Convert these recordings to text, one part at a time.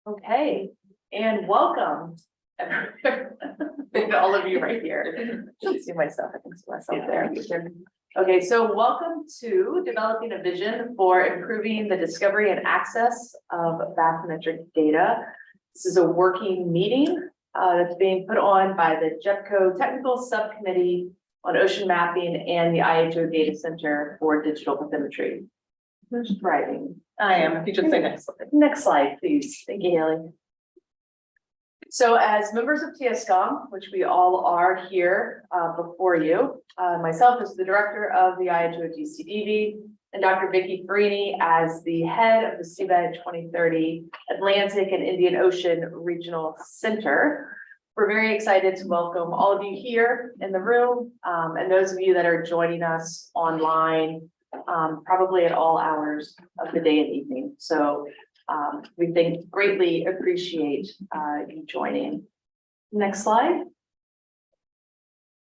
Okay, and welcome. All of you right here. See myself, I can see myself there. Okay, so welcome to developing a vision for improving the discovery and access of bathymetric data. This is a working meeting that's being put on by the JEPCO Technical Subcommittee on Ocean Mapping and the IHO Data Center for Digital Bathymetry. Who's driving? I am. If you just say next slide. Next slide, please. Thank you, Haley. So as members of TSCOM, which we all are here before you, myself as the director of the IHO DCDV, and Dr. Vicki Farini as the head of the Seabed 2030 Atlantic and Indian Ocean Regional Center. We're very excited to welcome all of you here in the room and those of you that are joining us online, probably at all hours of the day and evening. So we greatly appreciate you joining. Next slide.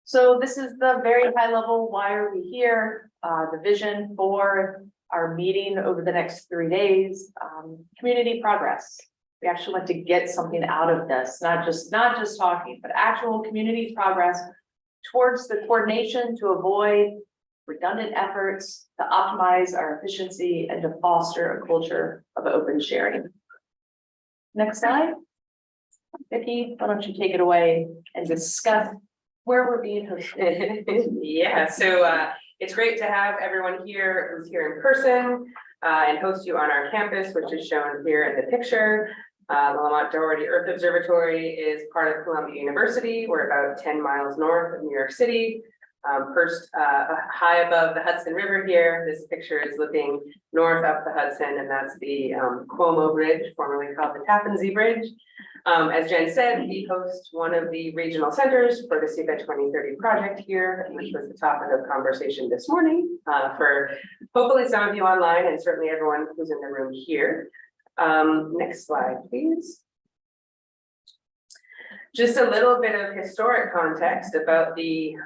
So this is the very high level, why are we here? The vision for our meeting over the next 3 days, community progress. We actually want to get something out of this, not just talking, but actual community progress towards the coordination to avoid redundant efforts, to optimize our efficiency, and to foster a culture of open sharing. Next slide. Vicki, why don't you take it away and discuss where we're being hosted. Yeah, so it's great to have everyone here who's here in person and host you on our campus, which is shown here in the picture. The Lamont Doherty Earth Observatory is part of Columbia University. We're about 10 miles north of New York City. Perched high above the Hudson River here. This picture is looking north up the Hudson, and that's the Cuomo Bridge, formerly called the Tappan Zee Bridge. As Jen said, we host one of the regional centers for the Seabed 2030 project here, which was the topic of conversation this morning for hopefully some of you online and certainly everyone who's in the room here. Next slide, please. Just a little bit of historic context about the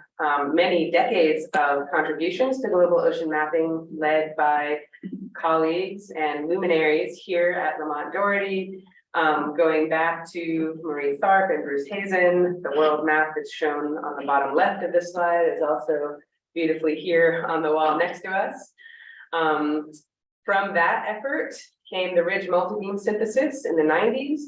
many decades of contributions to global ocean mapping led by colleagues and luminaries here at Lamont Doherty, going back to Marie Tharp and Bruce Hazen. The world map that's shown on the bottom left of this slide is also beautifully here on the wall next to us. From that effort came the Ridge multibeam synthesis in the 90s.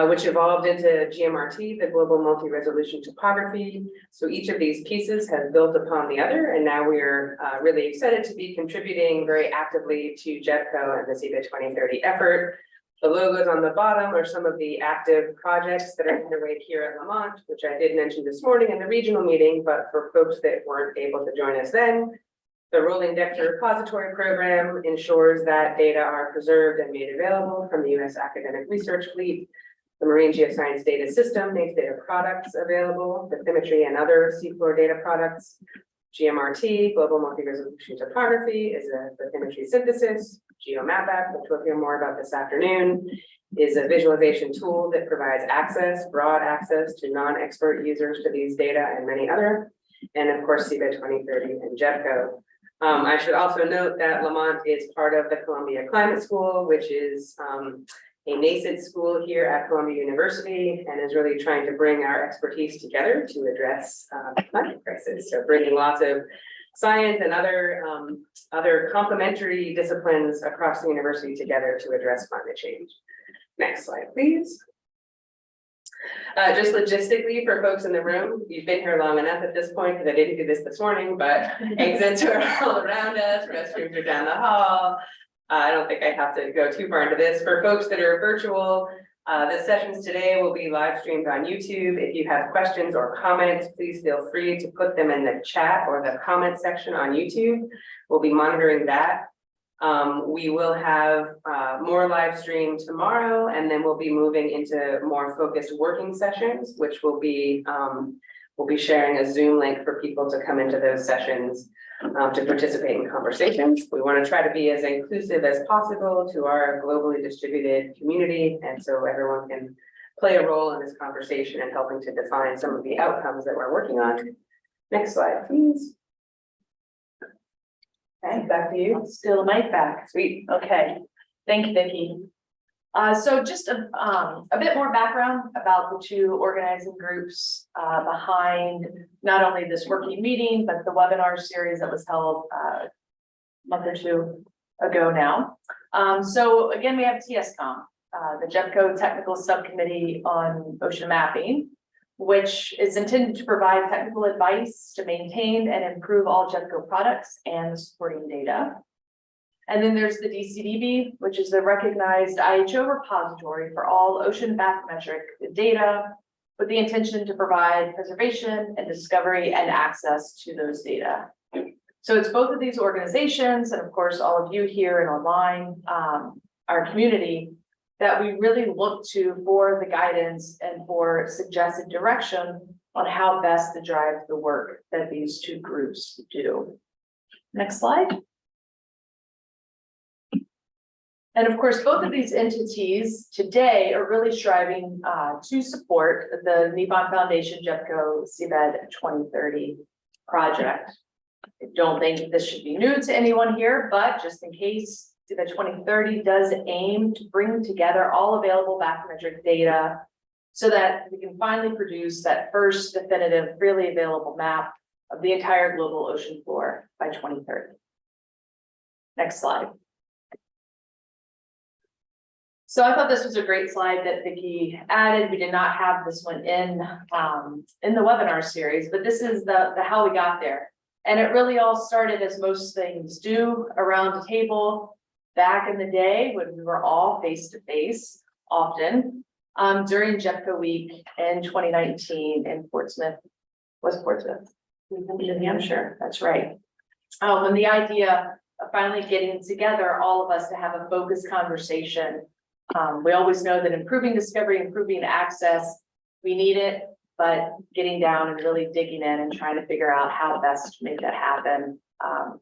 Which evolved into GMRT, the Global Multi-Resolution Topography. So each of these pieces has built upon the other, and now we're really excited to be contributing very actively to JEPCO and the Seabed 2030 effort. The logos on the bottom are some of the active projects that are underway here at Lamont, which I did mention this morning in the regional meeting, but for folks that weren't able to join us then, the Rolling Vector Repository Program ensures that data are preserved and made available from the U.S. academic research fleet. The Marine Geoscience Data System makes data products available, bathymetry and other seafloor data products. GMRT, Global Multi-Resolution Topography, is a bathymetry synthesis. GeoMapApp, which we'll hear more about this afternoon, is a visualization tool that provides broad access to non-expert users to these data and many other. And of course, Seabed 2030 and JEPCO. I should also note that Lamont is part of the Columbia Climate School, which is a nascent school here at Columbia University and is really trying to bring our expertise together to address the climate crisis. So bringing lots of science and other complementary disciplines across the university together to address climate change. Next slide, please. Just logistically for folks in the room, you've been here long enough at this point because I didn't do this morning, but exits are all around us, restrooms are down the hall. I don't think I have to go too far into this. For folks that are virtual, the sessions today will be live streamed on YouTube. If you have questions or comments, please feel free to put them in the chat or the comment section on YouTube. We'll be monitoring that. We will have more live stream tomorrow, and then we'll be moving into more focused working sessions, which will be we'll be sharing a Zoom link for people to come into those sessions to participate in conversations. We want to try to be as inclusive as possible to our globally distributed community, and so everyone can play a role in this conversation and helping to define some of the outcomes that we're working on. Next slide, please. Okay, back to you. Steal the mic back. Sweet. Okay. Thank you, Vicki. So just a bit more background about the two organizing groups behind not only this working meeting, but the webinar series that was held a month or two ago now. So again, we have TSCOM, the JEPCO Technical Subcommittee on Ocean Mapping, which is intended to provide technical advice to maintain and improve all JEPCO products and supporting data. And then there's the DCDB, which is the recognized IHO repository for all ocean bathymetric data, with the intention to provide preservation and discovery and access to those data. So it's both of these organizations, and of course, all of you here and online, our community, that we really look to for the guidance and for suggested direction on how best to drive the work that these two groups do. Next slide. And of course, both of these entities today are really striving to support the Nippon Foundation JEPCO Seabed 2030 project. I don't think this should be new to anyone here, but just in case, Seabed 2030 does aim to bring together all available bathymetric data so that we can finally produce that first definitive, freely available map of the entire global ocean floor by 2030. Next slide. So I thought this was a great slide that Vicki added. We did not have this one in the webinar series, but this is the how we got there. And it really all started, as most things do, around a table back in the day when we were all face to face often during JEPCO week in 2019 in Portsmouth. Was Portsmouth? New Hampshire, that's right. When the idea of finally getting together, all of us to have a focused conversation. We always know that improving discovery, improving access, we need it, but getting down and really digging in and trying to figure out how best to make that happen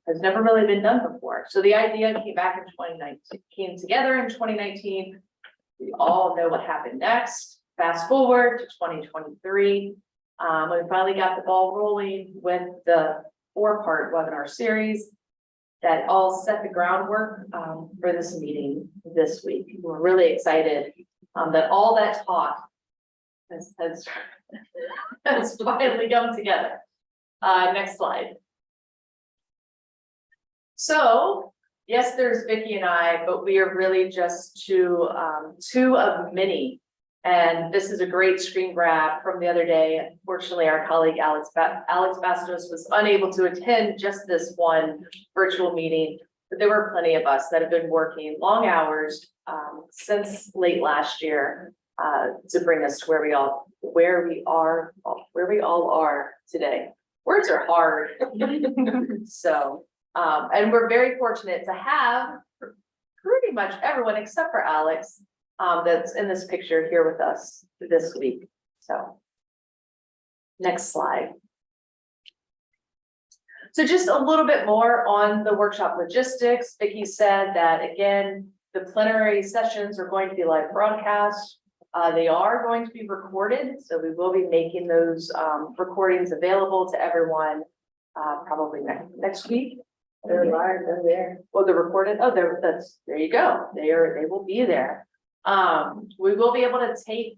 has never really been done before. So the idea came back in 2019, came together in 2019. We all know what happened next. Fast forward to 2023. We finally got the ball rolling with the 4-part webinar series that all set the groundwork for this meeting this week. We're really excited that all that talk has finally come together. Next slide. So, yes, there's Vicki and I, but we are really just two of many. And this is a great screen grab from the other day. Unfortunately, our colleague Alex Bastos was unable to attend just this one virtual meeting, but there were plenty of us that have been working long hours since late last year to bring us to where we all are today. Words are hard. So, and we're very fortunate to have pretty much everyone except for Alex that's in this picture here with us this week. So next slide. So just a little bit more on the workshop logistics. Vicki said that, again, the plenary sessions are going to be live broadcast. They are going to be recorded, so we will be making those recordings available to everyone probably next week. They're live, they're there. Oh, they're recorded. Oh, there you go. They will be there. We will be able to take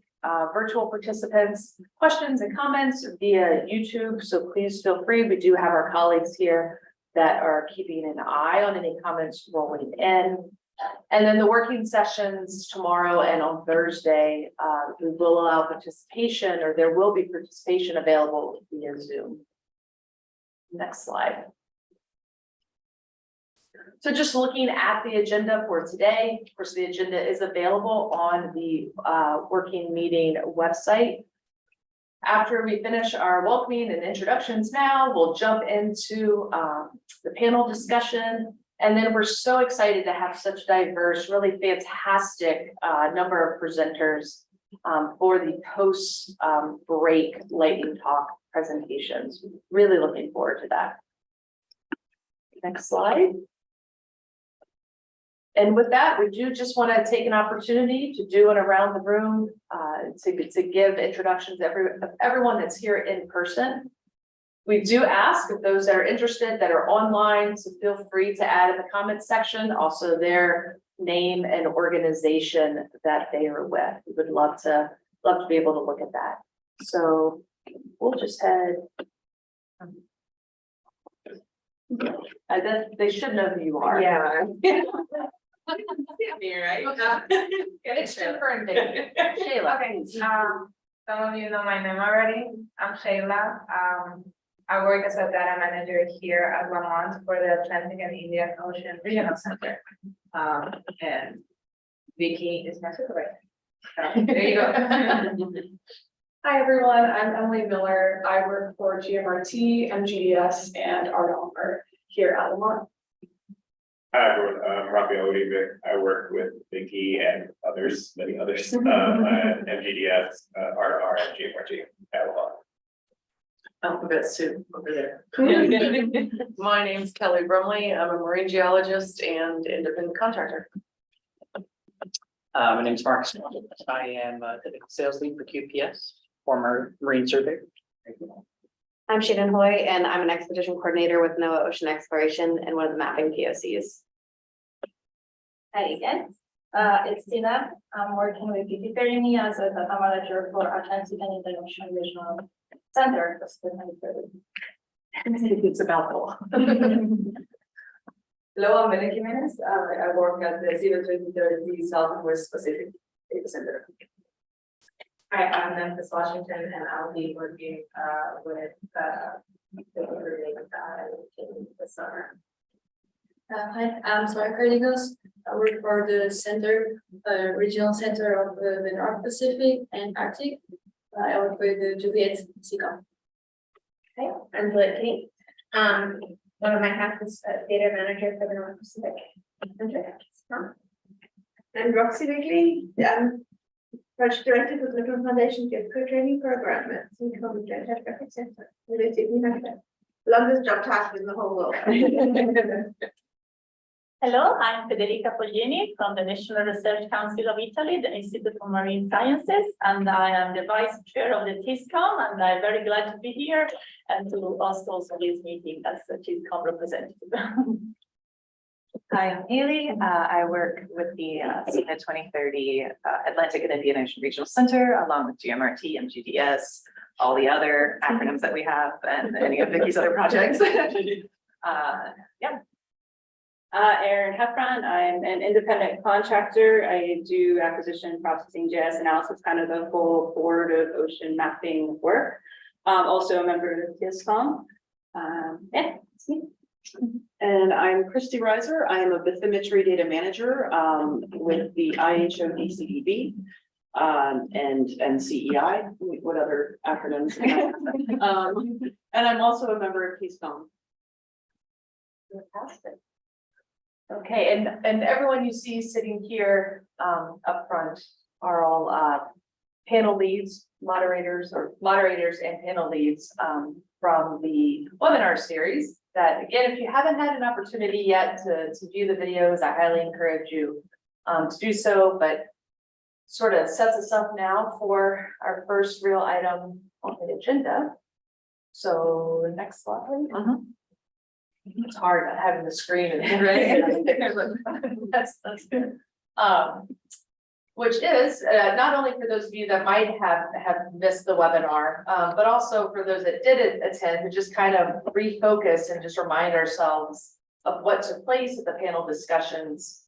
virtual participants questions and comments via YouTube, so please feel free. We do have our colleagues here that are keeping an eye on any comments rolling in. And then the working sessions tomorrow and on Thursday, we will allow participation, or there will be participation available via Zoom. Next slide. So just looking at the agenda for today, of course, the agenda is available on the working meeting website. After we finish our welcoming and introductions now, we'll jump into the panel discussion. And then we're so excited to have such diverse, really fantastic number of presenters for the post break lightning talk presentations. Really looking forward to that. Next slide. And with that, we do just want to take an opportunity to do an around the room to give introductions to everyone that's here in person. We do ask if those that are interested that are online, so feel free to add in the comments section. Also there name and organization that they are with. We would love to be able to look at that. So we'll just head. I guess they should know who you are. Yeah. Me, right? It's Jennifer and Vicky. Shayla. Okay, some of you know my name already. I'm Shayla. I work as a data manager here at Lamont for the Atlantic and Indian Ocean Regional Center. And Vicky is my supervisor. So, there you go. Hi, everyone. I'm Emily Miller. I work for GMRT, MGDS, and Art here at Lamont. Hi, everyone. I'm Raphael Odivik. I work with Vicky and others, many others, at MGDS, RR, and GMRT at Lamont. Alphabet soup over there. My name's Kelly Brumley. I'm a marine geologist and independent contractor. My name's Mark Smith. I am a technical sales lead for QPS, former Marine surveyor. I'm Shannon Hoy, and I'm an expedition coordinator with NOAA Ocean Exploration and one of the mapping POCs. Hi again, it's Tina. I'm working with Vicky Perini as a data manager for Atlantic and Indian Ocean Regional Center. It's about the law. Hello, I'm Melanie Jimenez. I work at the Civil 2030 South and West Pacific Data Center. Hi, I'm Memphis, Washington, and I'll be working with the in the summer. Hi, I'm Sarah Cardigos. I work for the center, regional center of the North Pacific and Arctic. I work with the Juliet TSCOM. Hi, I'm Juliet Kate. One of my hats is data manager for the North Pacific. I'm Roxy Wigley. I'm project director for the Global Foundation Gift Training Program at TSCOM Joint Geographic Center. Longest job task in the whole world. Hello, I'm Federica Poglini from the National Research Council of Italy, the Institute for Marine Sciences, and I am the vice chair of the TSCOM, and I'm very glad to be here and to host also this meeting as the TSCOM representative. Hi, I'm Haley. I work with the CETA 2030 Atlantic and Indian Ocean Regional Center, along with GMRT, MGDS, all the other acronyms that we have, and any of Vicky's other projects. Yeah. Erin Heffron, I'm an independent contractor. I do acquisition, processing, GIS analysis, kind of the full board of ocean mapping work. Also a member of TSCOM. Yeah, that's me. And I'm Christy Reiser. I am a bathymetry data manager with the IHO DCDB and CEI. What other acronyms? And I'm also a member of TSCOM. Fantastic. Okay, and everyone you see sitting here up front are all panel leads, moderators and panel leads from the webinar series. That again, if you haven't had an opportunity yet to view the videos, I highly encourage you to do so, but sort of sets us up now for our first real item on the agenda. So next slide. It's hard not having the screen and that's good. Which is not only for those of you that might have missed the webinar, but also for those that did attend to just kind of refocus and just remind ourselves of what took place at the panel discussions.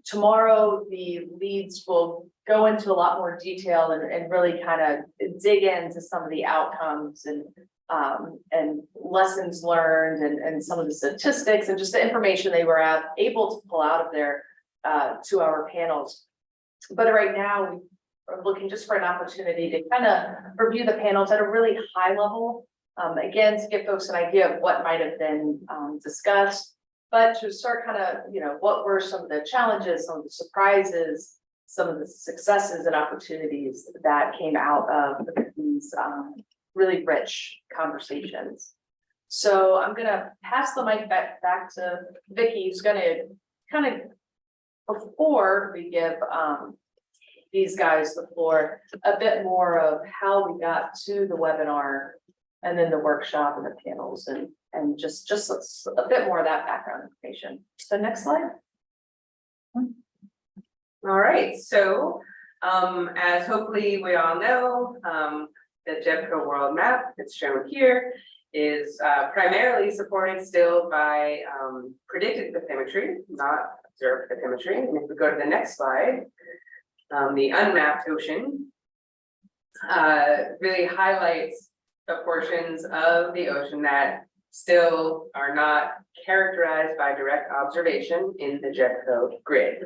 Tomorrow, the leads will go into a lot more detail and really kind of dig into some of the outcomes and lessons learned and some of the statistics and just the information they were able to pull out of their 2-hour panels. But right now we are looking just for an opportunity to kind of review the panels at a really high level. Again, to give folks an idea of what might have been discussed, but to start kind of, what were some of the challenges, some of the surprises, some of the successes and opportunities that came out of these really rich conversations. So I'm gonna pass the mic back to Vicky, who's gonna kind of, before we give these guys the floor, a bit more of how we got to the webinar and then the workshop and the panels and just a bit more of that background information. So next slide. All right, so as hopefully we all know, the JEPCO world map that's shown here is primarily supported still by predicted bathymetry, not observed bathymetry. And if we go to the next slide, the unmapped ocean really highlights the portions of the ocean that still are not characterized by direct observation in the JEPCO grid.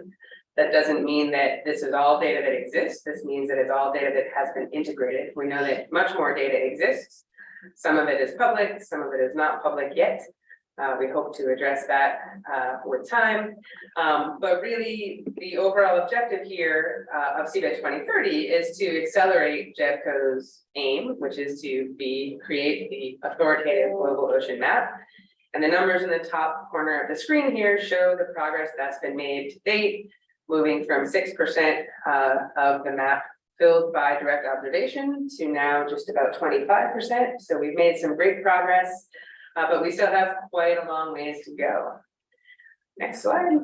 That doesn't mean that this is all data that exists. This means that it's all data that has been integrated. We know that much more data exists. Some of it is public, some of it is not public yet. We hope to address that with time. But really, the overall objective here of CBET 2030 is to accelerate JEPCO's aim, which is to create the authoritative global ocean map. And the numbers in the top corner of the screen here show the progress that's been made to date, moving from 6% of the map filled by direct observation to now just about 25%. So we've made some great progress, but we still have quite a long ways to go. Next slide.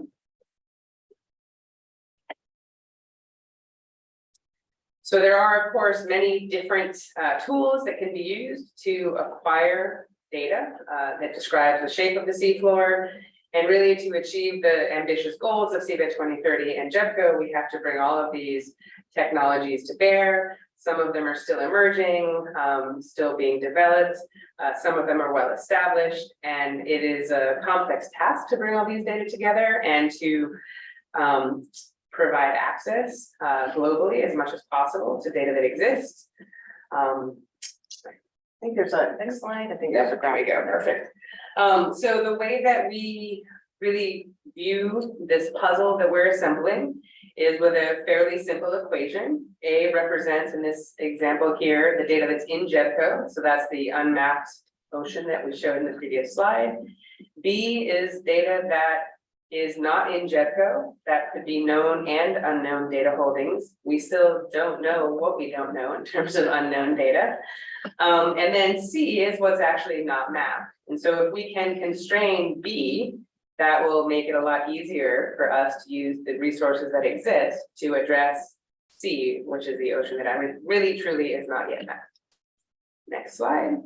So there are, of course, many different tools that can be used to acquire data that describes the shape of the seafloor. And really, to achieve the ambitious goals of CBET 2030 and JEPCO, we have to bring all of these technologies to bear. Some of them are still emerging, still being developed. Some of them are well established, and it is a complex task to bring all these data together and to provide access globally as much as possible to data that exists. I think there's a next slide. I think there's a There we go, perfect. So the way that we really view this puzzle that we're assembling is with a fairly simple equation. A represents, in this example here, the data that's in JEPCO. So that's the unmapped ocean that we showed in the previous slide. B is data that is not in JEPCO. That could be known and unknown data holdings. We still don't know what we don't know in terms of unknown data. And then C is what's actually not mapped. And so if we can constrain B, that will make it a lot easier for us to use the resources that exist to address C, which is the ocean that really truly is not yet mapped. Next slide.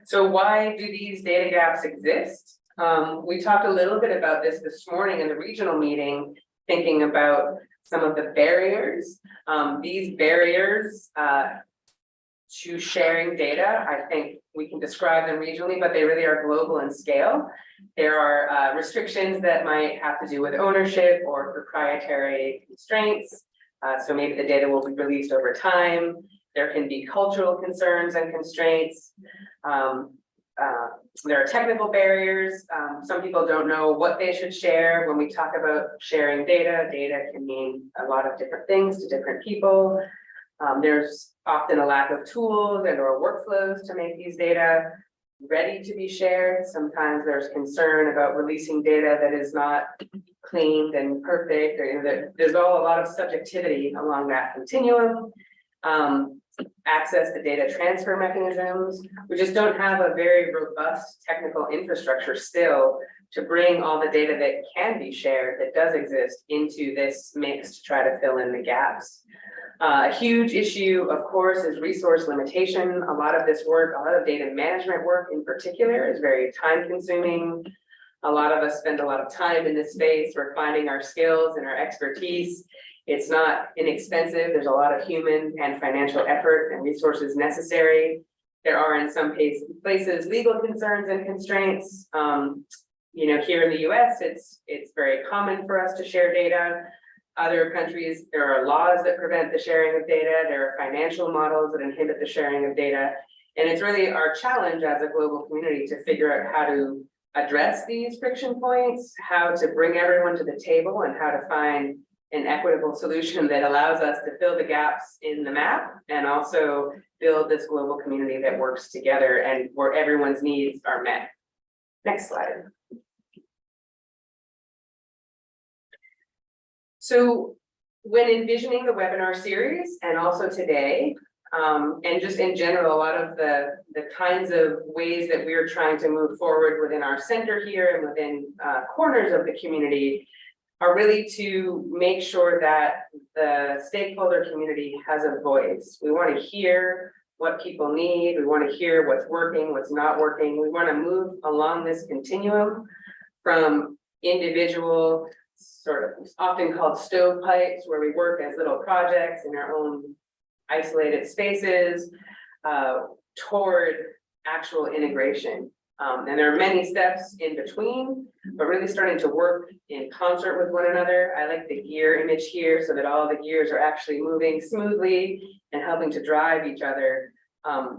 So why do these data gaps exist? We talked a little bit about this morning in the regional meeting, thinking about some of the barriers. These barriers to sharing data, I think we can describe them regionally, but they really are global in scale. There are restrictions that might have to do with ownership or proprietary constraints. So maybe the data will be released over time. There can be cultural concerns and constraints. There are technical barriers. Some people don't know what they should share. When we talk about sharing data, data can mean a lot of different things to different people. There's often a lack of tools and or workflows to make these data ready to be shared. Sometimes there's concern about releasing data that is not cleaned and perfect. Or there's a lot of subjectivity along that continuum. Access to data transfer mechanisms. We just don't have a very robust technical infrastructure still to bring all the data that can be shared, that does exist, into this mix to try to fill in the gaps. A huge issue, of course, is resource limitation. A lot of this work, a lot of data management work in particular, is very time consuming. A lot of us spend a lot of time in this space refining our skills and our expertise. It's not inexpensive. There's a lot of human and financial effort and resources necessary. There are in some places legal concerns and constraints. Here in the US, it's very common for us to share data. Other countries, there are laws that prevent the sharing of data. There are financial models that inhibit the sharing of data. And it's really our challenge as a global community to figure out how to address these friction points, how to bring everyone to the table, and how to find an equitable solution that allows us to fill the gaps in the map and also build this global community that works together and where everyone's needs are met. Next slide. So when envisioning the webinar series and also today, And just in general, a lot of the kinds of ways that we're trying to move forward within our center here and within corners of the community are really to make sure that the stakeholder community has a voice. We want to hear what people need. We want to hear what's working, what's not working. We want to move along this continuum from individual, sort of often called stovepipes, where we work as little projects in our own isolated spaces, toward actual integration. And there are many steps in between, but really starting to work in concert with one another. I like the gear image here so that all the gears are actually moving smoothly and helping to drive each other.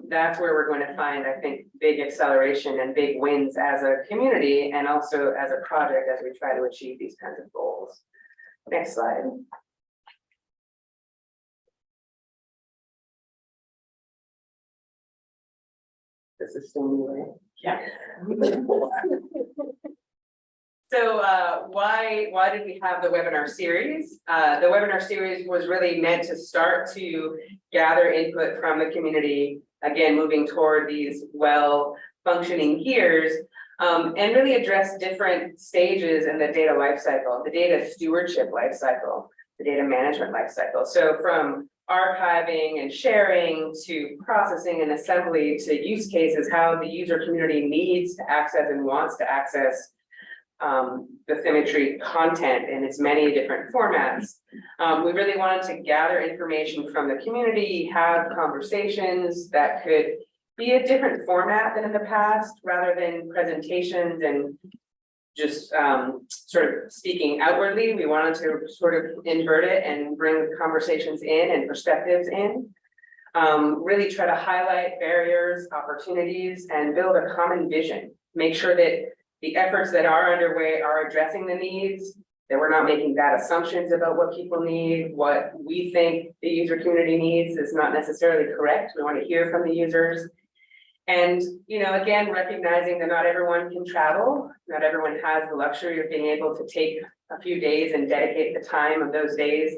That's where we're going to find, I think, big acceleration and big wins as a community and also as a project as we try to achieve these kinds of goals. Next slide. This is still new, right? Yeah. So why did we have the webinar series? The webinar series was really meant to start to gather input from the community, again, moving toward these well-functioning gears, and really address different stages in the data lifecycle, the data stewardship lifecycle, the data management lifecycle. So from archiving and sharing to processing and assembly to use cases, how the user community needs to access and wants to access bathymetry content in its many different formats. We really wanted to gather information from the community, have conversations that could be a different format than in the past, rather than presentations and just sort of speaking outwardly. We wanted to sort of invert it and bring conversations in and perspectives in. Really try to highlight barriers, opportunities, and build a common vision. Make sure that the efforts that are underway are addressing the needs, that we're not making bad assumptions about what people need. What we think the user community needs is not necessarily correct. We want to hear from the users. And, you know, again, recognizing that not everyone can travel, not everyone has the luxury of being able to take a few days and dedicate the time of those days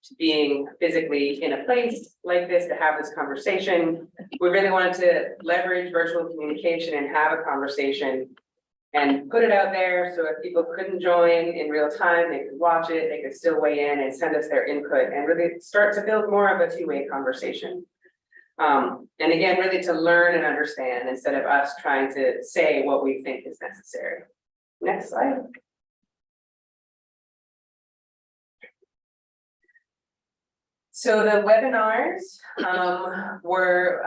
to being physically in a place like this to have this conversation. We really wanted to leverage virtual communication and have a conversation and put it out there so if people couldn't join in real time, they could watch it, they could still weigh in and send us their input and really start to build more of a two-way conversation. And again, really to learn and understand instead of us trying to say what we think is necessary. Next slide. So the webinars were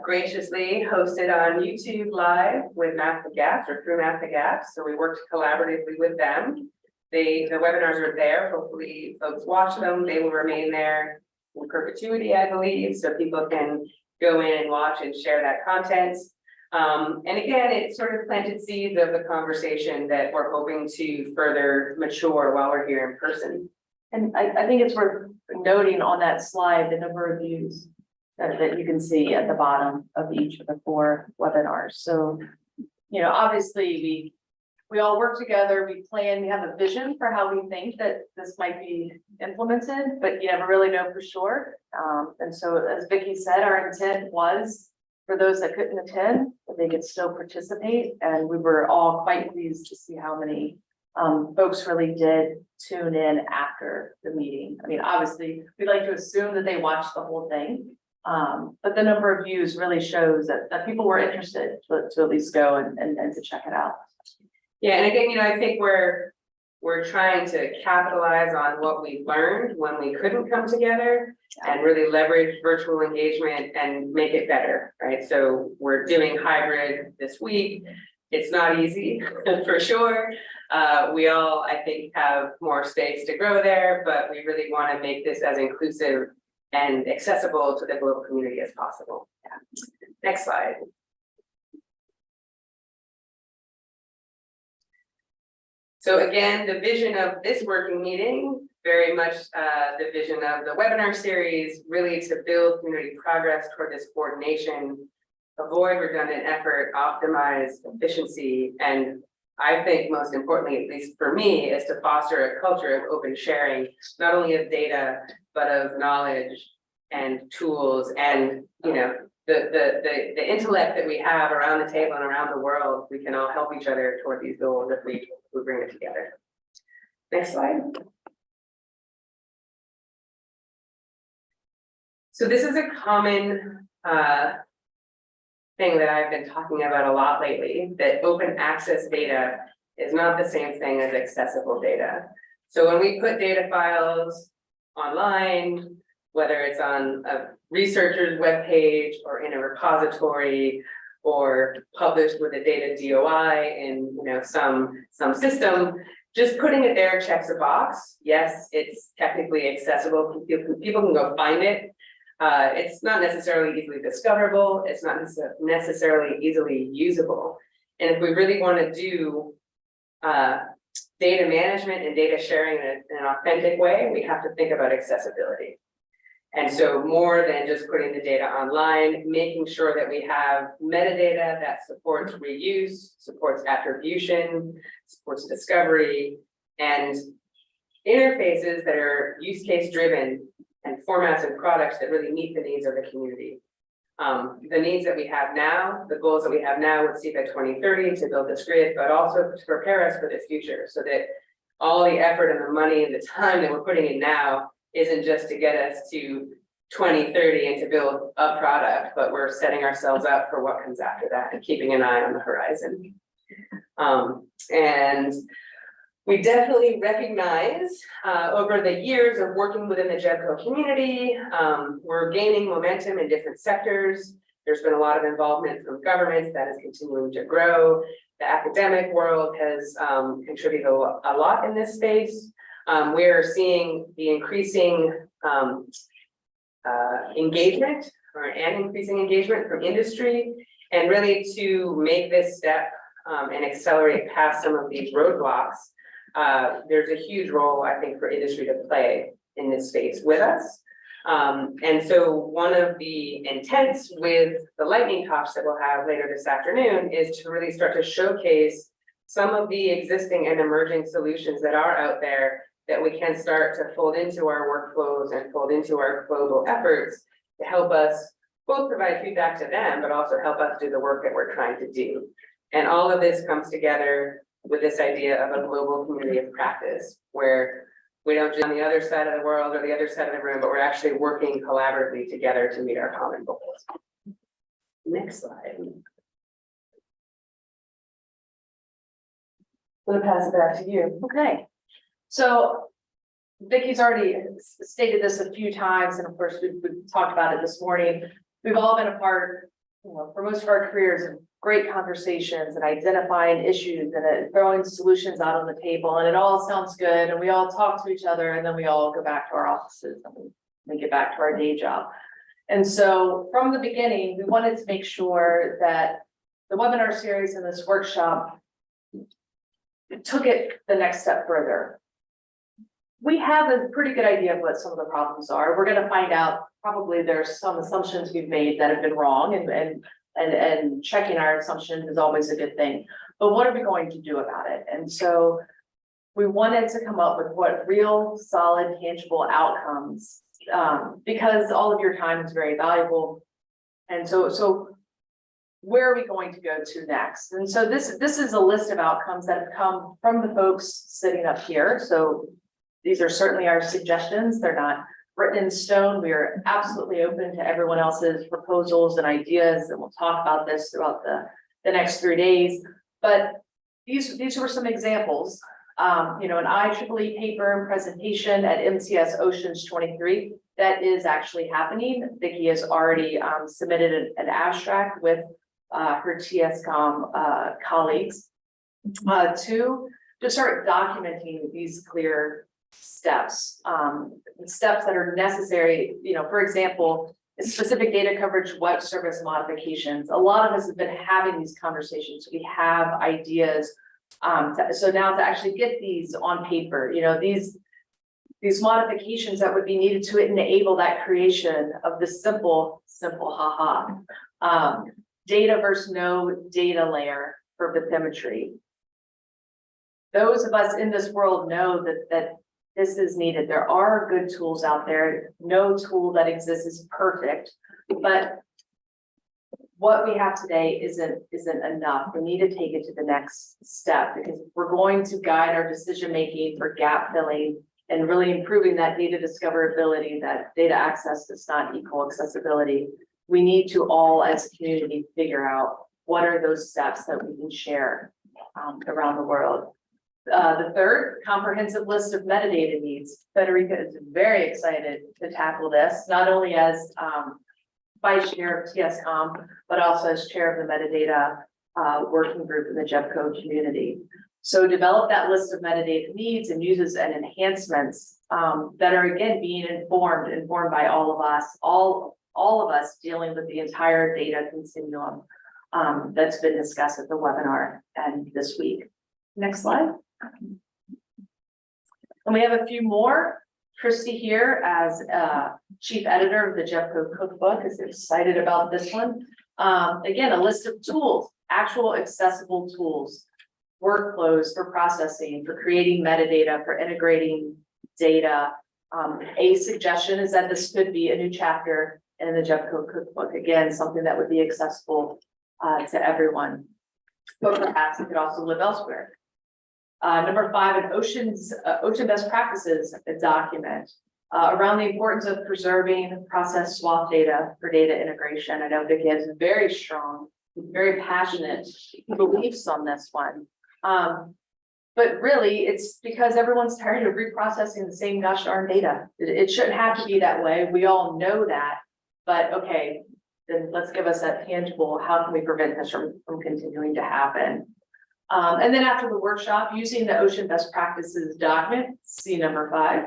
graciously hosted on YouTube Live with Math the Gaps or through Math the Gaps. So we worked collaboratively with them. The webinars are there. Hopefully folks watch them. They will remain there in perpetuity, I believe, so people can go in and watch and share that content. And again, it sort of planted seeds of the conversation that we're hoping to further mature while we're here in person. And I think it's worth noting on that slide, the number of views that you can see at the bottom of each of the 4 webinars. So, you know, obviously we all work together, we plan, we have a vision for how we think that this might be implemented, but you never really know for sure. And so as Vicky said, our intent was for those that couldn't attend, that they could still participate. And we were all quite pleased to see how many folks really did tune in after the meeting. I mean, obviously, we'd like to assume that they watched the whole thing. But the number of views really shows that people were interested to at least go and to check it out. Yeah, and again, you know, I think we're trying to capitalize on what we learned when we couldn't come together and really leverage virtual engagement and make it better, right? So we're doing hybrid this week. It's not easy for sure. We all, I think, have more space to grow there, but we really want to make this as inclusive and accessible to the global community as possible. Yeah. Next slide. So again, the vision of this working meeting, very much the vision of the webinar series, really to build community progress toward this coordination, avoid redundant effort, optimize efficiency, and I think most importantly, at least for me, is to foster a culture of open sharing, not only of data, but of knowledge and tools and, you know, the intellect that we have around the table and around the world, we can all help each other toward these goals if we bring it together. Next slide. So this is a common thing that I've been talking about a lot lately, that open access data is not the same thing as accessible data. So when we put data files online, whether it's on a researcher's webpage or in a repository or published with a data DOI in, you know, some system, just putting it there checks a box. Yes, it's technically accessible. People can go find it. It's not necessarily easily discoverable. It's not necessarily easily usable. And if we really want to do data management and data sharing in an authentic way, we have to think about accessibility. And so more than just putting the data online, making sure that we have metadata that supports reuse, supports attribution, supports discovery, and interfaces that are use case driven and formats and products that really meet the needs of the community. The needs that we have now, the goals that we have now with CEPA 2030 to build this grid, but also to prepare us for the future so that all the effort and the money and the time that we're putting in now isn't just to get us to 2030 and to build a product, but we're setting ourselves up for what comes after that and keeping an eye on the horizon. And we definitely recognize over the years of working within the JEDCO community, we're gaining momentum in different sectors. There's been a lot of involvement from governments that is continuing to grow. The academic world has contributed a lot in this space. We're seeing the increasing engagement and increasing engagement from industry, and really to make this step and accelerate past some of these roadblocks. There's a huge role, I think, for industry to play in this space with us. And so one of the intents with the lightning talks that we'll have later this afternoon is to really start to showcase some of the existing and emerging solutions that are out there that we can start to fold into our workflows and fold into our global efforts to help us both provide feedback to them, but also help us do the work that we're trying to do. And all of this comes together with this idea of a global community of practice, where we don't just on the other side of the world or the other side of the room, but we're actually working collaboratively together to meet our common goals. Next slide. I'm gonna pass it back to you. Okay. So Vicky's already stated this a few times, and of course, we've talked about it this morning. We've all been a part, you know, for most of our careers, of great conversations and identifying issues and throwing solutions out on the table, and it all sounds good, and we all talk to each other, and then we all go back to our offices and we get back to our day job. And so from the beginning, we wanted to make sure that the webinar series and this workshop took it the next step further. We have a pretty good idea of what some of the problems are. We're going to find out probably there's some assumptions we've made that have been wrong, and checking our assumptions is always a good thing. But what are we going to do about it? And so we wanted to come up with what real, solid, tangible outcomes, because all of your time is very valuable. And so where are we going to go to next? And so this is a list of outcomes that have come from the folks sitting up here. So these are certainly our suggestions. They're not written in stone. We are absolutely open to everyone else's proposals and ideas, and we'll talk about this throughout the next 3 days. But these were some examples. You know, an IEEE paper and presentation at MCS Oceans 23 that is actually happening. Vicki has already submitted an abstract with her TSCOM colleagues to start documenting these clear steps, steps that are necessary. You know, for example, specific data coverage, web service modifications. A lot of us have been having these conversations. We have ideas. So now to actually get these on paper, you know, these modifications that would be needed to enable that creation of this simple data versus no data layer for bathymetry. Those of us in this world know that this is needed. There are good tools out there. No tool that exists is perfect, but what we have today isn't enough. We need to take it to the next step because we're going to guide our decision-making for gap filling and really improving that data discoverability, that data access does not equal accessibility. We need to all as a community figure out what are those steps that we can share around the world. The third, comprehensive list of metadata needs. Federica is very excited to tackle this, not only as vice chair of TSCOM, but also as chair of the metadata working group in the JEPCO community. So develop that list of metadata needs and uses and enhancements that are again being informed by all of us, all of us dealing with the entire data continuum that's been discussed at the webinar and this week. Next slide. And we have a few more. Christy here as chief editor of the JEPCO cookbook is excited about this one. Again, a list of tools, actual accessible tools, workflows for processing, for creating metadata, for integrating data. A suggestion is that this could be a new chapter in the JEPCO cookbook. Again, something that would be accessible to everyone, but perhaps it could also live elsewhere. Number 5, an ocean best practices document around the importance of preserving process swath data for data integration. I know Vicki has very strong, very passionate beliefs on this one. But really it's because everyone's tired of reprocessing the same gosh darn data. It shouldn't have to be that way. We all know that, but okay, then let's give us that tangible, how can we prevent this from continuing to happen? And then after the workshop, using the ocean best practices document, see number 5,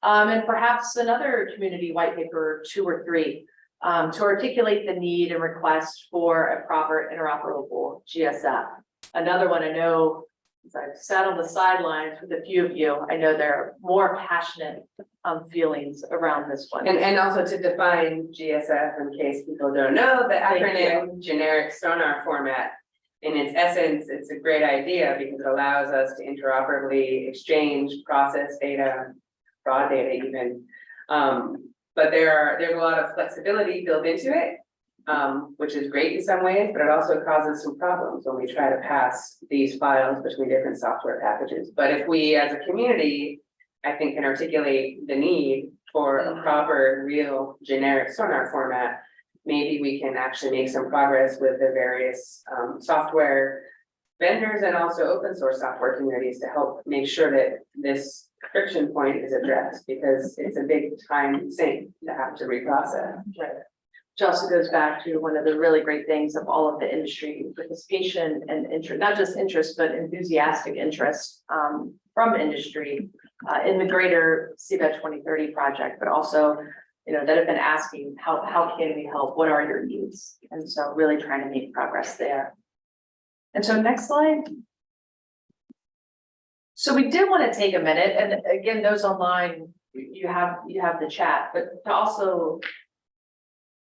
and perhaps another community white paper 2 or 3 to articulate the need and request for a proper interoperable GSF. Another one I know, as I've sat on the sidelines with a few of you, I know there are more passionate feelings around this one. And also to define GSF, in case people don't know, the acronym generic sonar format. In its essence, it's a great idea because it allows us to interoperably exchange process data, raw data even. But there's a lot of flexibility built into it, which is great in some ways, but it also causes some problems when we try to pass these files between different software packages. But if we as a community, I think, can articulate the need for a proper, real generic sonar format, maybe we can actually make some progress with the various software vendors and also open source software communities to help make sure that this friction point is addressed, because it's a big time sink to have to reprocess. Right. Which also goes back to one of the really great things of all of the industry participation and interest, not just interest, but enthusiastic interest from industry in the greater CBET 2030 project, but also, that have been asking how can we help? What are your needs? And so really trying to make progress there. And so next slide. So we did want to take a minute, and again, those online, you have the chat, but to also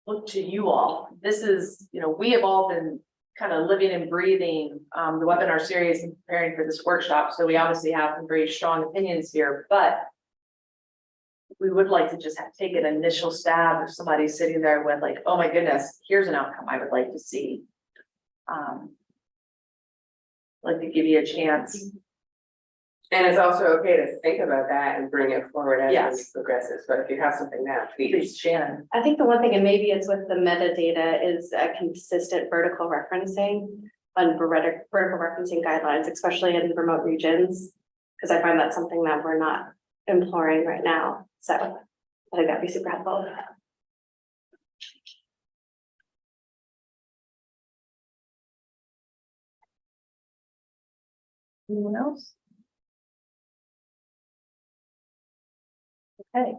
look to you all. This is, we have all been kind of living and breathing the webinar series and preparing for this workshop. So we obviously have some very strong opinions here, but we would like to just take an initial stab if somebody's sitting there with like, oh my goodness, here's an outcome I would like to see. I'd like to give you a chance. And it's also okay to think about that and bring it forward as Yes. it progresses, but if you have something now, Please, Shannon. I think the one thing, and maybe it's with the metadata, is a consistent vertical referencing on vertical referencing guidelines, especially in remote regions. Because I find that's something that we're not employing right now. So I think that'd be super helpful. Anyone else? Okay,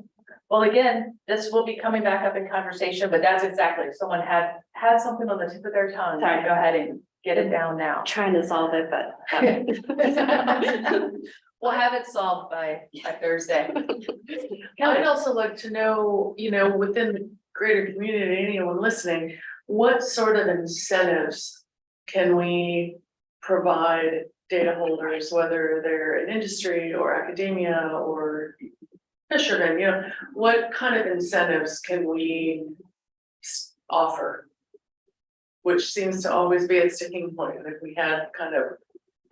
well, again, this will be coming back up in conversation, but that's exactly, if someone had something on the tip of their tongue, Sorry. go ahead and get it down now. Trying to solve it, but. We'll have it solved by Thursday. I'd also like to know, within the greater community, anyone listening, what sort of incentives can we provide data holders, whether they're in industry or academia or fishermen, what kind of incentives can we offer? Which seems to always be a sticking point, if we had kind of,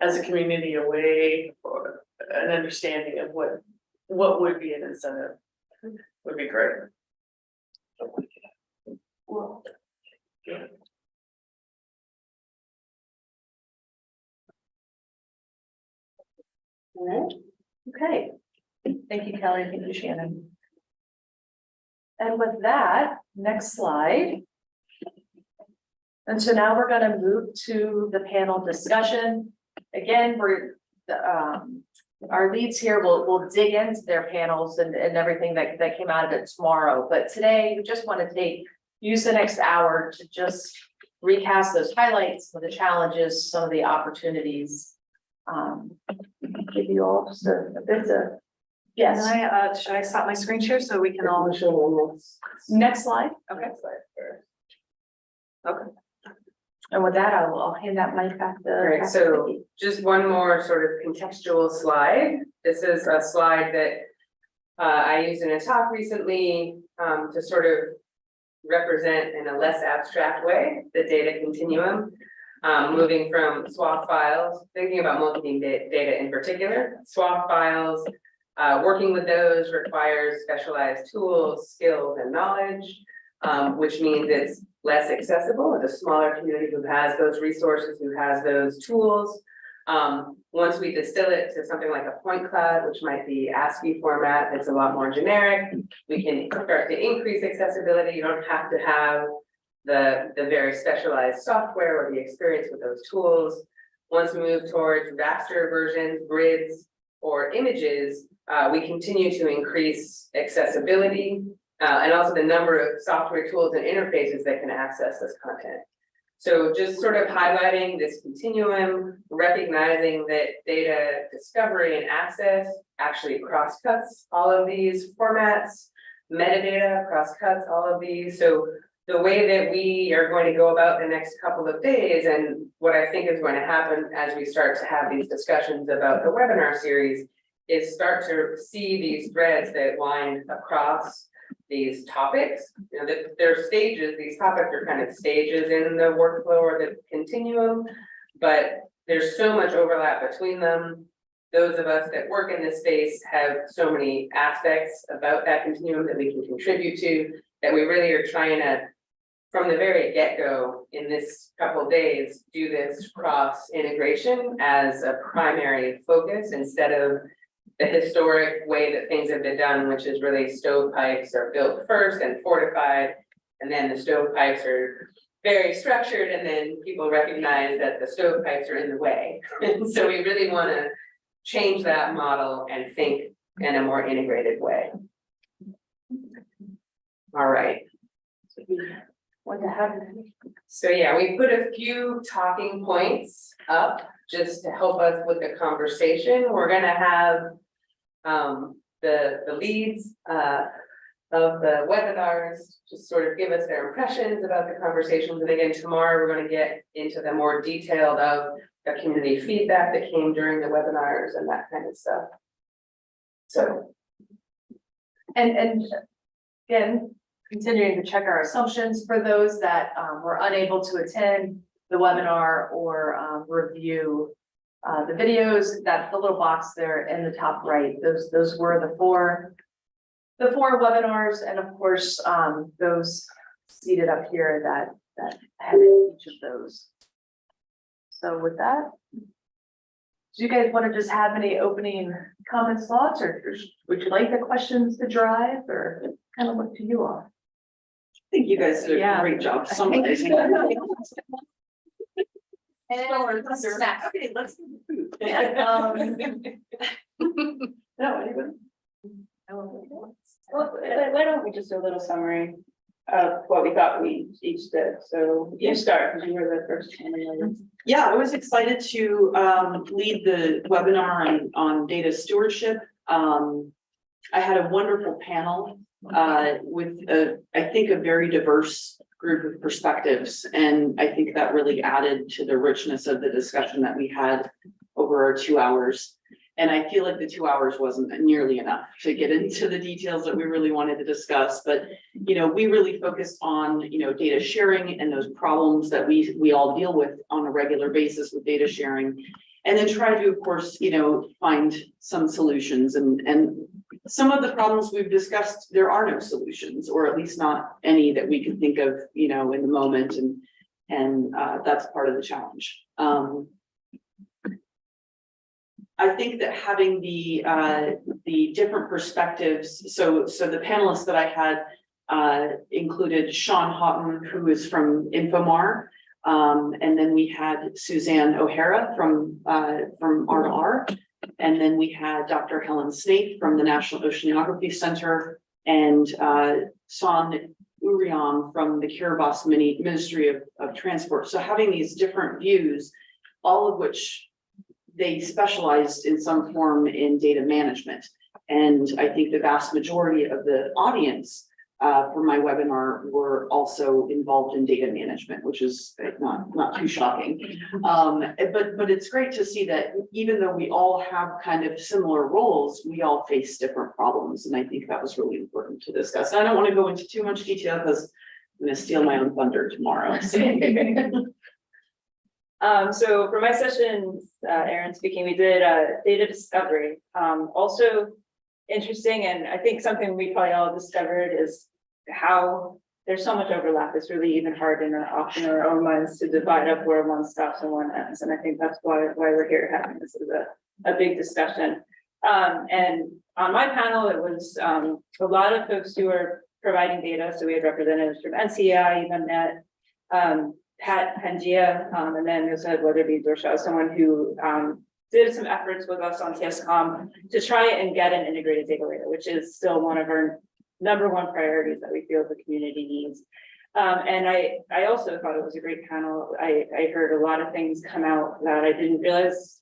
as a community, a way or an understanding of what would be an incentive, would be great. Well, yeah. All right, okay. Thank you, Kelly. Thank you, Shannon. And with that, next slide. And so now we're going to move to the panel discussion. Again, our leads here will dig into their panels and everything that came out of it tomorrow. But today, we just want to use the next hour to just recast those highlights, some of the challenges, some of the opportunities. Give you all just a bit of, yes. Should I stop my screen share so we can all? Next slide. Okay. Okay. And with that, I'll hand that mic back to. All right, so just one more sort of contextual slide. This is a slide that I used in a talk recently to sort of represent in a less abstract way the data continuum, moving from SWOT files, thinking about multi-beam data in particular. SWOT files, working with those requires specialized tools, skills, and knowledge, which means it's less accessible. It's a smaller community who has those resources, who has those tools. Once we distill it to something like a point cloud, which might be ASCII format, it's a lot more generic. We can start to increase accessibility. You don't have to have the very specialized software or the experience with those tools. Once we move towards raster versions, grids, or images, we continue to increase accessibility and also the number of software tools and interfaces that can access this content. So just sort of highlighting this continuum, recognizing that data discovery and access actually cross-cuts all of these formats, metadata cross-cuts all of these. So the way that we are going to go about the next couple of days, and what I think is going to happen as we start to have these discussions about the webinar series, is start to see these threads that wind across these topics. You know, there are stages, these topics are kind of stages in the workflow or the continuum, but there's so much overlap between them. Those of us that work in this space have so many aspects about that continuum that we can contribute to, that we really are trying to, from the very get-go in this couple of days, do this cross integration as a primary focus instead of the historic way that things have been done, which is really stovepipes are built first and fortified, and then the stovepipes are very structured, and then people recognize that the stovepipes are in the way. And so we really want to change that model and think in a more integrated way. All right. So yeah, we put a few talking points up just to help us with the conversation. We're going to have the leads of the webinars just sort of give us their impressions about the conversations. And again, tomorrow we're going to get into the more detailed of the community feedback that came during the webinars and that kind of stuff. So, and again, continuing to check our assumptions for those that were unable to attend the webinar or review the videos, that the little box there in the top right, those were the four webinars, and of course those seated up here that had each of those. So with that, do you guys want to just have any opening comments, thoughts, or would you like the questions to drive, or kind of look to you all? I think you guys did a great job summarizing. Okay, let's do the food. No, anybody? Why don't we just do a little summary of what we thought we each did? So you start, because you were the first one. Yeah, I was excited to lead the webinar on data stewardship. I had a wonderful panel with I think a very diverse group of perspectives, and I think that really added to the richness of the discussion that we had over our 2 hours. And I feel like the 2 hours wasn't nearly enough to get into the details that we really wanted to discuss, but, we really focused on, data sharing and those problems that we all deal with on a regular basis with data sharing. And then try to, of course, find some solutions and some of the problems we've discussed, there are no solutions, or at least not any that we can think of, in the moment, and that's part of the challenge. I think that having the different perspectives, so the panelists that I had included Sean Houghton, who is from Infomar, and then we had Suzanne O'Hara from R2R, and then we had Dr. Helen Snaith from the National Oceanography Center, and Son Uriam from the Kiribati Ministry of Transport. So having these different views, all of which they specialized in some form in data management. And I think the vast majority of the audience for my webinar were also involved in data management, which is not too shocking. But it's great to see that even though we all have kind of similar roles, we all face different problems. And I think that was really important to discuss. And I don't want to go into too much detail because I'm going to steal my own thunder tomorrow. So for my session, Erin speaking, we did data discovery. Also interesting, and I think something we probably all discovered is how there's so much overlap. It's really even hard in our own minds to divide up where one stops and one ends. And I think that's why we're here having this is a big discussion. And on my panel, it was a lot of folks who are providing data. So we had representatives from NCI, EMNet, Pat Pangia, and then we also had Weatherby Dorshaw, someone who did some efforts with us on TSCOM to try and get an integrated data layer, which is still one of our #1 priorities that we feel the community needs. And I also thought it was a great panel. I heard a lot of things come out that I didn't realize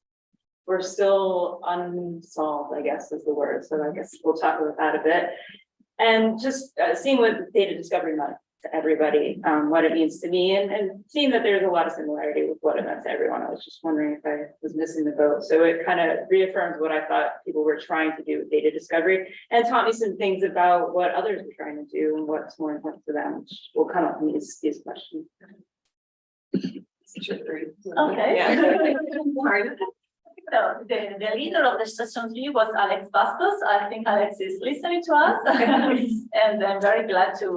were still unsolved, I guess is the word. So I guess we'll talk about that a bit. And just seeing what data discovery meant to everybody, what it means to me, and seeing that there's a lot of similarity with what it meant to everyone. I was just wondering if I was missing the boat. So it kind of reaffirmed what I thought people were trying to do with data discovery and taught me some things about what others are trying to do and what's more important to them, which will come up in these questions. Okay. Yeah. Sorry. So the leader of the session 3 was Alex Bastos. I think Alex is listening to us. And I'm very glad to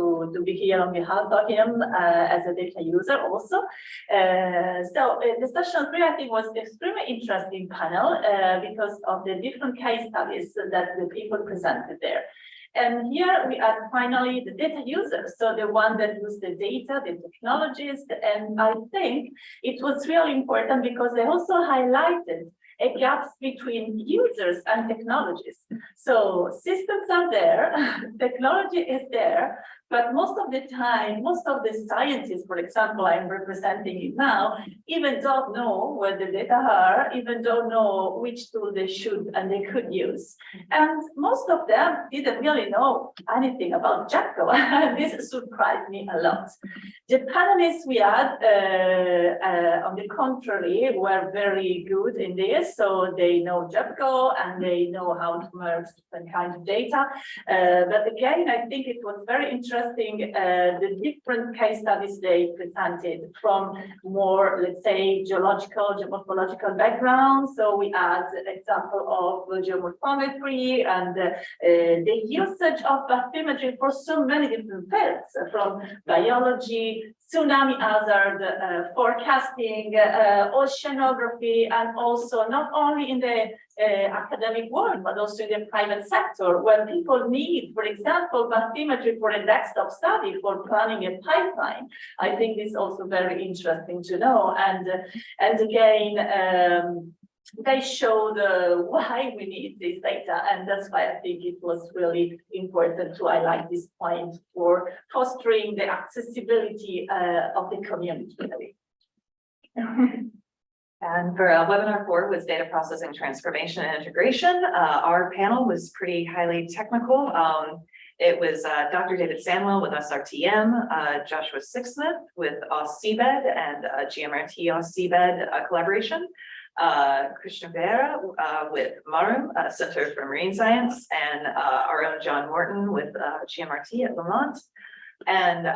be here on behalf of him as a data user also. So the session 3, I think, was extremely interesting panel because of the different case studies that the people presented there. And here we are finally the data users, so the one that use the data, the technologies, and I think it was really important because they also highlighted a gaps between users and technologies. So systems are there, technology is there, but most of the time, most of the scientists, for example, I'm representing it now, even don't know where the data are, even don't know which tool they should and they could use. And most of them didn't really know anything about JEPCO. This surprised me a lot. The panelists we had, on the contrary, were very good in this. So they know JEPCO and they know how to merge different kinds of data. But again, I think it was very interesting the different case studies they presented from more, let's say, geological, geomorphological background. So we had an example of geomorphometry and the usage of bathymetry for so many different fields, from biology, tsunami hazard, forecasting, oceanography, and also not only in the academic world, but also in the private sector, where people need, for example, bathymetry for a desktop study for planning a pipeline. I think this is also very interesting to know. And again, they showed why we need this data, and that's why I think it was really important to highlight this point for fostering the accessibility of the community. And for webinar 4 was data processing, transformation, and integration. Our panel was pretty highly technical. It was Dr. David Sandwell with SRTM, Joshua Sixsmith with OSCBED and GMRT OSCBED collaboration. Krishna Vera, with Marum, Center for Marine Science, and, our own John Morton with, GMRT at Vermont. And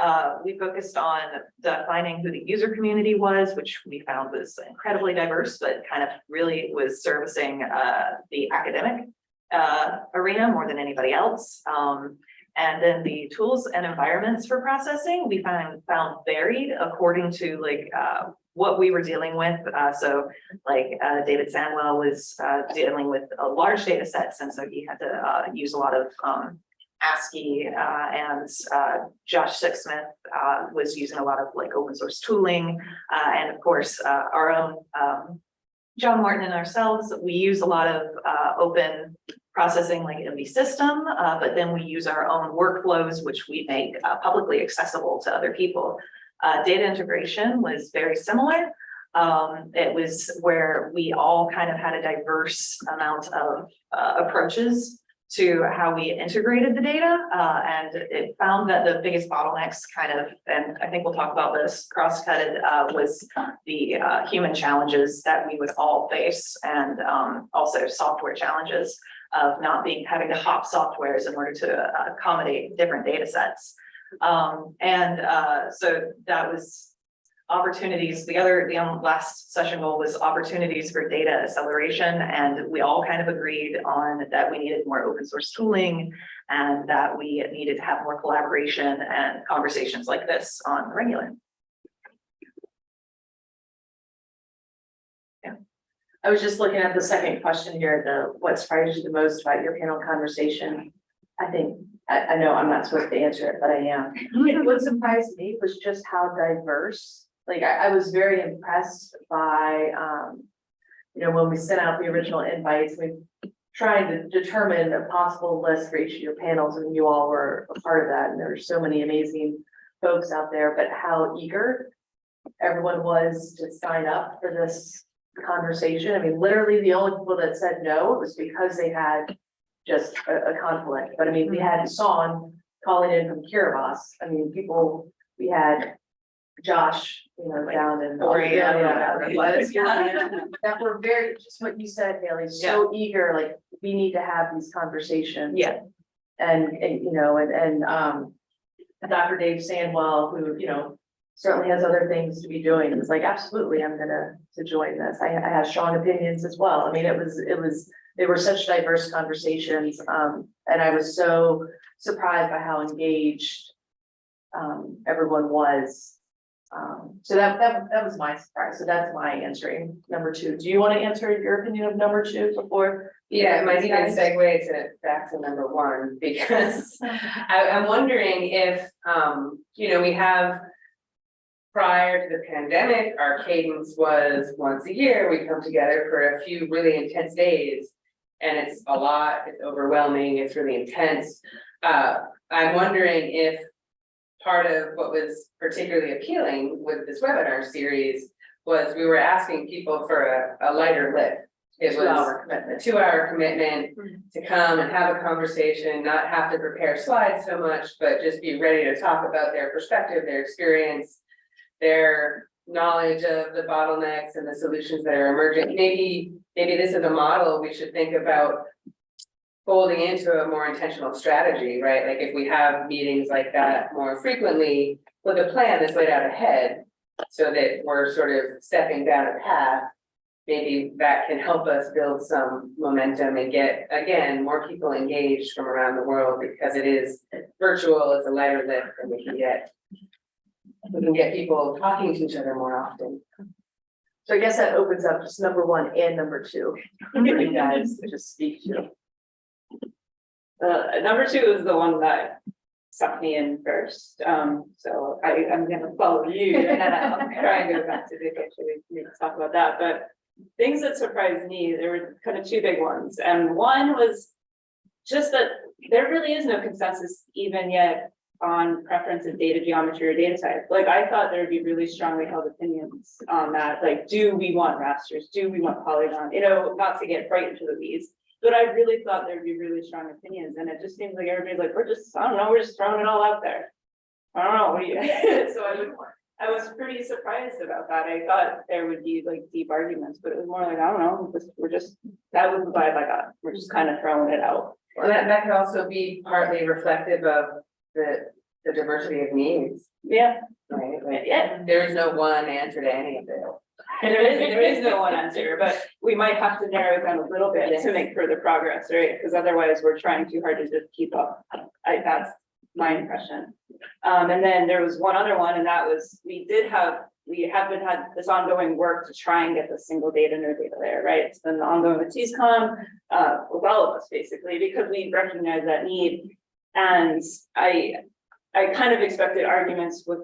we focused on defining who the user community was, which we found was incredibly diverse, but kind of really was servicing the academic arena more than anybody else. And then the tools and environments for processing, we found varied according to like what we were dealing with. So like David Sandwell was dealing with a large data sets, and so he had to use a lot of ASCII, and Josh Sixsmith was using a lot of like open source tooling, and of course our own John Martin and ourselves, we use a lot of open processing like MV system, but then we use our own workflows, which we make publicly accessible to other people. Data integration was very similar. It was where we all kind of had a diverse amount of approaches to how we integrated the data, and it found that the biggest bottlenecks kind of, and I think we'll talk about this, cross-cutted, was the human challenges that we would all face, and also software challenges of not having to hop softwares in order to accommodate different data sets. So that was opportunities. The last session goal was opportunities for data acceleration, and we all kind of agreed on that we needed more open source tooling and that we needed to have more collaboration and conversations like this on the regular. Yeah, I was just looking at the second question here, what surprised you the most about your panel conversation? I think I know I'm not supposed to answer it, but I am. What surprised me was just how diverse. Like I was very impressed by, when we sent out the original invites, we tried to determine a possible list for each of your panels, and you all were a part of that. And there were so many amazing folks out there, but how eager everyone was to sign up for this conversation. I mean, literally the only people that said no, it was because they had just a conflict. But I mean, we had Sean calling in from Kiribati. I mean, we had Josh, down in. That were very, just what you said, Haley, so eager, like, we need to have these conversations. Yeah. And Dr. Dave Sandwell, who, certainly has other things to be doing, was like, absolutely, I'm gonna join this. I have strong opinions as well. I mean, they were such diverse conversations, and I was so surprised by how engaged everyone was. So that was my surprise. So that's my answering number 2. Do you want to answer your opinion of number 2 before? Yeah, it might even segue back to number 1, because I'm wondering if, we have, prior to the pandemic, our cadence was once a year, we come together for a few really intense days, and it's a lot, it's overwhelming, it's really intense. I'm wondering if part of what was particularly appealing with this webinar series was we were asking people for a lighter lift. It was a 2-hour commitment to come and have a conversation, not have to prepare slides so much, but just be ready to talk about their perspective, their experience, their knowledge of the bottlenecks and the solutions that are emerging. Maybe this is a model we should think about folding into a more intentional strategy, right? Like if we have meetings like that more frequently with a plan that's laid out ahead so that we're sort of stepping down a path, maybe that can help us build some momentum and get, again, more people engaged from around the world, because it is virtual, it's a lighter lift, and we can get people talking to each other more often. So I guess that opens up just number 1 and number 2 for you guys to just speak to. Number 2 is the one that sucked me in first. So I'm gonna follow you, and then I'll try and go back to the picture. We can talk about that. But things that surprised me, there were kind of 2 big ones. And one was just that there really is no consensus even yet on preference of data geometry or data type. Like I thought there would be really strongly held opinions on that. Like, do we want rasters? Do we want polygon? Not to get right into the weeds. But I really thought there'd be really strong opinions, and it just seems like everybody's like, we're just throwing it all out there. I don't know, what do you? So I was pretty surprised about that. I thought there would be like deep arguments, but it was more like, I don't know, that was the vibe I got. We're just kind of throwing it out. And that could also be partly reflective of the diversity of needs, Yeah, right? Like, yeah. there is no one answer to any of it. There is no one answer, but we might have to narrow it down a little bit to make further progress, right? Because otherwise we're trying too hard to just keep up. That's my impression. And then there was one other one, and that was, we have had this ongoing work to try and get the single data, no data there, right? It's been ongoing with TSCOM, with all of us basically, because we recognize that need. And I kind of expected arguments with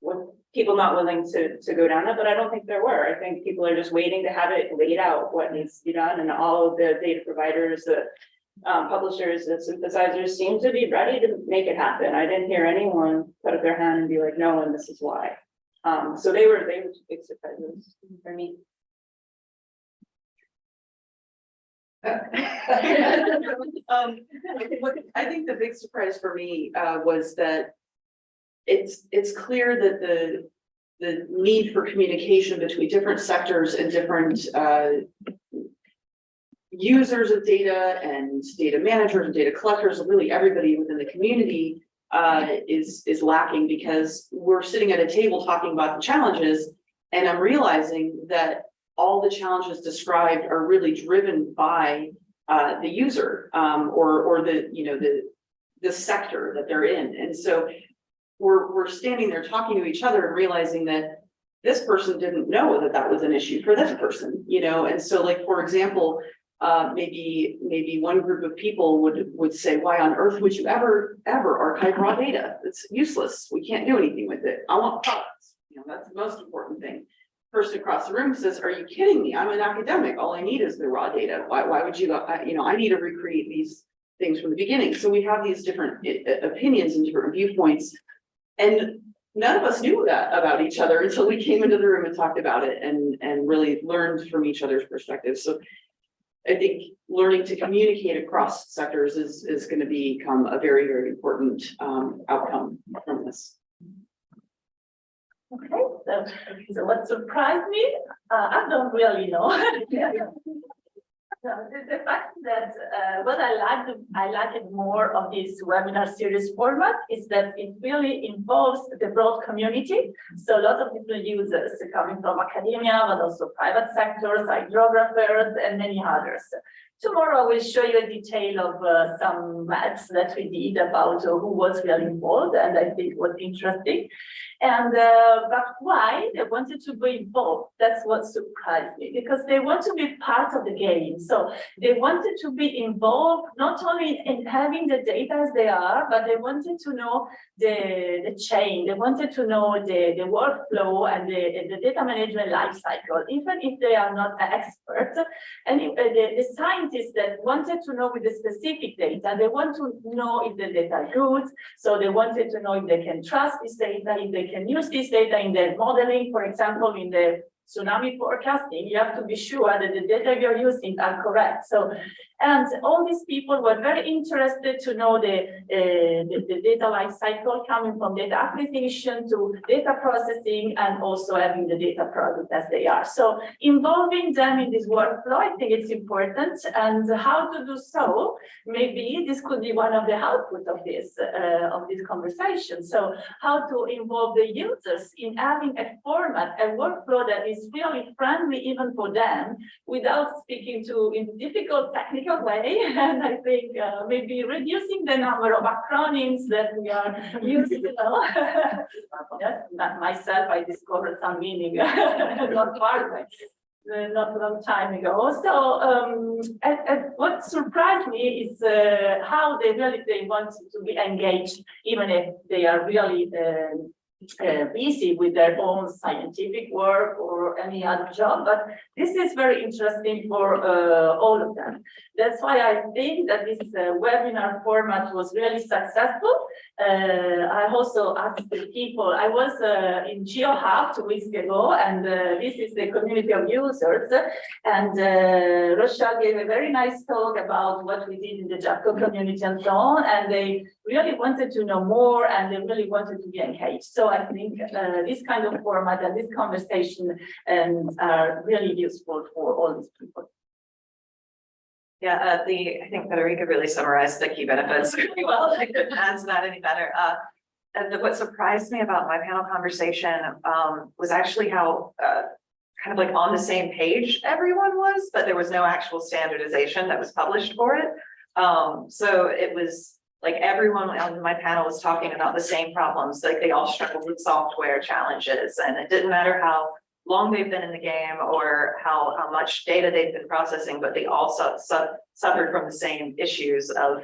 with people not willing to go down that, but I don't think there were. I think people are just waiting to have it laid out what needs to be done, and all of the data providers, the publishers, the synthesizers seem to be ready to make it happen. I didn't hear anyone put up their hand and be like, no, and this is why. So they were big surprises for me. I think the big surprise for me was that it's clear that the need for communication between different sectors and different users of data and data managers and data collectors, and really everybody within the community is lacking, because we're sitting at a table talking about the challenges, and I'm realizing that all the challenges described are really driven by the user or the sector that they're in. And so we're standing there talking to each other and realizing that this person didn't know that that was an issue for this person, and so, like, for example, maybe one group of people would say, why on earth would you ever archive raw data? It's useless. We can't do anything with it. I want products. That's the most important thing. Person across the room says, are you kidding me? I'm an academic. All I need is the raw data. Why would you, I need to recreate these things from the beginning. So we have these different opinions and different viewpoints, and none of us knew that about each other until we came into the room and talked about it and really learned from each other's perspectives. So I think learning to communicate across sectors is going to become a very, very important outcome from this. Okay, so what surprised me, I don't really know. The fact that what I like it more of this webinar series format is that it really involves the broad community. So a lot of different users coming from academia, but also private sectors, hydrographers, and many others. Tomorrow I will show you a detail of some maths that we did about who was really involved, and I think it was interesting. And but why they wanted to be involved? That's what surprised me, because they want to be part of the game. So they wanted to be involved not only in having the data as they are, but they wanted to know the chain. They wanted to know the workflow and the data management life cycle, even if they are not experts. And the scientists that wanted to know with the specific data, they want to know if the data is good. So they wanted to know if they can trust this data, if they can use this data in their modeling. For example, in the tsunami forecasting, you have to be sure that the data you're using are correct. So, and all these people were very interested to know the data life cycle, coming from data acquisition to data processing, and also having the data product as they are. So involving them in this workflow, I think it's important. And how to do so, maybe this could be one of the outputs of this conversation. So how to involve the users in having a format, a workflow that is really friendly even for them, without speaking to in difficult technical way. And I think maybe reducing the number of acronyms that we are using. Yes, not myself, I discovered some meaning not far away, not a long time ago. So what surprised me is how they wanted to be engaged, even if they are really busy with their own scientific work or any other job, but this is very interesting for all of them. That's why I think that this webinar format was really successful. I also asked the people, I was in GeoHub 2 weeks ago, and this is the community of users, and Rochelle gave a very nice talk about what we did in the JAPCO community and so on, and they really wanted to know more, and they really wanted to be engaged. So I think this kind of format and this conversation are really useful for all these people. Yeah, I think Federica really summarized the key benefits really well. I couldn't answer that any better. And what surprised me about my panel conversation was actually how kind of like on the same page everyone was, but there was no actual standardization that was published for it. So it was like everyone on my panel was talking about the same problems, like they all struggled with software challenges, and it didn't matter how long they've been in the game or how much data they've been processing, but they all suffered from the same issues of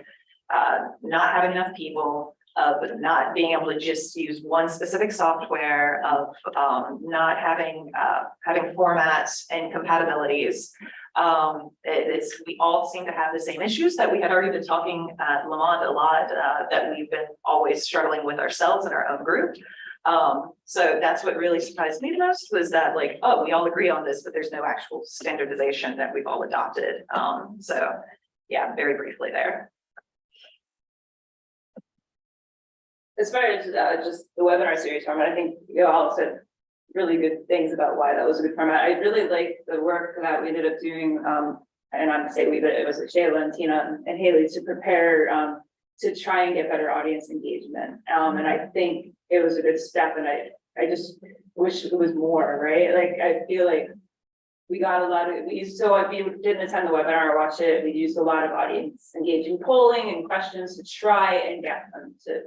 not having enough people, of not being able to just use one specific software, of not having formats and compatibilities. We all seem to have the same issues that we had already been talking at Lamont a lot, that we've been always struggling with ourselves in our own group. So that's what really surprised me the most, was that like, oh, we all agree on this, but there's no actual standardization that we've all adopted. So yeah, very briefly there. As far as just the webinar series format, I think you all said really good things about why that was a good format. I really liked the work that we ended up doing, and I'm saying we, but it was Shayla and Tina and Haley to prepare to try and get better audience engagement. And I think it was a good step, and I just wish it was more, right? Like, I feel like we got a lot of, if you didn't attend the webinar or watch it, we used a lot of audience engaging polling and questions to try and get them to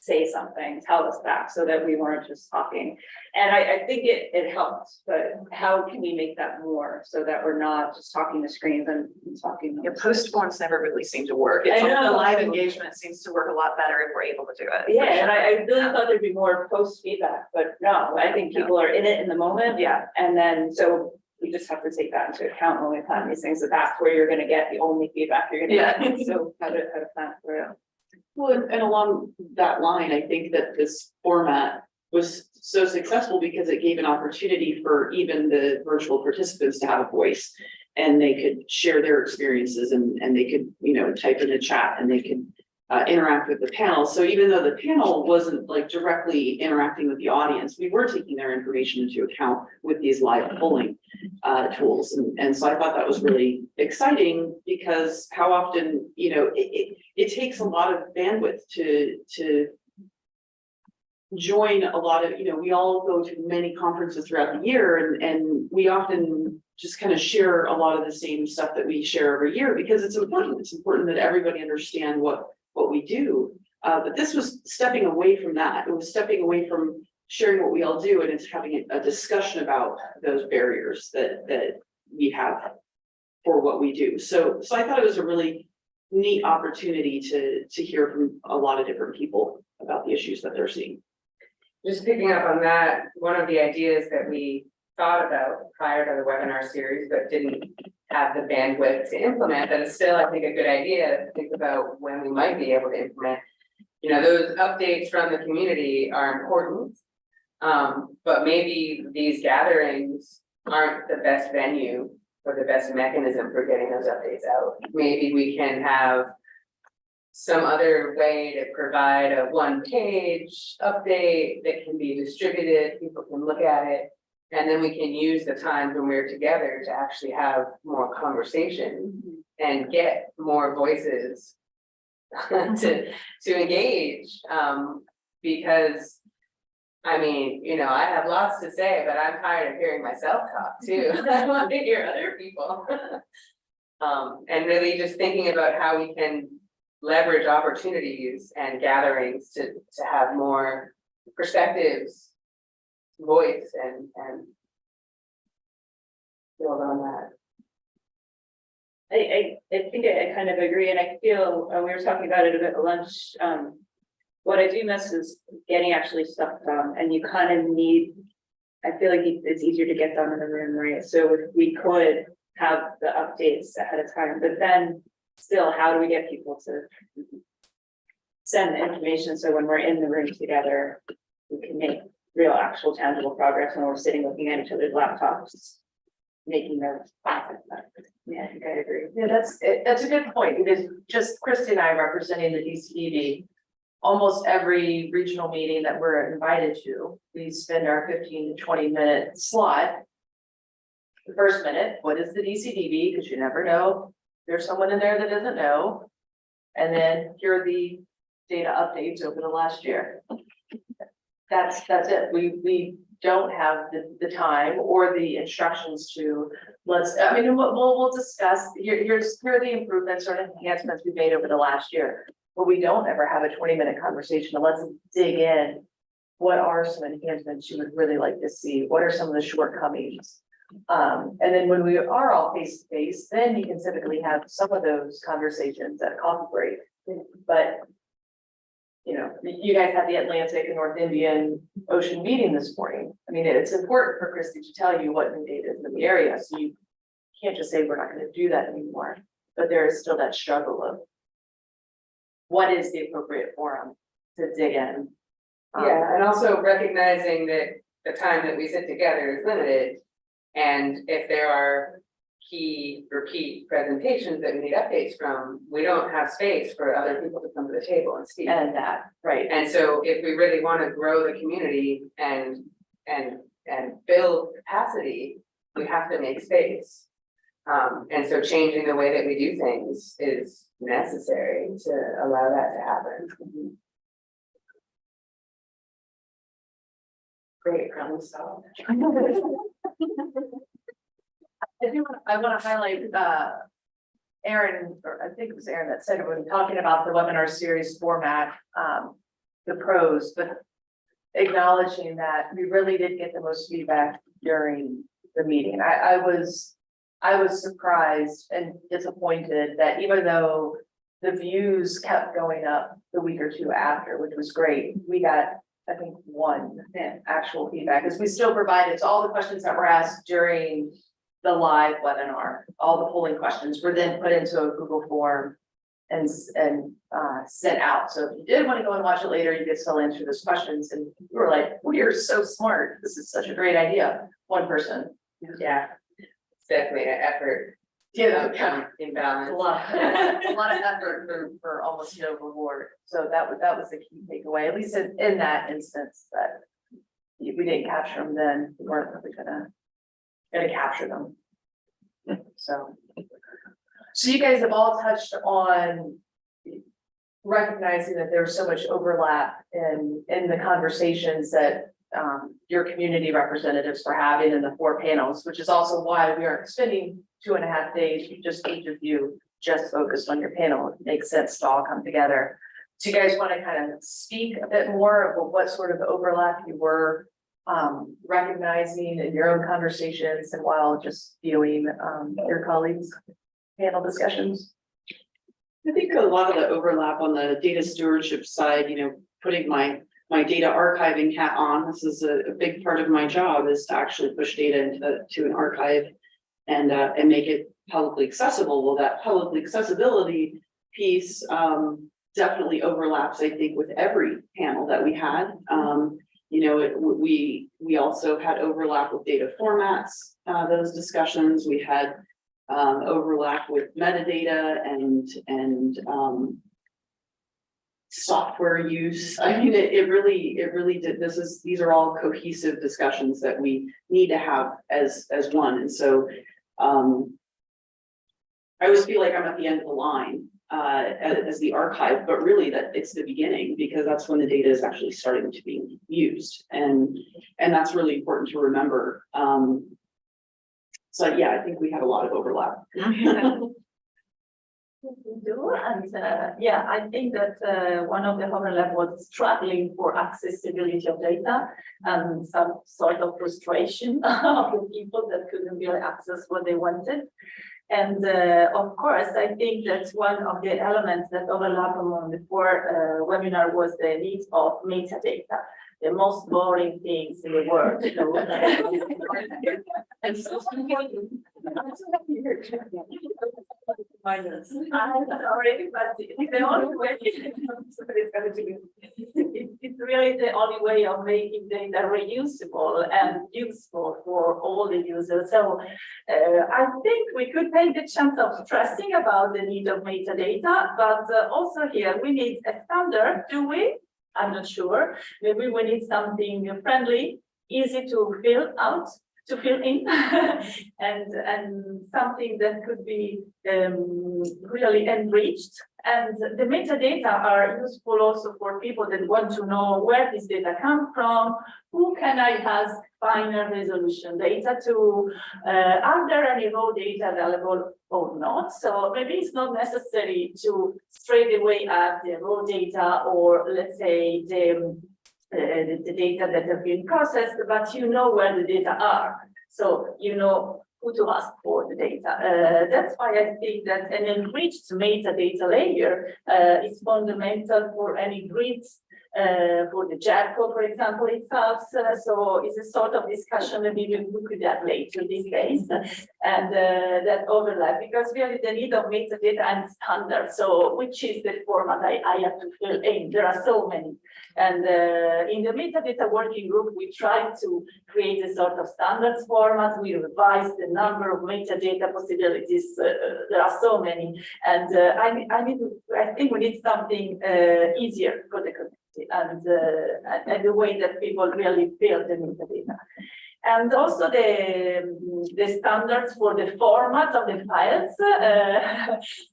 say something, tell us back, so that we weren't just talking. And I think it helped, but how can we make that more so that we're not just talking to screens and talking? Yeah, post forms never really seem to work. It's I know. the live engagement seems to work a lot better if we're able to do it. Yeah, and I really thought there'd be more post feedback, but no, I think people are in it in the moment. Yeah. And then, so we just have to take that into account when we plan these things, that that's where you're gonna get the only feedback you're gonna get. So how to plan for it. Well, and along that line, I think that this format was so successful because it gave an opportunity for even the virtual participants to have a voice, and they could share their experiences, and they could, you know, type in a chat, and they could interact with the panel. So even though the panel wasn't like directly interacting with the audience, we were taking their information into account with these live polling tools. And so I thought that was really exciting, because how often, you know, it takes a lot of bandwidth to join a lot of, you know, we all go to many conferences throughout the year, and we often just kind of share a lot of the same stuff that we share every year, because it's important. It's important that everybody understand what we do. But this was stepping away from that. It was stepping away from sharing what we all do, and it's having a discussion about those barriers that we have for what we do. So I thought it was a really neat opportunity to hear from a lot of different people about the issues that they're seeing. Just picking up on that, one of the ideas that we thought about prior to the webinar series, but didn't have the bandwidth to implement, that is still, I think, a good idea to think about when we might be able to implement. You know, those updates from the community are important, but maybe these gatherings aren't the best venue or the best mechanism for getting those updates out. Maybe we can have some other way to provide a one-page update that can be distributed, people can look at it, and then we can use the times when we're together to actually have more conversation and get more voices to engage. Because I mean, you know, I have lots to say, but I'm tired of hearing myself talk too. I want to hear other people. And really just thinking about how we can leverage opportunities and gatherings to have more perspectives, voice, and build on that. I think I kind of agree, and I feel we were talking about it a bit at lunch. What I do miss is getting actually stuff done, and you kind of need, I feel like it's easier to get done in the room, right? So if we could have the updates ahead of time, but then still, how do we get people to send the information so when we're in the room together, we can make real, actual, tangible progress when we're sitting looking at each other's laptops, making those. Yeah, I think I agree. Yeah, that's a good point, because just Christy and I representing the DCED, almost every regional meeting that we're invited to, we spend our 15 to 20 minute slot. The first minute, what is the DCDB? Because you never know, there's someone in there that doesn't know. And then here are the data updates over the last year. That's it. We don't have the time or the instructions to, we'll discuss, here are the improvements or enhancements we made over the last year. But we don't ever have a 20-minute conversation, and let's dig in. What are some enhancements you would really like to see? What are some of the shortcomings? And then when we are all face to face, then you can typically have some of those conversations at a coffee break. But you know, you guys had the Atlantic and North Indian Ocean meeting this morning. I mean, it's important for Christy to tell you what new data is in the area, so you can't just say we're not going to do that anymore. But there is still that struggle of what is the appropriate forum to dig in. Yeah, and also recognizing that the time that we sit together is limited. And if there are key repeat presentations that we need updates from, we don't have space for other people to come to the table and speak. And that, right. And so if we really want to grow the community and build capacity, we have to make space. And so changing the way that we do things is necessary to allow that to happen. Great problem solved. I want to highlight, Aaron, or I think it was Aaron that said it when talking about the webinar series format, the pros, but acknowledging that we really did get the most feedback during the meeting. I was surprised and disappointed that even though the views kept going up the week or two after, which was great, we got, I think, one actual feedback, because we still provided all the questions that were asked during the live webinar. All the polling questions were then put into a Google form and sent out. So if you did want to go and watch it later, you could still answer those questions. And we were like, we are so smart. This is such a great idea. One person. Yeah, it's definitely an effort. Yeah, Imbalance. a lot of effort for almost no reward. So that was the key takeaway, at least in that instance, that if we didn't capture them, then we weren't really gonna capture them. So you guys have all touched on recognizing that there's so much overlap in the conversations that your community representatives were having in the 4 panels, which is also why we aren't spending 2.5 days, just each of you just focused on your panel. It makes sense to all come together. Do you guys want to kind of speak a bit more of what sort of overlap you were recognizing in your own conversations and while just viewing your colleagues' panel discussions? I think a lot of the overlap on the data stewardship side, putting my data archiving hat on, this is a big part of my job, is to actually push data to an archive and make it publicly accessible. Well, that public accessibility piece definitely overlaps, I think, with every panel that we had. We also had overlap with data formats, those discussions. We had overlap with metadata and software use. I mean, it really did. These are all cohesive discussions that we need to have as one. And so I always feel like I'm at the end of the line as the archive, but really that it's the beginning, because that's when the data is actually starting to be used. And that's really important to remember. So yeah, I think we had a lot of overlap. Yeah, I think that one of the overlap was struggling for accessibility of data and some sort of frustration of the people that couldn't really access what they wanted. And of course, I think that's one of the elements that overlap among the four webinar was the need of metadata, the most boring things in the world. And so I'm sorry, but it's the only way. It's really the only way of making data reusable and useful for all the users. So I think we could take the chance of stressing about the need of metadata, but also here we need a standard, do we? I'm not sure. Maybe we need something friendly, easy to fill out, to fill in, and something that could be really enriched. And the metadata are useful also for people that want to know where this data comes from, who can I ask finer resolution data to, are there any raw data available or not? So maybe it's not necessary to straight away add the raw data or let's say the data that have been processed, but you know where the data are. So you know who to ask for the data. That's why I think that an enriched metadata layer is fundamental for any grids, for the JADCO, for example, itself. So it's a sort of discussion that maybe we could have later these days, and that overlap, because really the need of metadata and standards. So which is the format I have to fill in? There are so many. And in the metadata working group, we tried to create a sort of standards format. We revised the number of metadata possibilities. There are so many. And I think we need something easier for the community and the way that people really build the metadata. And also the standards for the format of the files.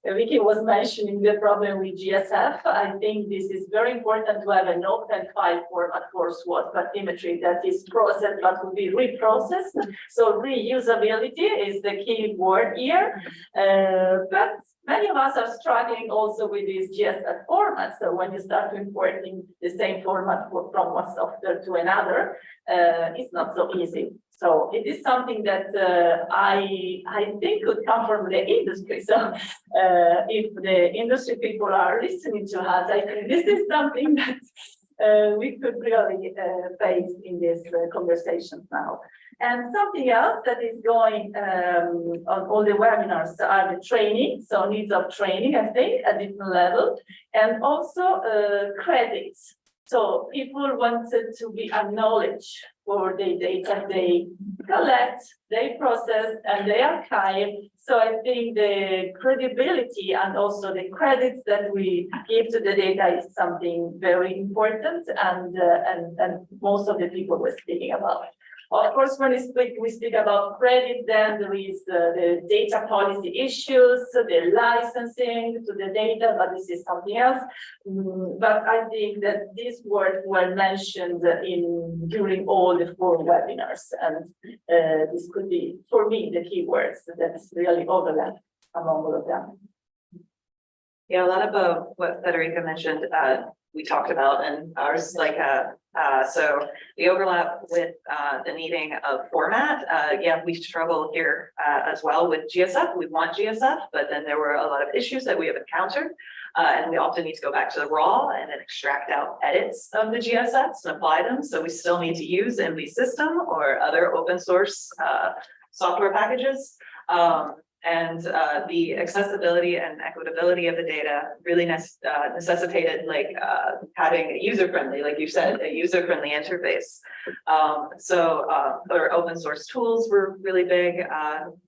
Vicky was mentioning the problem with GSF. I think this is very important to have an open file format for SWOT bathymetry that is processed but will be reprocessed. So reusability is the key word here. But many of us are struggling also with this GSF format. So when you start importing the same format from one software to another, it's not so easy. So it is something that I think could come from the industry. So if the industry people are listening to us, I think this is something that we could really face in this conversation now. And something else that is going on all the webinars are the training, so needs of training, I think, at different level, and also credits. So people wanted to be acknowledged for the data they collect, they process, and they archive. So I think the credibility and also the credits that we give to the data is something very important, and most of the people were speaking about it. Of course, when we speak about credit, then there is the data policy issues, the licensing to the data, but this is something else. But I think that these words were mentioned during all the 4 webinars, and this could be, for me, the keywords that really overlap among all of them. Yeah, a lot of what Federica mentioned, we talked about, and ours, so the overlap with the needing of format. Yeah, we struggle here as well with GSF. We want GSF, but then there were a lot of issues that we have encountered. And we often need to go back to the raw and then extract out edits of the GSFs and apply them. So we still need to use MV System or other open source software packages. And the accessibility and equitability of the data really necessitated having a user-friendly, like you said, a user-friendly interface. Or open source tools were really big,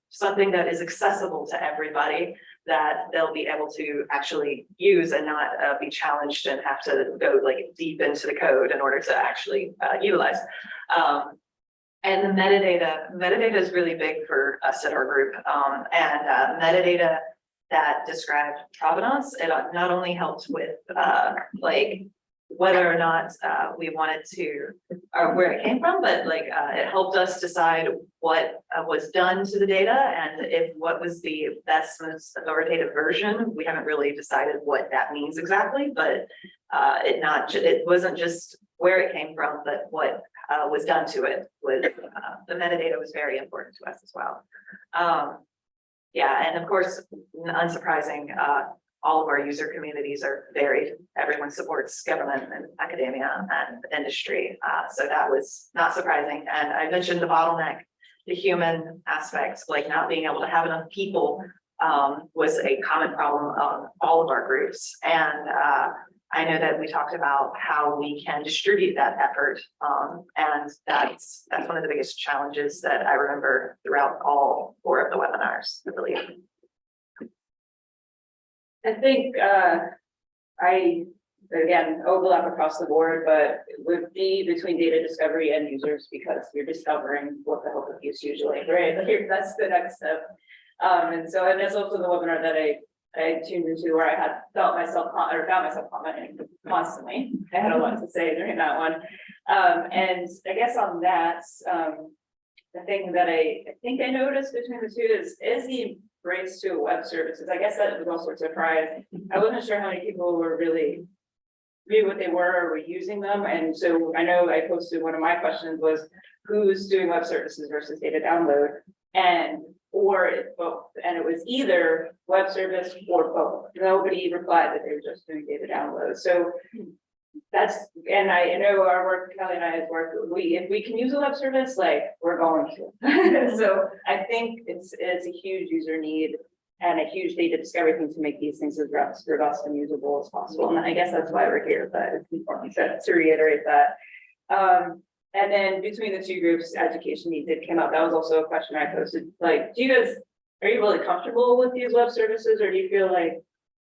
something that is accessible to everybody, that they'll be able to actually use and not be challenged and have to go deep into the code in order to actually utilize. And the metadata is really big for us at our group. And metadata that described provenance, it not only helped with whether or not we wanted to, or where it came from, but it helped us decide what was done to the data and if what was the best, most authoritative version. We haven't really decided what that means exactly, but it wasn't just where it came from, but what was done to it. The metadata was very important to us as well. Yeah, and of course, unsurprising, all of our user communities are varied. Everyone supports government and academia and industry. So that was not surprising. And I mentioned the bottleneck, the human aspects, like not being able to have enough people, was a common problem on all of our groups. And I know that we talked about how we can distribute that effort. And that's one of the biggest challenges that I remember throughout all 4 of the webinars, I believe. I think, I, again, overlap across the board, but it would be between data discovery and users because you're discovering what the health abuse usually, right? Like, that's the next step. And so, and that's also the webinar that I tuned into where I had found myself commenting constantly. I had a lot to say during that one. And I guess on that, the thing that I think I noticed between the two is the embrace to web services. I guess that was also a surprise. I wasn't sure how many people were really knew what they were or were using them. And so I know I posted one of my questions was who's doing web services versus data download, and or it's both. And it was either web service or both. Nobody replied that they were just doing data download. So that's, and I know our work, Kelly and I has worked, if we can use a web service, like we're going to. So I think it's a huge user need and a huge data discovery thing to make these things as robust and usable as possible. And I guess that's why we're here, but it's important to reiterate that. And then between the two groups, education needs did came up. That was also a question I posted. Like, are you really comfortable with these web services, or do you feel like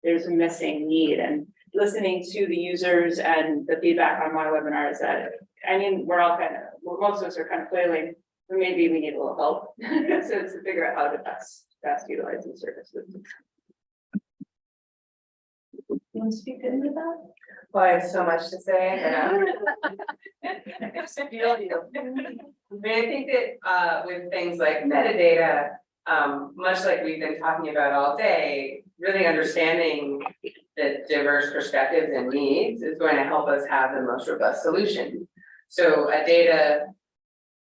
there's a missing need? And listening to the users and the feedback on my webinar is that, I mean, most of us are kind of flailing, but maybe we need a little help. So to figure out how to best utilize these services. You want to speak into that? Well, I have so much to say. I feel you. I mean, I think that with things like metadata, much like we've been talking about all day, really understanding the diverse perspectives and needs is going to help us have the most robust solution. So a data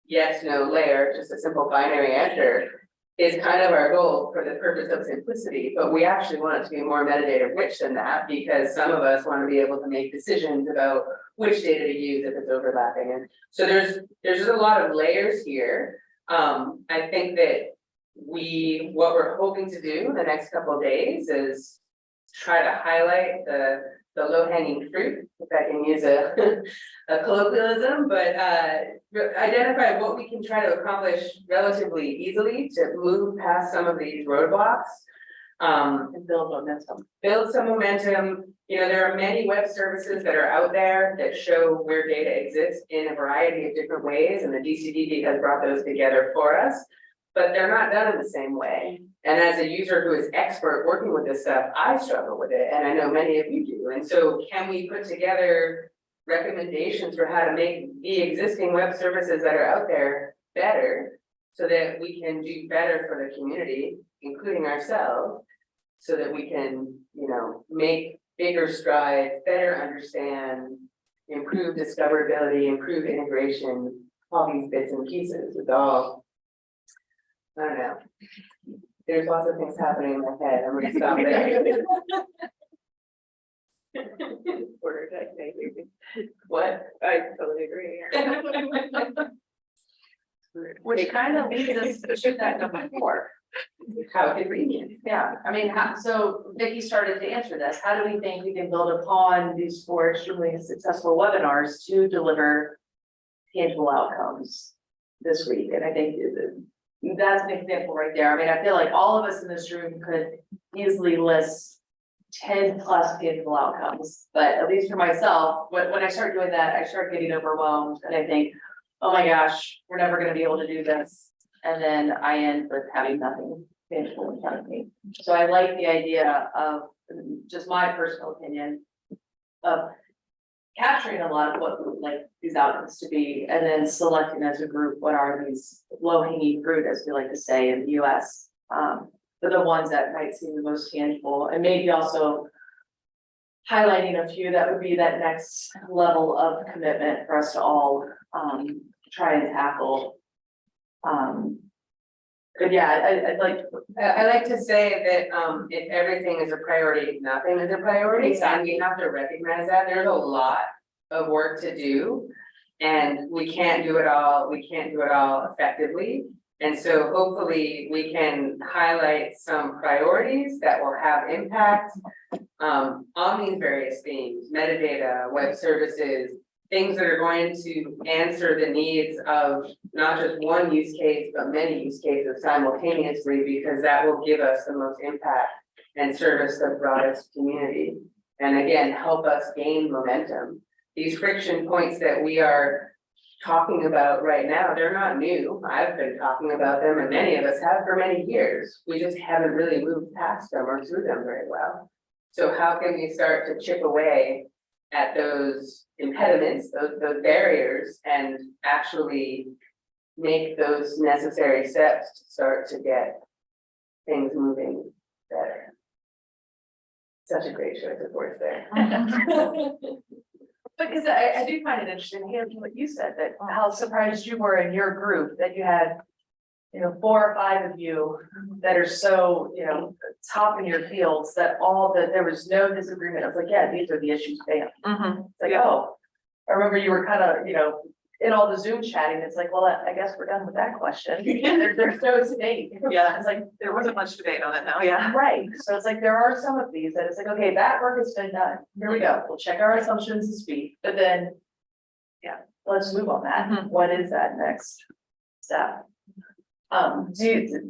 yes, no layer, just a simple binary answer, is kind of our goal for the purpose of simplicity, but we actually want it to be more metadata rich than that, because some of us want to be able to make decisions about which data to use if it's overlapping. And so there's just a lot of layers here. I think that what we're hoping to do in the next couple of days is try to highlight the low-hanging fruit, if I can use a colloquialism, but identify what we can try to accomplish relatively easily to move past some of these roadblocks. And build momentum. Build some momentum. You know, there are many web services that are out there that show where data exists in a variety of different ways, and the DCDD has brought those together for us, but they're not done in the same way. And as a user who is expert working with this stuff, I struggle with it, and I know many of you do. And so can we put together recommendations for how to make the existing web services that are out there better, so that we can do better for the community, including ourselves, so that we can, you know, make bigger strides, better understand, improve discoverability, improve integration, all these bits and pieces. It's all, I don't know. There's lots of things happening in my head. I'm gonna stop there. What? I totally agree. Which kind of leads us to that number 4. How convenient. Yeah, I mean, so Vicki started to answer this. How do we think we can build upon these 4 extremely successful webinars to deliver tangible outcomes this week? And I think that's an example right there. I mean, I feel like all of us in this room could easily list 10 plus tangible outcomes, but at least for myself, when I start doing that, I start getting overwhelmed and I think, oh my gosh, we're never going to be able to do this. And then I end with having nothing tangible in front of me. So I like the idea of, just my personal opinion, of capturing a lot of what we would like these outcomes to be, and then selecting as a group what are these low-hanging fruit, as we like to say in the US, but the ones that might seem the most tangible, and maybe also highlighting a few that would be that next level of commitment for us to all try and tackle But yeah, I'd like, I like to say that, if everything is a priority, nothing is a priority, and we have to recognize that there's a lot of work to do. And we can't do it all effectively. And so hopefully we can highlight some priorities that will have impact on these various themes, metadata, web services, things that are going to answer the needs of not just one use case, but many use cases simultaneously, because that will give us the most impact and service the broadest community. And again, help us gain momentum. These friction points that we are talking about right now, they're not new. I've been talking about them, and many of us have for many years. We just haven't really moved past them or through them very well. So how can we start to chip away at those impediments, those barriers, and actually make those necessary steps to start to get things moving better? Such a great choice of words there. because I do find it interesting, hearing what you said, that how surprised you were in your group that you had, 4 or 5 of you that are so, top in your fields, that there was no disagreement. I was like, yeah, these are the issues, bam. It's like, oh, I remember you were kind of, in all the Zoom chatting, it's like, well, I guess we're done with that question. There's no debate. Yeah. It's like, There wasn't much debate on it now, yeah. right, so it's like, there are some of these that it's like, okay, that work has been done, here we go, we'll check our assumptions and speed, but then. Yeah, let's move on that. What is that next step? Do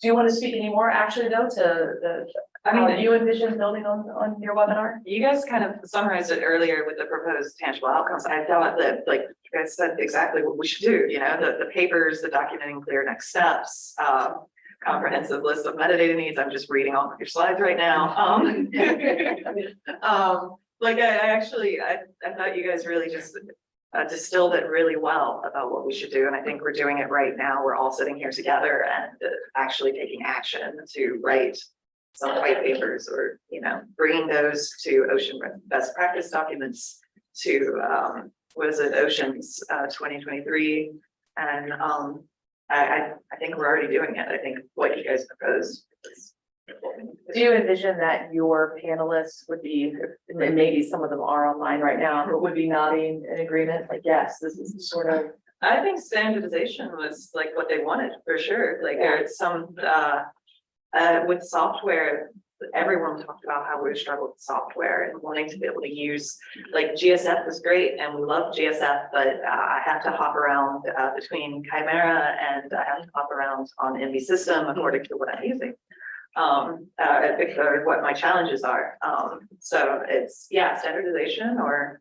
you want to speak any more actually though to how you envision building on your webinar? You guys kind of summarized it earlier with the proposed tangible outcomes. I thought that, like, you guys said exactly what we should do, the papers, the documenting clear next steps, comprehensive list of metadata needs. I'm just reading off of your slides right now. Like I thought you guys really just distilled it really well about what we should do. And I think we're doing it right now. We're all sitting here together and actually taking action to write some white papers, or, bringing those to ocean best practice documents, to, Oceans 2023. And I think we're already doing it. I think what you guys proposed is. Do you envision that your panelists would be, and maybe some of them are online right now, but would be nodding in agreement, like, yes, this is sort of. I think standardization was like what they wanted for sure. Like there's some, with software, everyone talked about how we struggled with software and wanting to be able to use, like, GSF was great and we love GSF, but I have to hop around between Chimera, and I have to hop around on NV system according to what I'm using. Or what my challenges are. So it's, standardization or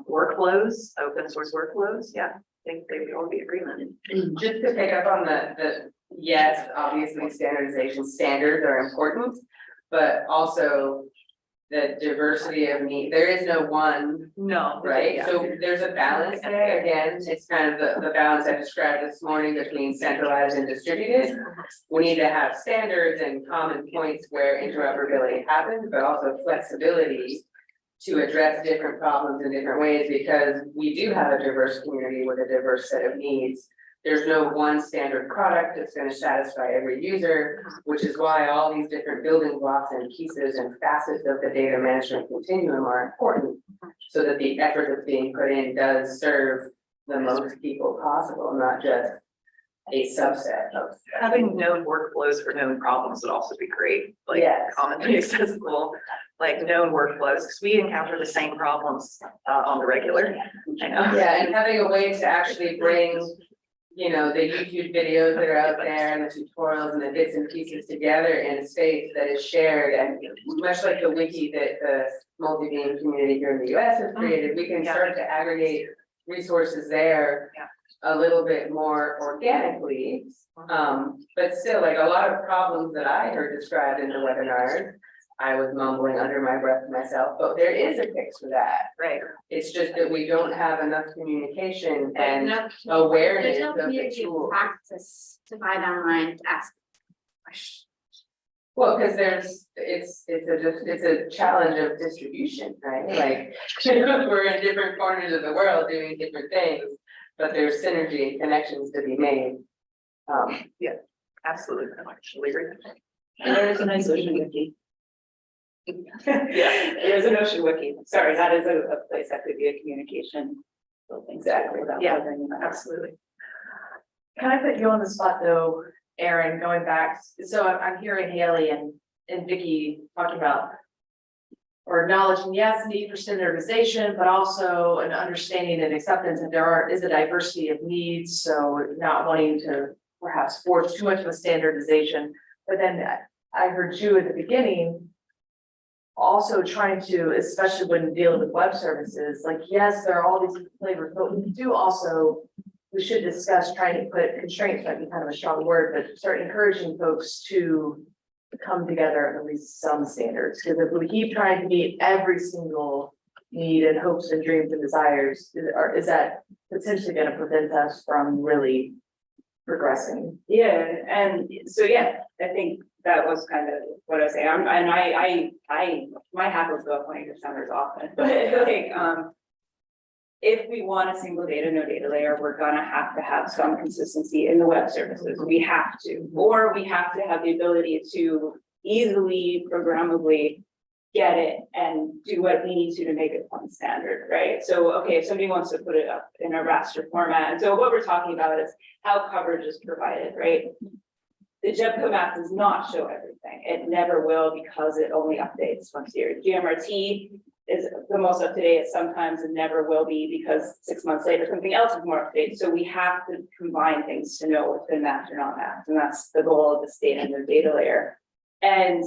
workflows, open source workflows. Yeah, I think they would all be agreement. Just to pick up on the yes, obviously standardization standards are important, but also the diversity of need. There is no one, right? Yeah. So there's a balance there. Again, it's kind of the balance I described this morning between centralized and distributed. We need to have standards and common points where interoperability happens, but also flexibility to address different problems in different ways, because we do have a diverse community with a diverse set of needs. There's no one standard product that's going to satisfy every user, which is why all these different building blocks and pieces and facets of the data management continuum are important, so that the effort that's being put in does serve the most people possible, not just a subset of. Having known workflows for known problems would also be great, like commonly accessible, like known workflows, because we encounter the same problems on the regular. I know. Yeah, and having a way to actually bring, the YouTube videos that are out there and the tutorials and the bits and pieces together in a space that is shared, and much like the wiki that the multi-beam community here in the US has created, we can start to aggregate resources there a little bit more organically. But still, like, a lot of problems that I heard described in the webinar, I was mumbling under my breath to myself, but there is a fix for that. Right. It's just that we don't have enough communication and awareness of the tool. Practice to find online to ask questions. Well, because it's a challenge of distribution, right? Like, we're in different corners of the world doing different things, but there's synergy and connections to be made. Absolutely. There's a nice ocean wiki. Yeah, there's an ocean wiki. Sorry, that is a place that could be a communication. Exactly. Yeah, Absolutely. Can I put you on the spot though, Aaron, going back, so I'm hearing Haley and Vicky talking about or acknowledging, yes, need for standardization, but also an understanding and acceptance that is a diversity of needs, so not wanting to perhaps force too much of a standardization. But then I heard you at the beginning also trying to, especially when dealing with web services, like, yes, there are all these flavors, but we do also, we should discuss trying to put constraints, might be kind of a strong word, but start encouraging folks to come together at least some standards. Because if we keep trying to meet every single need and hopes and dreams and desires, is that potentially going to prevent us from really progressing? Yeah, and so, yeah, I think that was kind of what I was saying. My hat will go up when I hear Summers often, but like, if we want a single data, no data layer, we're gonna have to have some consistency in the web services. We have to, or we have to have the ability to easily, programmably get it and do what we need to make it one standard, right? So, okay, if somebody wants to put it up in a raster format, and so what we're talking about is how coverage is provided, right? The GEBCO map does not show everything. It never will because it only updates once a year. GMRT is the most up to date sometimes and never will be because 6 months later something else is more up to date. So we have to combine things to know what's been mapped or not mapped. And that's the goal of this data and the data layer. And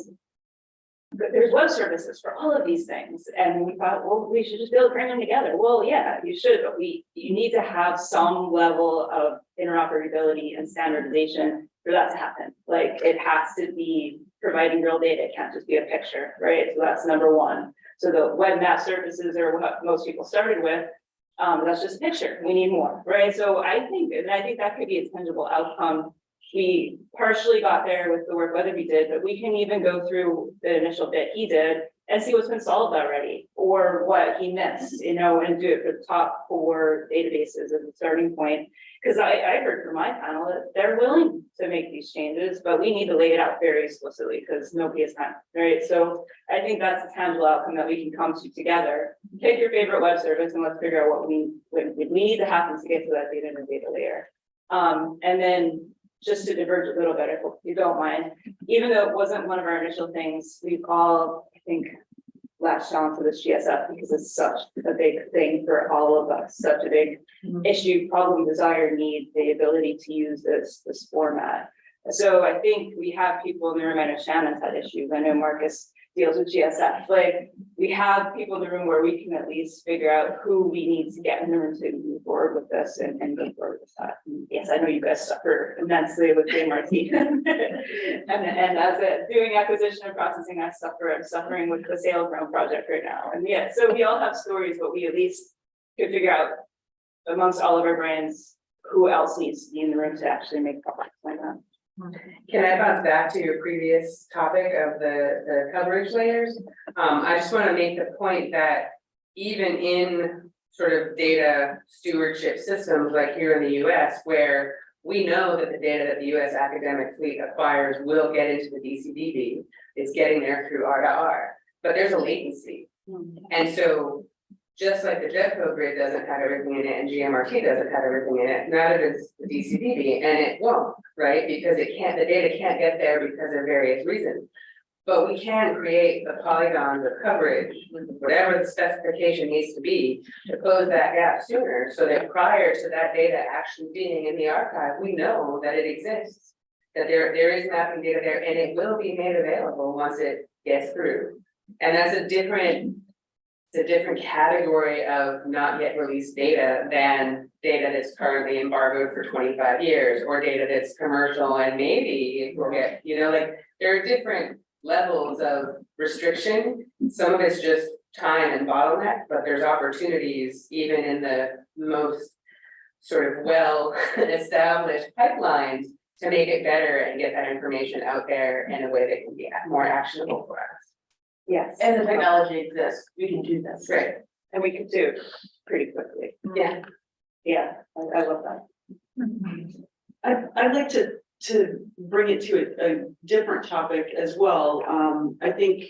there's web services for all of these things. And we thought, well, we should just be able to bring them together. Well, yeah, you should, but you need to have some level of interoperability and standardization for that to happen. Like it has to be providing real data. It can't just be a picture, right? So that's number one. So the web map services are what most people started with. That's just a picture. We need more, right? So I think that could be a tangible outcome. We partially got there with the work Weatherby did, but we can even go through the initial bit he did and see what's been solved already or what he missed, and do it for the top 4 databases as a starting point. Because I heard from my panel that they're willing to make these changes, but we need to lay it out very explicitly because nobody has time, right? So I think that's a tangible outcome that we can come to together. Take your favorite web service and let's figure out what we need to happen to get to that data in the data layer. And then just to diverge a little bit, if you don't mind, even though it wasn't one of our initial things, we've all, I think, latched on to this GSF because it's such a big thing for all of us, such a big issue, problem, desire, need, the ability to use this format. So I think we have people in the room. I know Shannon's had issues. I know Marcus deals with GSF. Like we have people in the room where we can at least figure out who we need to get in the room to move forward with this and go forward with that. And yes, I know you guys suffer immensely with JMRT. and as doing acquisition and processing, I'm suffering with the sales realm project right now. And yeah, so we all have stories, but we at least could figure out amongst all of our brands who else needs to be in the room to actually make products like that. Can I bounce back to your previous topic of the coverage layers? I just want to make the point that even in sort of data stewardship systems like here in the US, where we know that the data that the US academic fleet acquires will get into the DCDB, it's getting there through R2R, but there's a latency. And so just like the GEBCO grid doesn't have everything in it and GMRT doesn't have everything in it, neither does the DCDB, and it won't, right? Because the data can't get there because of various reasons. But we can create the polygons of coverage, whatever the specification needs to be, to close that gap sooner, so that prior to that data actually being in the archive, we know that it exists, that there is mapping data there, and it will be made available once it gets through. And that's a different category of not yet released data than data that's currently embargoed for 25 years, or data that's commercial and maybe we'll get, like there are different levels of restriction. Some of it's just time and bottleneck, but there's opportunities even in the most sort of well-established pipelines to make it better and get that information out there in a way that can be more actionable for us. Yes. And the technology exists. We can do this. Right. And we could do it pretty quickly. Yeah. Yeah, I love that. I'd like to to bring it to a different topic as well, I think,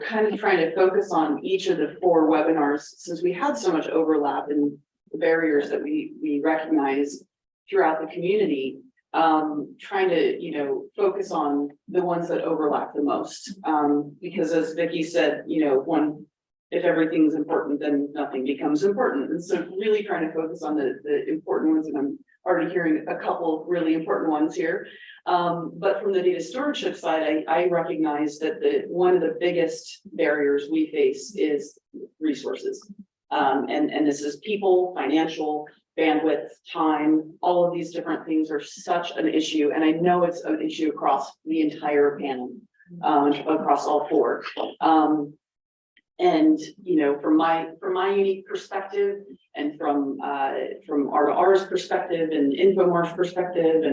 kind of trying to focus on each of the 4 webinars, since we had so much overlap in the barriers that we recognize throughout the community, trying to, focus on the ones that overlap the most. Because as Vicky said, if everything's important, then nothing becomes important. And so really trying to focus on the important ones, and I'm already hearing a couple really important ones here. But from the data stewardship side, I recognize that one of the biggest barriers we face is resources. And this is people, financial, bandwidth, time, all of these different things are such an issue. And I know it's an issue across the entire panel, across all 4. And from my unique perspective, and from R2R's perspective, and InfoMar's perspective,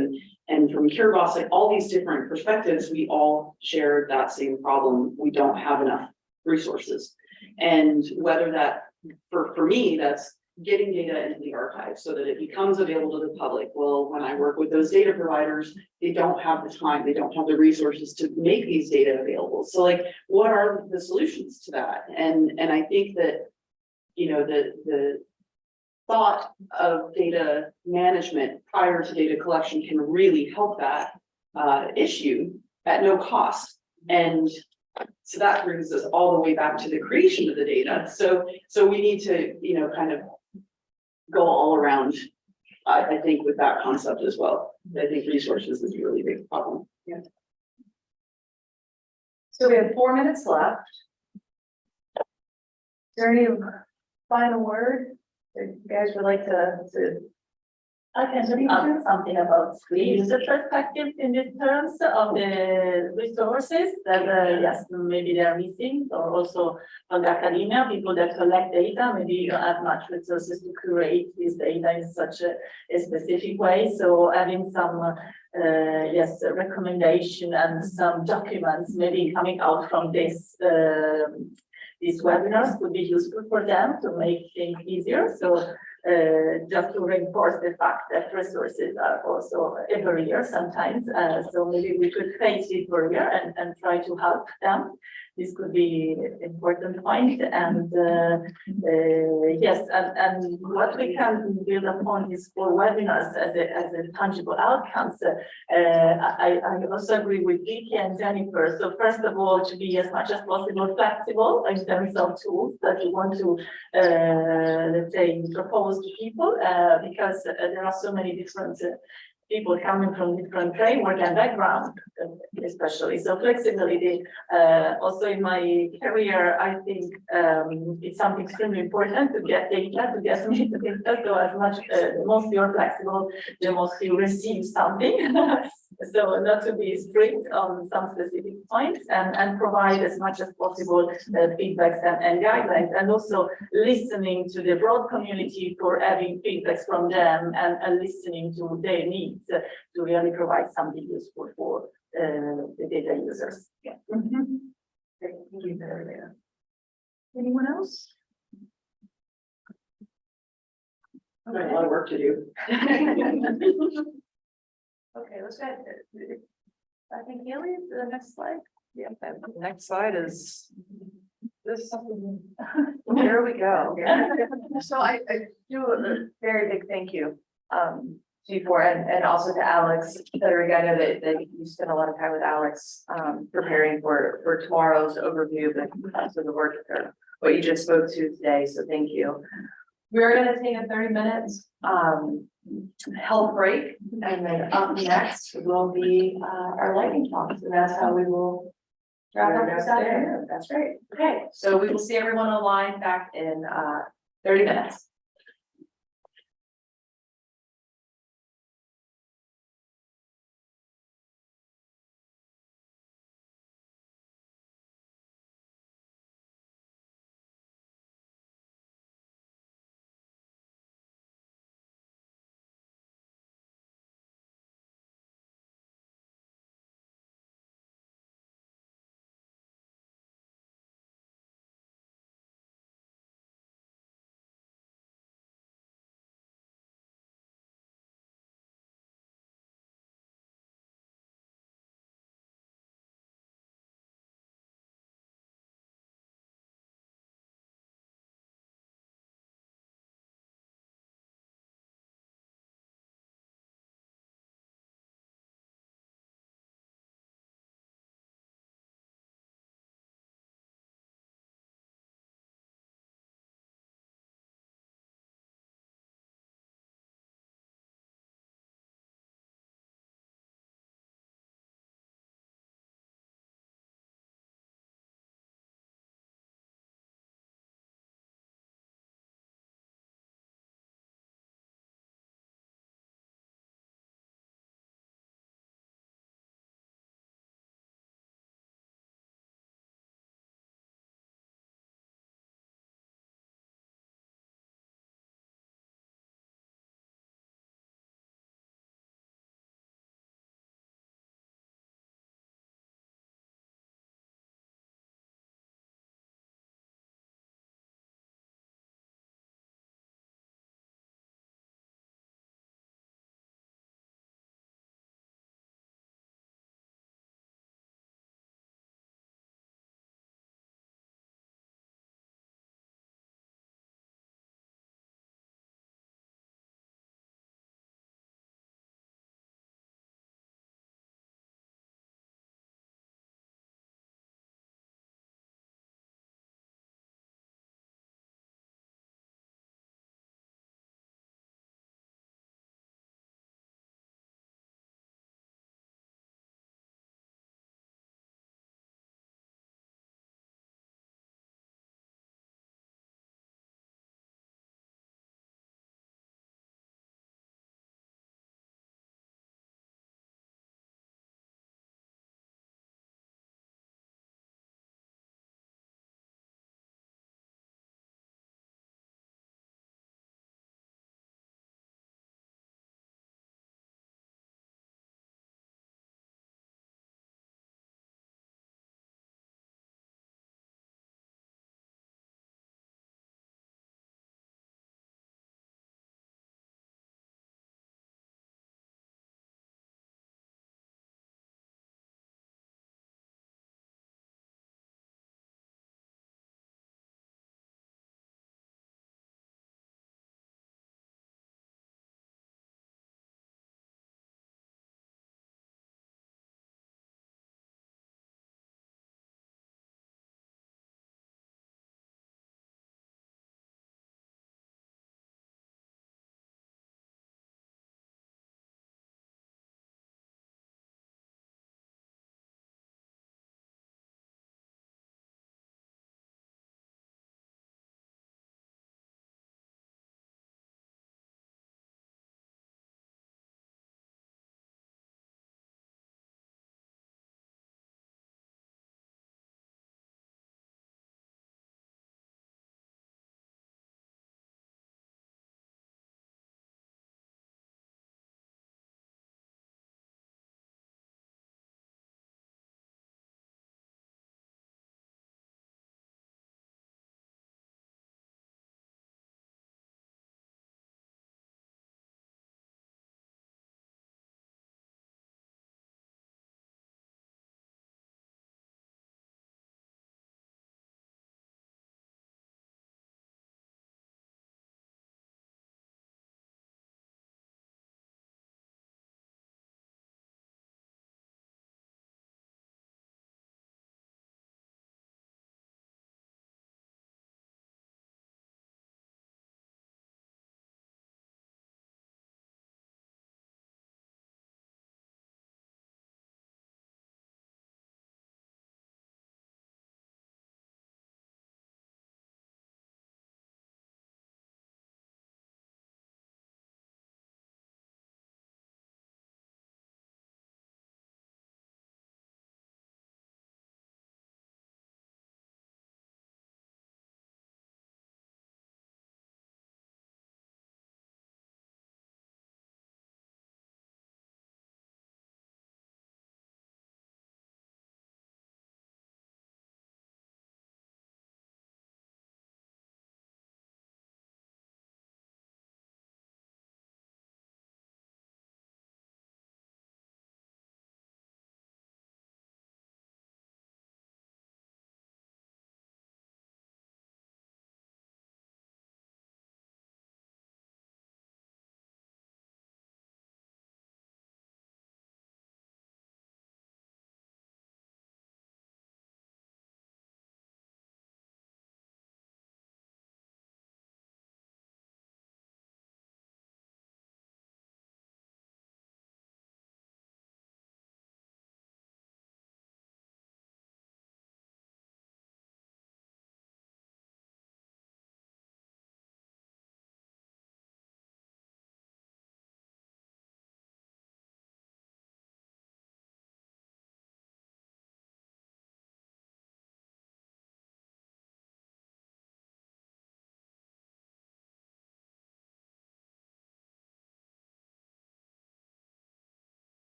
and from CureBoss, like all these different perspectives, we all share that same problem. We don't have enough resources. And whether that, for me, that's getting data into the archive so that it becomes available to the public. Well, when I work with those data providers, they don't have the time, they don't have the resources to make these data available. So like, what are the solutions to that? And I think that, the thought of data management prior to data collection can really help that issue at no cost. And so that brings us all the way back to the creation of the data. So we need to, kind of go all around, I think, with that concept as well. I think resources is a really big problem. Yeah. So we have 4 minutes left. Is there any final word that you guys would like to I can add something about the user perspective in this terms of the resources that, yes, maybe they are missing, or also from the academia, people that collect data, maybe you don't have much resources to create this data in such a specific way. So having some, yes, recommendation and some documents maybe coming out from this, these webinars would be useful for them to make things easier. So just to reinforce the fact that resources are also a barrier sometimes. So maybe we could face this barrier and try to help them. This could be an important point. And yes, and what we can build upon is for webinars as a tangible outcomes. I also agree with Vicky and Jennifer. So first of all, to be as much as possible flexible in terms of tools that you want to, let's say, propose to people, because there are so many different people coming from different framework and background, especially. So flexibility, also in my career, I think it's something extremely important to get data, to get me the data. So as much, the most you're flexible, the most you receive something. So not to be strict on some specific points, and provide as much as possible feedbacks and guidelines, and also listening to the broad community for having feedbacks from them, and listening to their needs to really provide something useful for the data users. Yeah. Thank you, Maria. Anyone else? I have a lot of work to do. Okay, let's go. I think Haley, the next slide. Yeah, next slide is this. There we go. So I do a very big thank you to you for, and also to Alex. Federica, I know that you spent a lot of time with Alex preparing for tomorrow's overview, but also the work or what you just spoke to today. So thank you. We're going to take a 30 minutes health break, and then up next will be our lightning talks, and that's how we will wrap up this afternoon. That's right. Okay, so we will see everyone online back in 30 minutes.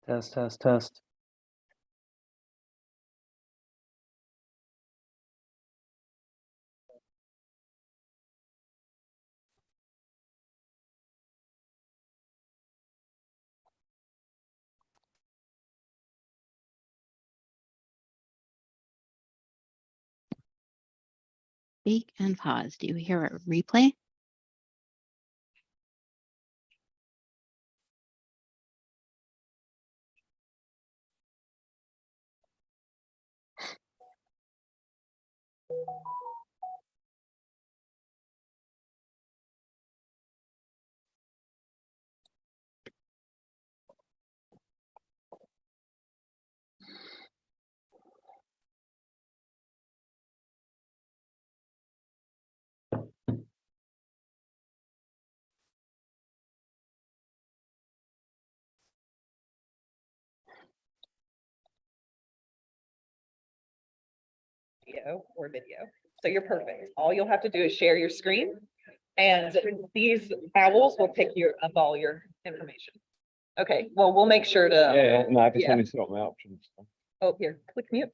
Test, test, test. Speak and pause. Do you hear a replay? Or video. So you're perfect. All you'll have to do is share your screen and these owls will pick up all your information. Okay, well, we'll make sure to. Yeah, no, I just Yeah. wanted to set up my options. Oh, here, click mute.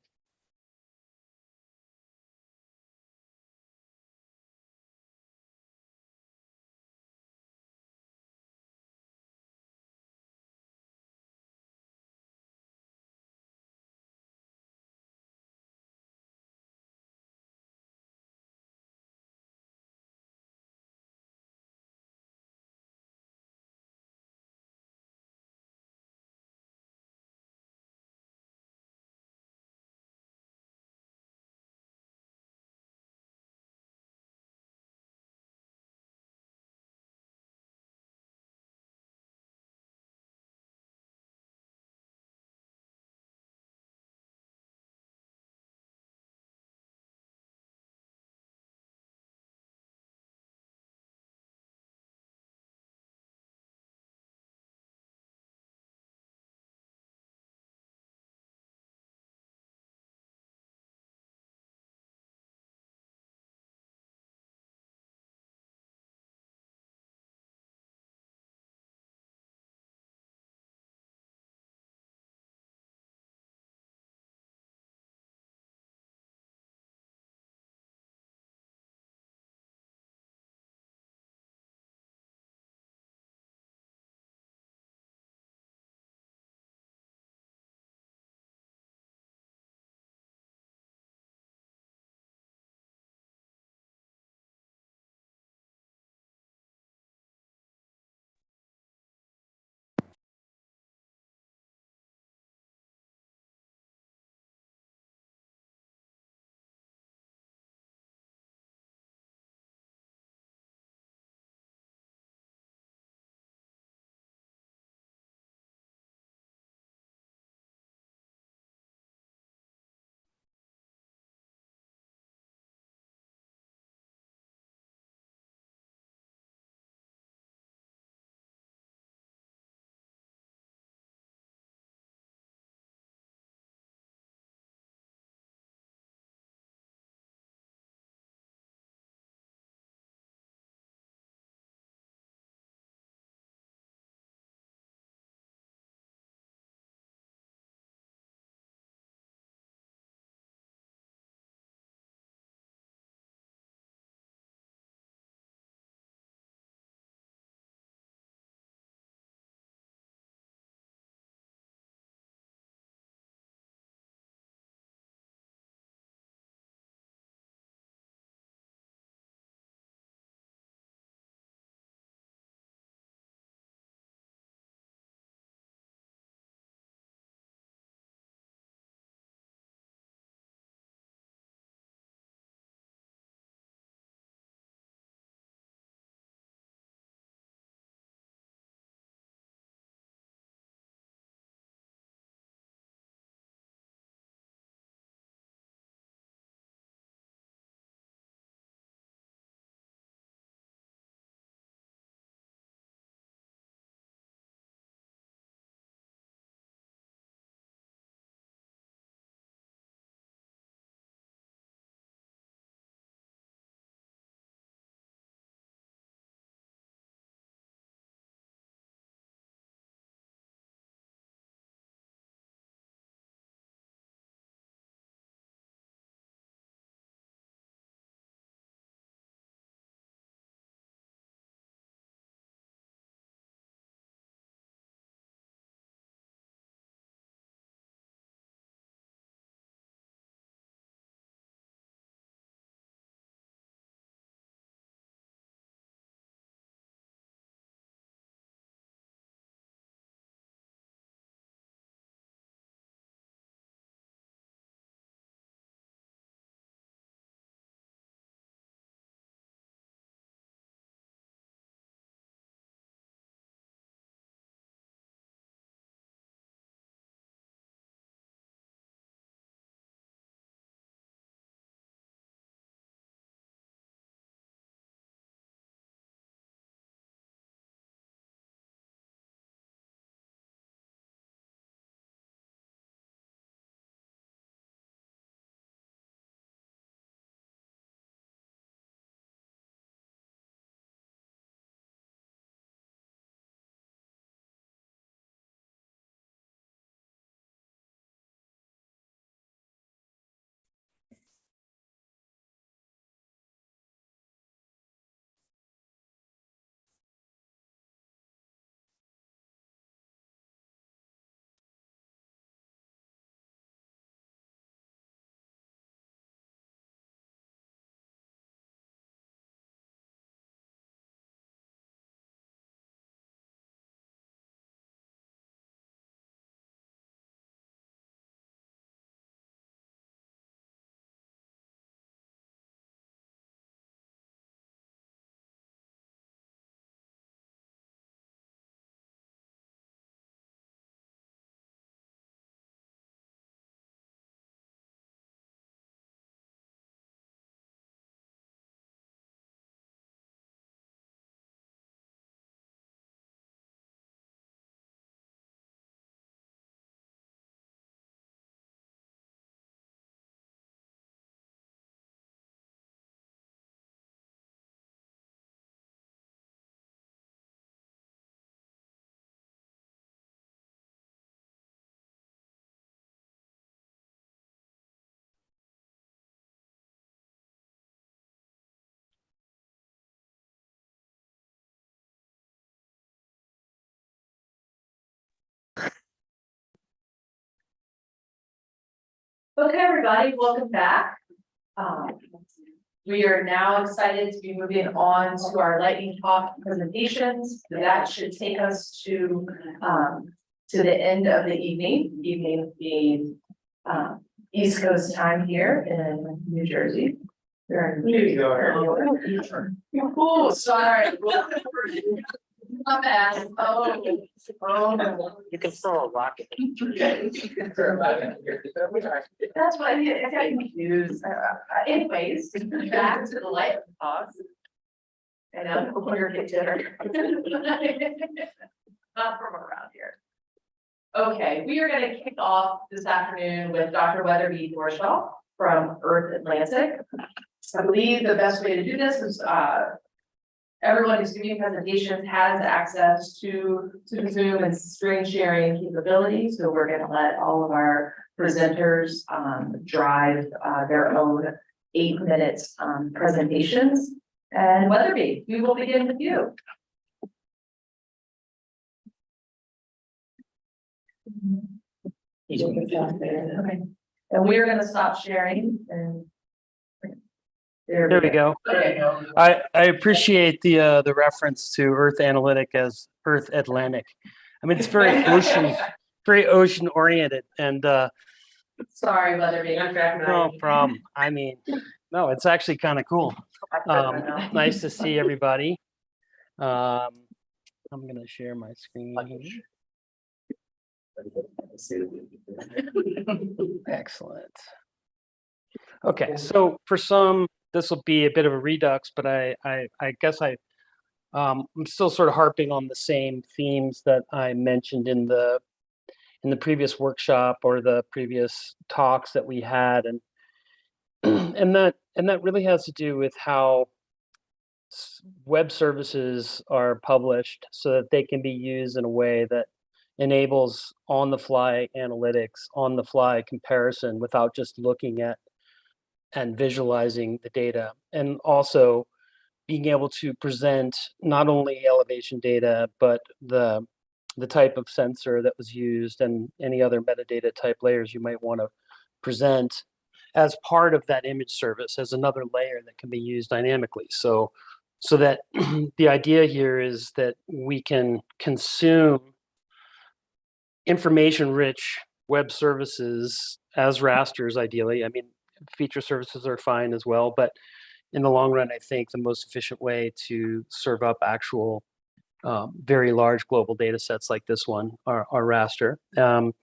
Okay, everybody, welcome back. We are now excited to be moving on to our lightning talk presentations. That should take us to the end of the evening being East Coast time here in New Jersey. We're in New York. Oh, sorry. My bad. Oh. You can throw a rocket. That's why I got confused. Anyways, back to the light talks. And I'm going to get dinner. Not from around here. Okay, we are going to kick off this afternoon with Dr. Weatherby Dorshaw from Earth Atlantic. I believe the best way to do this is everyone who's giving presentations has access to the Zoom and screen sharing capability. So we're going to let all of our presenters drive their own 8-minute presentations. And Weatherby, we will begin with you. Okay. And we are going to stop sharing and there we go. Okay. I appreciate the reference to Earth Analytic as Earth Atlantic. I mean, it's very ocean oriented, and sorry, Weatherby. no problem. I mean, no, it's actually kind of cool. Nice to see everybody. I'm gonna share my screen. Excellent. Okay, so for some, this will be a bit of a redux, but I guess I'm still sort of harping on the same themes that I mentioned in the previous workshop or the previous talks that we had, and that really has to do with how web services are published so that they can be used in a way that enables on-the-fly analytics, on-the-fly comparison without just looking at and visualizing the data, and also being able to present not only elevation data, but the type of sensor that was used and any other metadata type layers you might want to present as part of that image service as another layer that can be used dynamically. So that the idea here is that we can consume information-rich web services as rasters, ideally. I mean, feature services are fine as well, but in the long run, I think the most efficient way to serve up actual very large global data sets like this one are raster. And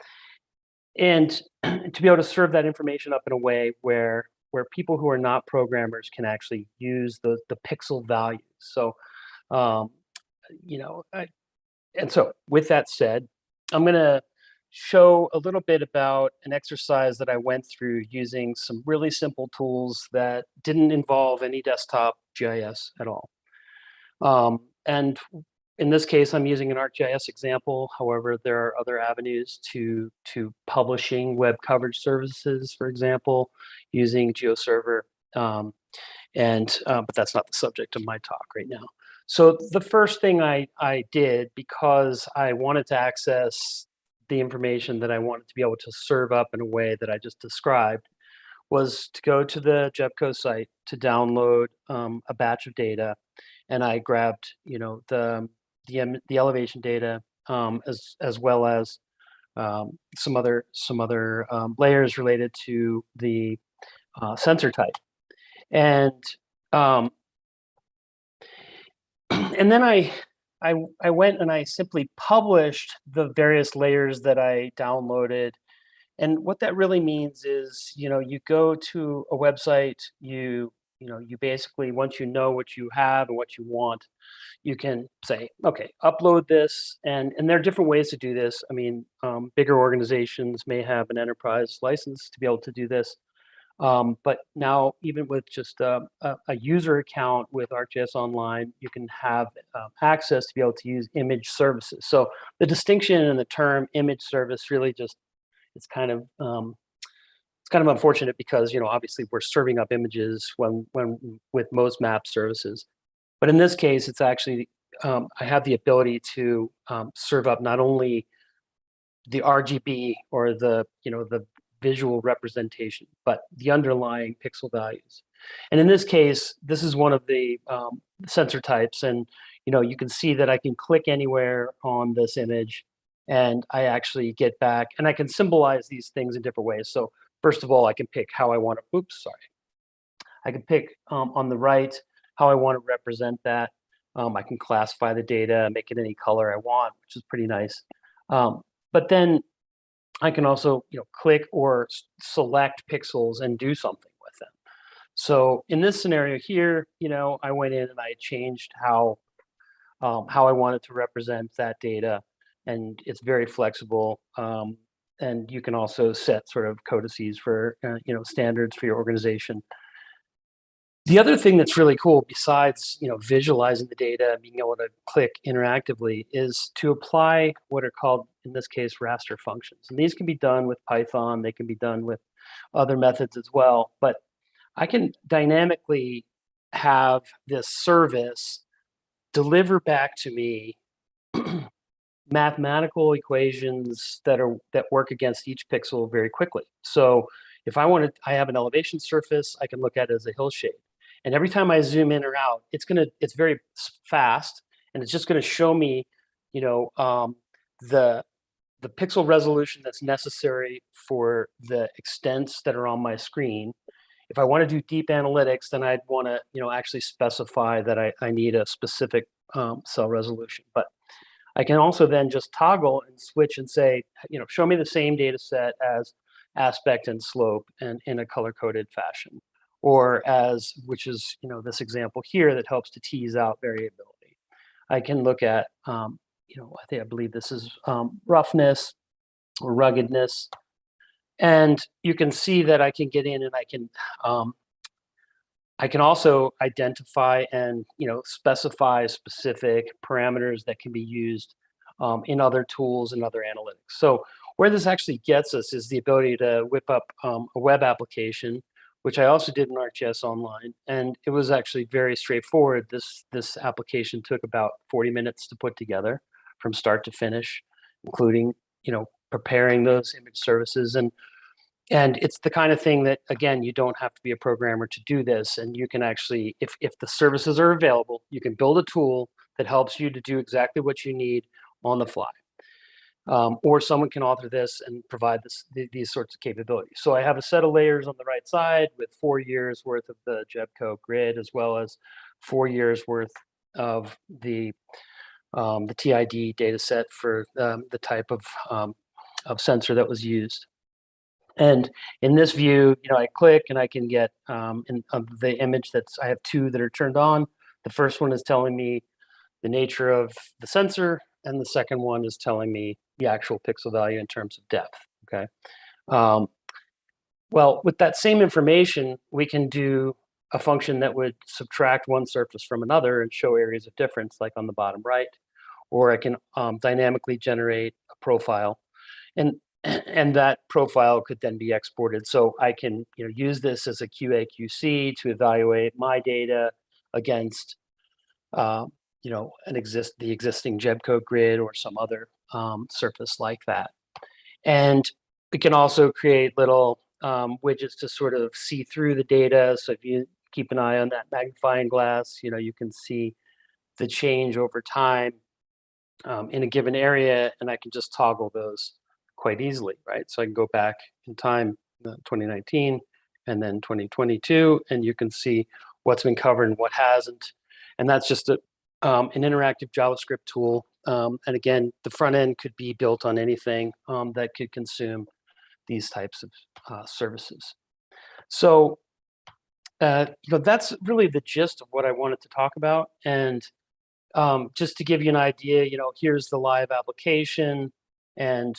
to be able to serve that information up in a way where people who are not programmers can actually use the pixel values. So, and so with that said, I'm going to show a little bit about an exercise that I went through using some really simple tools that didn't involve any desktop GIS at all. And in this case, I'm using an ArcGIS example. However, there are other avenues to publishing web coverage services, for example, using GeoServer. But that's not the subject of my talk right now. So the first thing I did, because I wanted to access the information that I wanted to be able to serve up in a way that I just described, was to go to the JEPCO site to download a batch of data, and I grabbed, the elevation data as well as some other layers related to the sensor type, and then I went and I simply published the various layers that I downloaded. And what that really means is, you go to a website, you basically, once you know what you have and what you want, you can say, okay, upload this. And there are different ways to do this. I mean, bigger organizations may have an enterprise license to be able to do this. But now, even with just a user account with ArcGIS Online, you can have access to be able to use image services. So the distinction in the term image service really just, it's kind of unfortunate because, obviously we're serving up images when with most map services. But in this case, it's actually, I have the ability to serve up not only the RGB or the visual representation, but the underlying pixel values. And in this case, this is one of the sensor types, and you can see that I can click anywhere on this image, and I actually get back, and I can symbolize these things in different ways. So first of all, I can pick how I want to. Oops, sorry. I can pick on the right how I want to represent that. I can classify the data, make it any color I want, which is pretty nice. But then I can also, click or select pixels and do something with them. So in this scenario here, I went in and I changed how I wanted to represent that data, and it's very flexible. And you can also set sort of codices for, standards for your organization. The other thing that's really cool, besides visualizing the data and being able to click interactively, is to apply what are called, in this case, raster functions. And these can be done with Python. They can be done with other methods as well. But I can dynamically have this service deliver back to me mathematical equations that work against each pixel very quickly. So if I have an elevation surface, I can look at it as a hill shape. And every time I zoom in or out, it's very fast, and it's just gonna show me, the pixel resolution that's necessary for the extents that are on my screen. If I want to do deep analytics, then I'd want to, actually specify that I need a specific cell resolution. But I can also then just toggle and switch and say, show me the same data set as aspect and slope and in a color-coded fashion, or which is, this example here that helps to tease out variability. I can look at, I believe this is roughness or ruggedness. And you can see that I can get in and I can also identify and specify specific parameters that can be used in other tools and other analytics. So where this actually gets us is the ability to whip up a web application, which I also did in ArcGIS Online, and it was actually very straightforward. This application took about 40 minutes to put together from start to finish, including preparing those image services. And it's the kind of thing that, again, you don't have to be a programmer to do this. And you can actually, if the services are available, you can build a tool that helps you to do exactly what you need on the fly. Or someone can author this and provide these sorts of capabilities. So I have a set of layers on the right side with 4 years worth of the JEBCO grid, as well as 4 years worth of the TID data set for the type of sensor that was used. And in this view, I click and I can get the image I have 2 that are turned on. The first one is telling me the nature of the sensor, and the second one is telling me the actual pixel value in terms of depth, okay? Well, with that same information, we can do a function that would subtract one surface from another and show areas of difference, like on the bottom right, or I can dynamically generate a profile. And that profile could then be exported. So I can use this as a QA/QC to evaluate my data against the existing JEBCO grid or some other surface like that. And we can also create little widgets to sort of see through the data. So if you keep an eye on that magnifying glass, you can see the change over time in a given area, and I can just toggle those quite easily, right? So I can go back in time, 2019, and then 2022, and you can see what's been covered and what hasn't. And that's just an interactive JavaScript tool. And again, the front end could be built on anything that could consume these types of services. So, that's really the gist of what I wanted to talk about. And just to give you an idea, here's the live application. And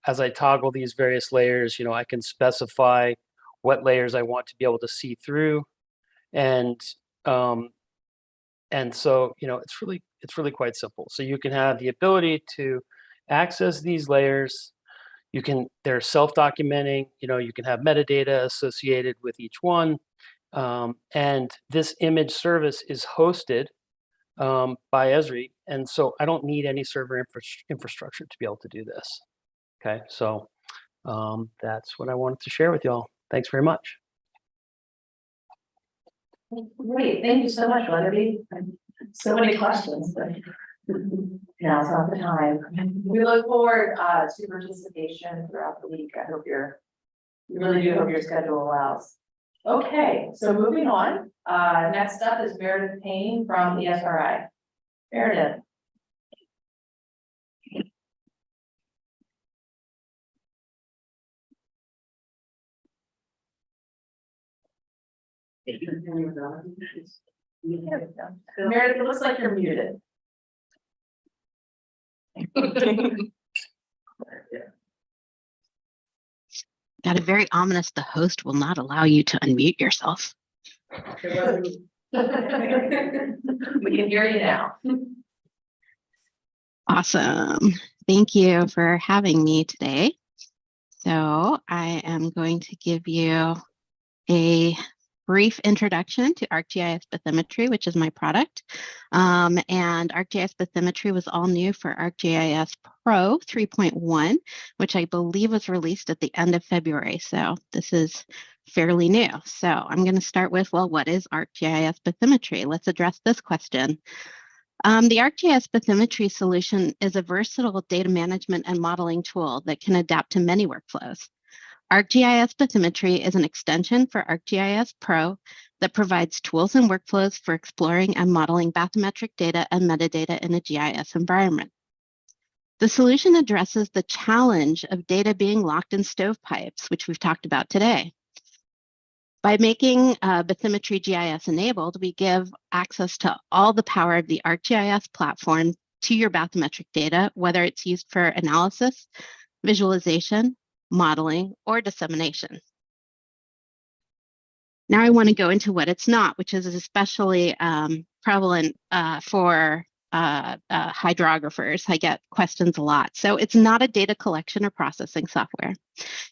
as I toggle these various layers, I can specify what layers I want to be able to see through. And so, it's really quite simple. So you can have the ability to access these layers. They're self-documenting, you can have metadata associated with each one. And this image service is hosted by Esri, and so I don't need any server infrastructure to be able to do this. Okay, so That's what I wanted to share with y'all. Thanks very much. Great, thank you so much, Weatherby. So many questions, but now's not the time. We look forward to participation throughout the week. I hope we really do hope your schedule allows. Okay, so moving on, next up is Meredith Payne from the SRI. Meredith. Meredith, it looks like you're muted. Got a very ominous, the host will not allow you to unmute yourself. We can hear you now. Awesome. Thank you for having me today. So I am going to give you a brief introduction to ArcGIS Bathymetry, which is my product. And ArcGIS Bathymetry was all new for ArcGIS Pro 3.1, which I believe was released at the end of February. So this is fairly new. So I'm going to start with, well, what is ArcGIS Bathymetry? Let's address this question. The ArcGIS Bathymetry solution is a versatile data management and modeling tool that can adapt to many workflows. ArcGIS Bathymetry is an extension for ArcGIS Pro that provides tools and workflows for exploring and modeling bathymetric data and metadata in a GIS environment. The solution addresses the challenge of data being locked in stovepipes, which we've talked about today. By making Bathymetry GIS enabled, we give access to all the power of the ArcGIS platform to your bathymetric data, whether it's used for analysis, visualization, modeling, or dissemination. Now I want to go into what it's not, which is especially prevalent for hydrographers. I get questions a lot. So it's not a data collection or processing software.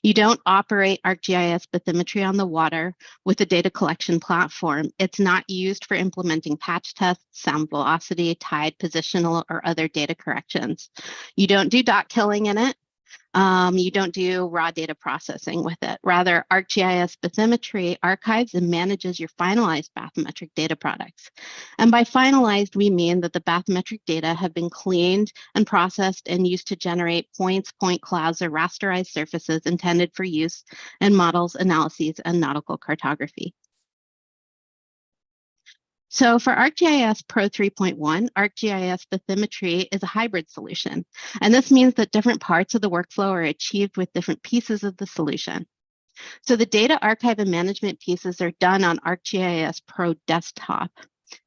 You don't operate ArcGIS Bathymetry on the water with a data collection platform. It's not used for implementing patch tests, sound velocity, tide, positional, or other data corrections. You don't do dot killing in it. You don't do raw data processing with it. Rather, ArcGIS Bathymetry archives and manages your finalized bathymetric data products. And by finalized, we mean that the bathymetric data have been cleaned and processed and used to generate points, point clouds, or rasterized surfaces intended for use in models, analyses, and nautical cartography. So for ArcGIS Pro 3.1, ArcGIS Bathymetry is a hybrid solution. And this means that different parts of the workflow are achieved with different pieces of the solution. So the data archive and management pieces are done on ArcGIS Pro Desktop.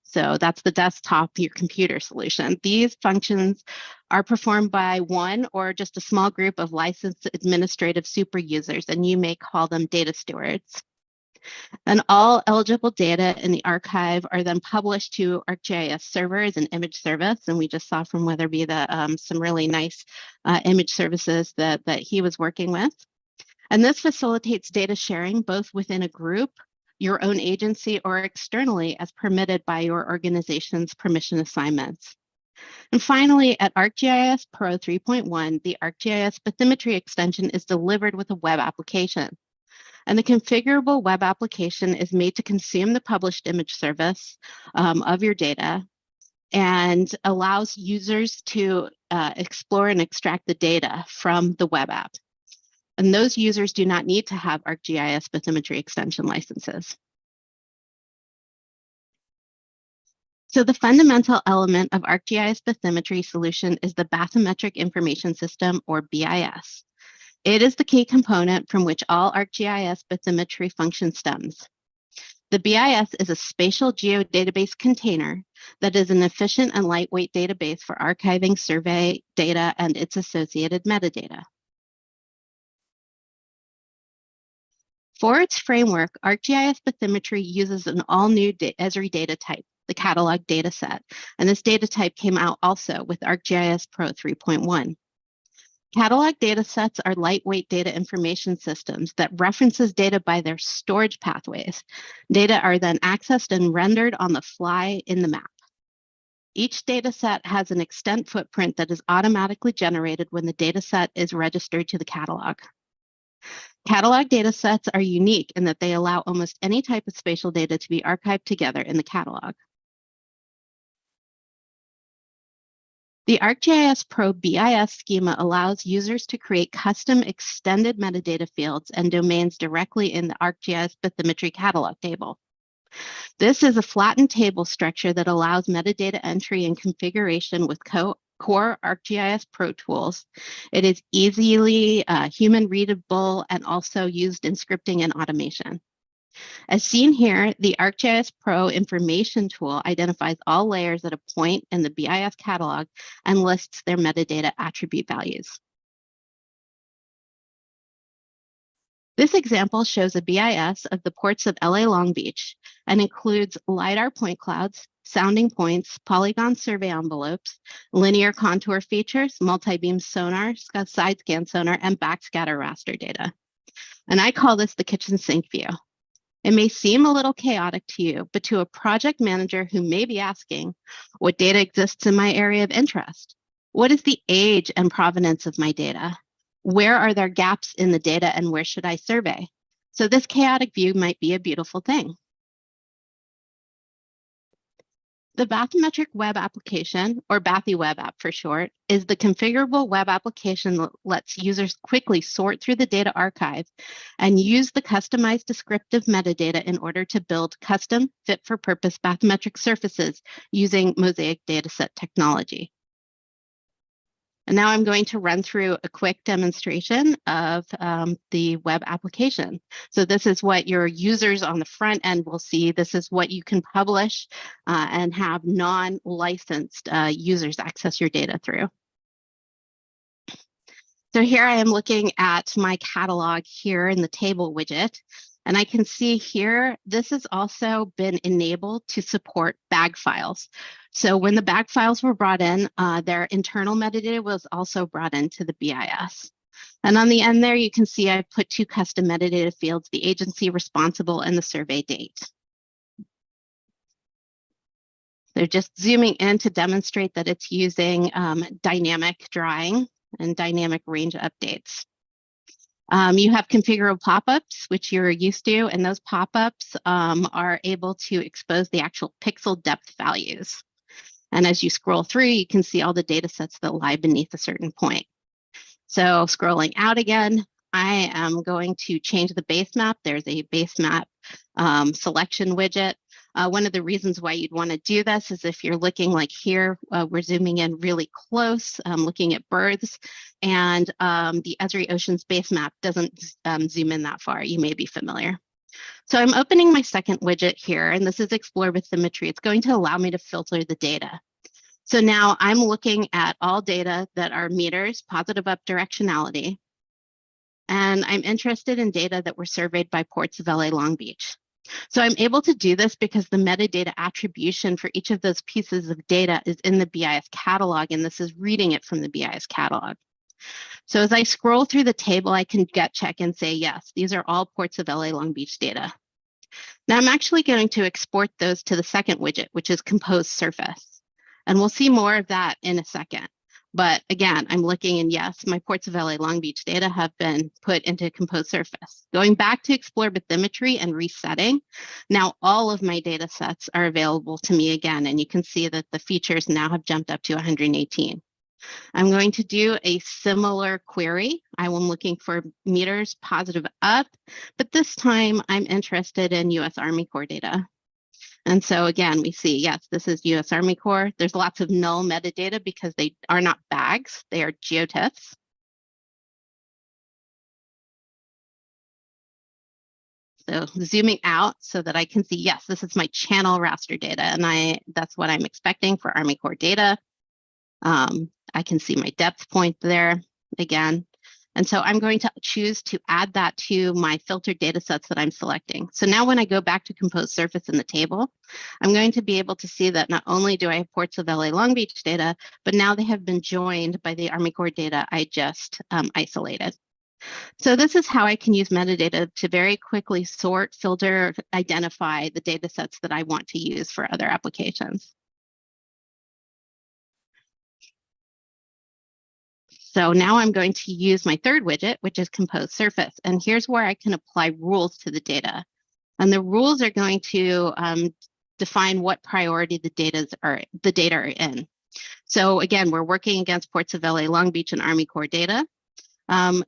So that's the desktop, your computer solution. These functions are performed by one or just a small group of licensed administrative super users, and you may call them data stewards. And all eligible data in the archive are then published to ArcGIS server as an image service. And we just saw from Weatherby that some really nice image services that he was working with. And this facilitates data sharing both within a group, your own agency, or externally as permitted by your organization's permission assignments. And finally, at ArcGIS Pro 3.1, the ArcGIS Bathymetry extension is delivered with a web application. And the configurable web application is made to consume the published image service of your data and allows users to explore and extract the data from the web app. And those users do not need to have ArcGIS Bathymetry extension licenses. So the fundamental element of ArcGIS Bathymetry solution is the Bathymetric Information System, or BIS. It is the key component from which all ArcGIS Bathymetry function stems. The BIS is a spatial geodatabase container that is an efficient and lightweight database for archiving survey data and its associated metadata. For its framework, ArcGIS Bathymetry uses an all-new Esri data type, the catalog dataset, and this data type came out also with ArcGIS Pro 3.1. Catalog datasets are lightweight data information systems that references data by their storage pathways. Data are then accessed and rendered on the fly in the map. Each dataset has an extent footprint that is automatically generated when the dataset is registered to the catalog. Catalog data sets are unique in that they allow almost any type of spatial data to be archived together in the catalog. The ArcGIS Pro BIS schema allows users to create custom extended metadata fields and domains directly in the ArcGIS bathymetry catalog table. This is a flattened table structure that allows metadata entry and configuration with core ArcGIS Pro tools. It is easily human readable and also used in scripting and automation. As seen here, the ArcGIS Pro information tool identifies all layers at a point in the BIS catalog and lists their metadata attribute values. This example shows a BIS of the ports of LA Long Beach and includes LiDAR point clouds, sounding points, polygon survey envelopes, linear contour features, multi-beam sonar, side scan sonar, and backscatter raster data. And I call this the kitchen sink view. It may seem a little chaotic to you, but to a project manager who may be asking, what data exists in my area of interest? What is the age and provenance of my data? Where are there gaps in the data and where should I survey? So this chaotic view might be a beautiful thing. The Bathymetric Web Application, or Bathy Web App for short, is the configurable web application that lets users quickly sort through the data archive and use the customized descriptive metadata in order to build custom, fit-for-purpose bathymetric surfaces using Mosaic dataset technology. And now I'm going to run through a quick demonstration of the web application. So this is what your users on the front end will see. This is what you can publish and have non-licensed users access your data through. So here I am looking at my catalog here in the table widget. And I can see here, this has also been enabled to support bag files. So when the bag files were brought in, their internal metadata was also brought into the BIS. And on the end there, you can see I've put two custom metadata fields, the agency responsible and the survey date. They're just zooming in to demonstrate that it's using dynamic drawing and dynamic range updates. You have configurable pop-ups, which you're used to, and those pop-ups are able to expose the actual pixel depth values. And as you scroll through, you can see all the data sets that lie beneath a certain point. So scrolling out again, I am going to change the base map. There's a base map selection widget. One of the reasons why you'd want to do this is if you're looking like here, we're zooming in really close, looking at birds, and the Esri Oceans base map doesn't zoom in that far. You may be familiar. So I'm opening my second widget here, and this is Explore Bathymetry. It's going to allow me to filter the data. So now I'm looking at all data that are meters, positive up directionality, and I'm interested in data that were surveyed by ports of LA Long Beach. So I'm able to do this because the metadata attribution for each of those pieces of data is in the BIS catalog, and this is reading it from the BIS catalog. So as I scroll through the table, I can gut check and say, yes, these are all ports of LA Long Beach data. Now I'm actually going to export those to the second widget, which is Compose Surface. And we'll see more of that in a second. But again, I'm looking and yes, my ports of LA Long Beach data have been put into Compose Surface. Going back to Explore Bathymetry and resetting, now all of my data sets are available to me again, and you can see that the features now have jumped up to 118. I'm going to do a similar query. I am looking for meters positive up, but this time I'm interested in US Army Corps data. And so again, we see, yes, this is US Army Corps. There's lots of null metadata because they are not bags, they are geotiffs. So zooming out so that I can see, yes, this is my channel raster data, and that's what I'm expecting for Army Corps data. I can see my depth point there again. And so I'm going to choose to add that to my filtered data sets that I'm selecting. So now when I go back to Compose Surface in the table, I'm going to be able to see that not only do I have ports of LA Long Beach data, but now they have been joined by the Army Corps data I just isolated. So this is how I can use metadata to very quickly sort, filter, identify the data sets that I want to use for other applications. So now I'm going to use my third widget, which is Compose Surface. And here's where I can apply rules to the data. And the rules are going to define what priority the data are in. So again, we're working against ports of LA, Long Beach, and Army Corps data.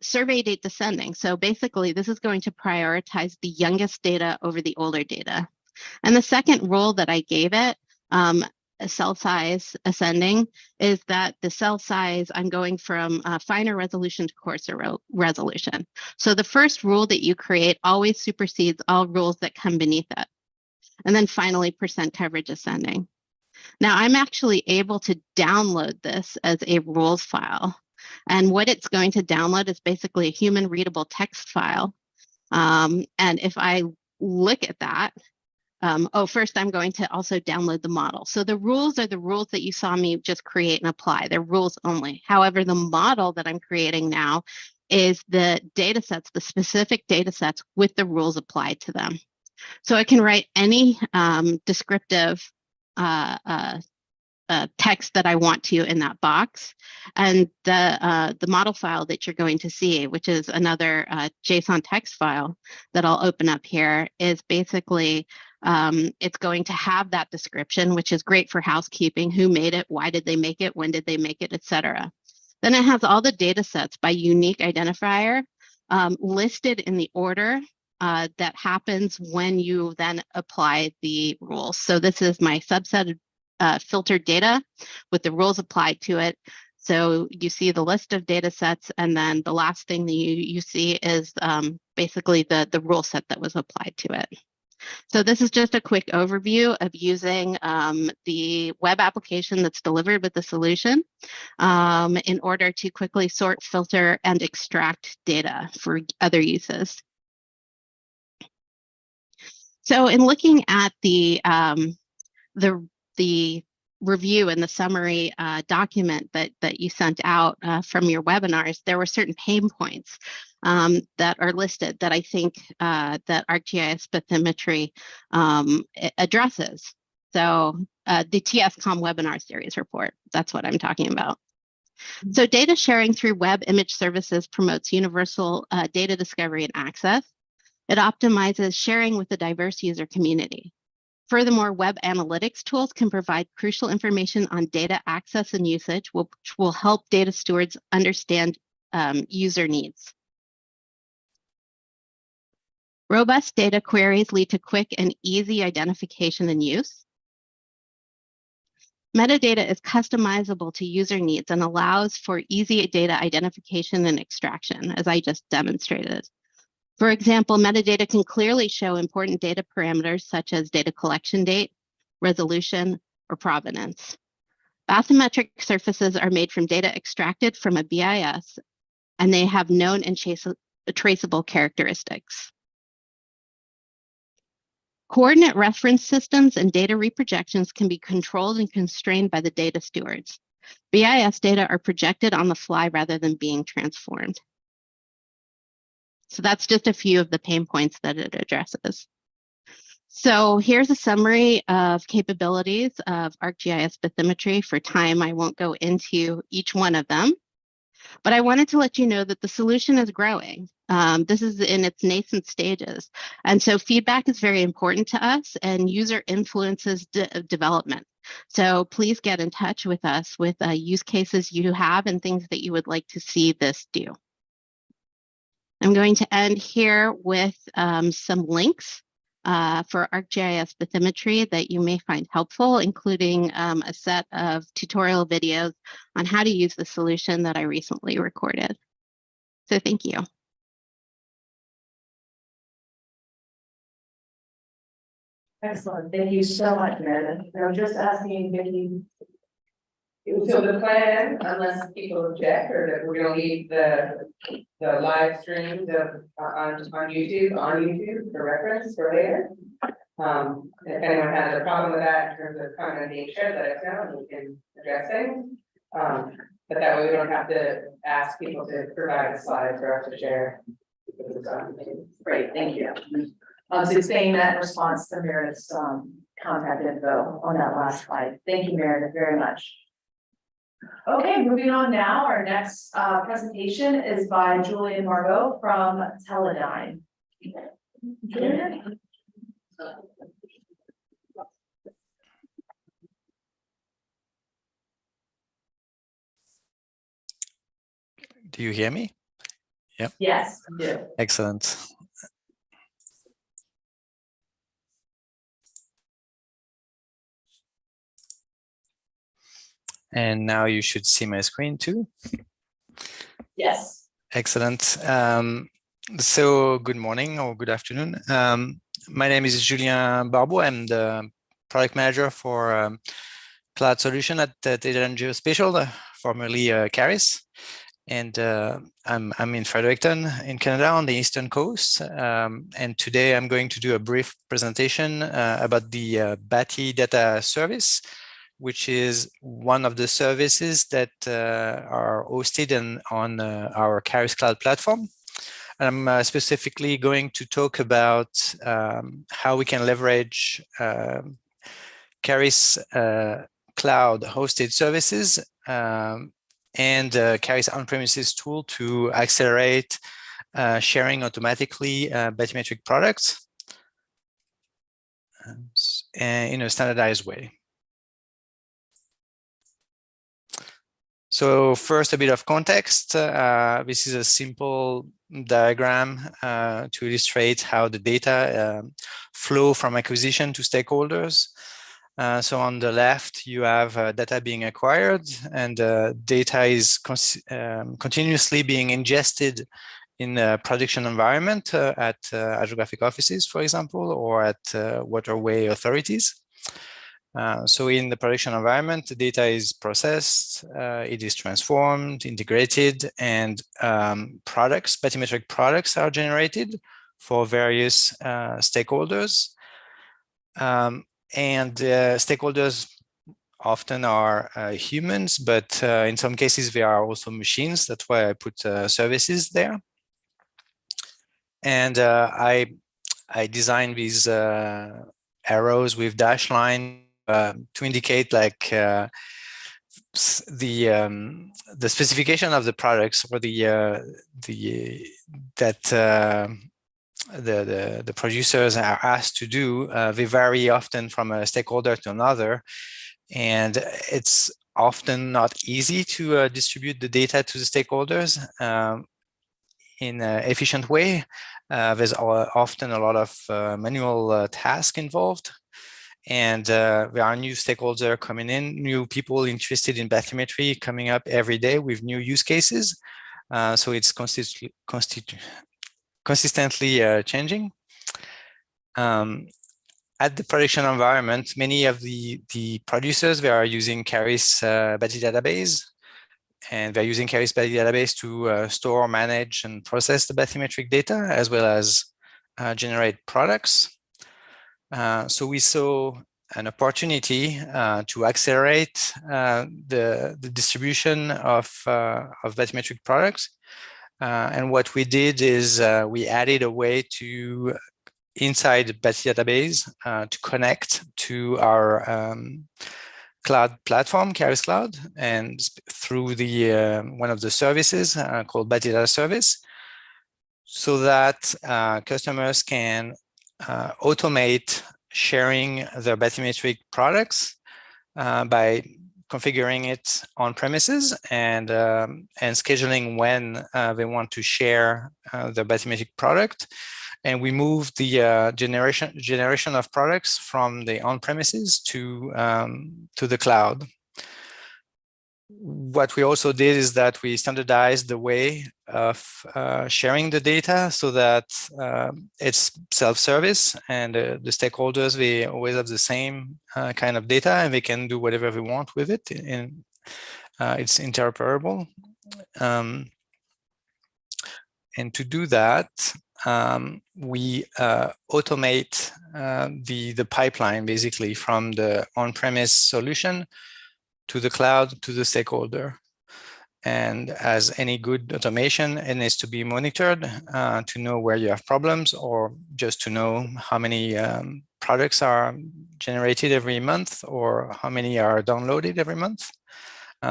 Survey date descending. So basically, this is going to prioritize the youngest data over the older data. And the second rule that I gave it, a cell size ascending, is that the cell size, I'm going from finer resolution to coarser resolution. So the first rule that you create always supersedes all rules that come beneath it. And then finally, percent coverage ascending. Now I'm actually able to download this as a rules file. And what it's going to download is basically a human readable text file. And if I look at that, first I'm going to also download the model. So the rules are the rules that you saw me just create and apply. They're rules only. However, the model that I'm creating now is the data sets, the specific data sets with the rules applied to them. So I can write any descriptive text that I want to in that box. And the model file that you're going to see, which is another JSON text file that I'll open up here, is basically, it's going to have that description, which is great for housekeeping. Who made it? Why did they make it? When did they make it? Etc. Then it has all the data sets by unique identifier listed in the order that happens when you then apply the rules. So this is my subset of filtered data with the rules applied to it. So you see the list of data sets, and then the last thing that you see is basically the rule set that was applied to it. So this is just a quick overview of using the web application that's delivered with the solution in order to quickly sort, filter, and extract data for other uses. So in looking at the review and the summary document that you sent out from your webinars, there were certain pain points that are listed that I think that ArcGIS bathymetry addresses. So the TSCOM webinar series report, that's what I'm talking about. So data sharing through web image services promotes universal data discovery and access. It optimizes sharing with the diverse user community. Furthermore, web analytics tools can provide crucial information on data access and usage, which will help data stewards understand user needs. Robust data queries lead to quick and easy identification and use. Metadata is customizable to user needs and allows for easy data identification and extraction, as I just demonstrated. For example, metadata can clearly show important data parameters such as data collection date, resolution, or provenance. Bathymetric surfaces are made from data extracted from a BIS, and they have known and traceable characteristics. Coordinate reference systems and data reprojections can be controlled and constrained by the data stewards. BIS data are projected on the fly rather than being transformed. So that's just a few of the pain points that it addresses. So here's a summary of capabilities of ArcGIS bathymetry. For time, I won't go into each one of them, but I wanted to let you know that the solution is growing. This is in its nascent stages. And so feedback is very important to us, and user influences development. So please get in touch with us with use cases you have and things that you would like to see this do. I'm going to end here with some links for ArcGIS bathymetry that you may find helpful, including a set of tutorial videos on how to use the solution that I recently recorded. So thank you. Excellent. Thank you so much, Meredith. I'm just asking Vicki. So the plan, unless people object, or that we're gonna leave the live streams of on YouTube for reference for later. If anyone has a problem with that in terms of content being shared, let us know and we can address things. But that way we don't have to ask people to provide slides for us to share. Great, thank you. So saying that in response to Meredith's contact info on that last slide. Thank you, Meredith, very much. Okay, moving on now, our next presentation is by Julian Margot from Teledyne. Julian? Do you hear me? Yeah. Yes, I do. Excellent. And now you should see my screen too. Yes. Excellent. So good morning or good afternoon. My name is Julien Barbeau. I'm the product manager for cloud solution at Teledyne Geospatial, formerly Caris. And I'm in Fredericton in Canada on the eastern coast. And today I'm going to do a brief presentation about the BATI data service, which is one of the services that are hosted on our Caris Cloud platform. And I'm specifically going to talk about how we can leverage Caris Cloud hosted services and Caris on-premises tool to accelerate sharing automatically bathymetric products in a standardized way. So first, a bit of context. This is a simple diagram to illustrate how the data flow from acquisition to stakeholders. So on the left, you have data being acquired, and data is continuously being ingested in a production environment at hydrographic offices, for example, or at waterway authorities. So in the production environment, the data is processed, it is transformed, integrated, and products, bathymetric products are generated for various stakeholders. And stakeholders often are humans, but in some cases, they are also machines. That's why I put services there. And I designed these arrows with dash line to indicate like the specification of the products or the producers are asked to do. They vary often from a stakeholder to another, and it's often not easy to distribute the data to the stakeholders in an efficient way. There's often a lot of manual tasks involved. And there are new stakeholders coming in, new people interested in bathymetry coming up every day with new use cases. So it's consistently changing. At the production environment, many of the producers, they are using Caris BATI database, and they're using Caris BATI database to store, manage, and process the bathymetric data, as well as generate products. So we saw an opportunity to accelerate the distribution of bathymetric products. And what we did is we added a way to, inside the BATI database, to connect to our cloud platform, Caris Cloud, and through the one of the services called BATI Data Service, so that customers can automate sharing their bathymetric products by configuring it on premises and scheduling when they want to share the bathymetric product. And we moved the generation of products from the on-premises to the cloud. What we also did is that we standardized the way of sharing the data so that it's self-service, and the stakeholders, they always have the same kind of data, and they can do whatever they want with it, and it's interoperable. And to do that, we automate the pipeline basically from the on-premise solution to the cloud to the stakeholder. And as any good automation, it needs to be monitored to know where you have problems, or just to know how many products are generated every month, or how many are downloaded every month.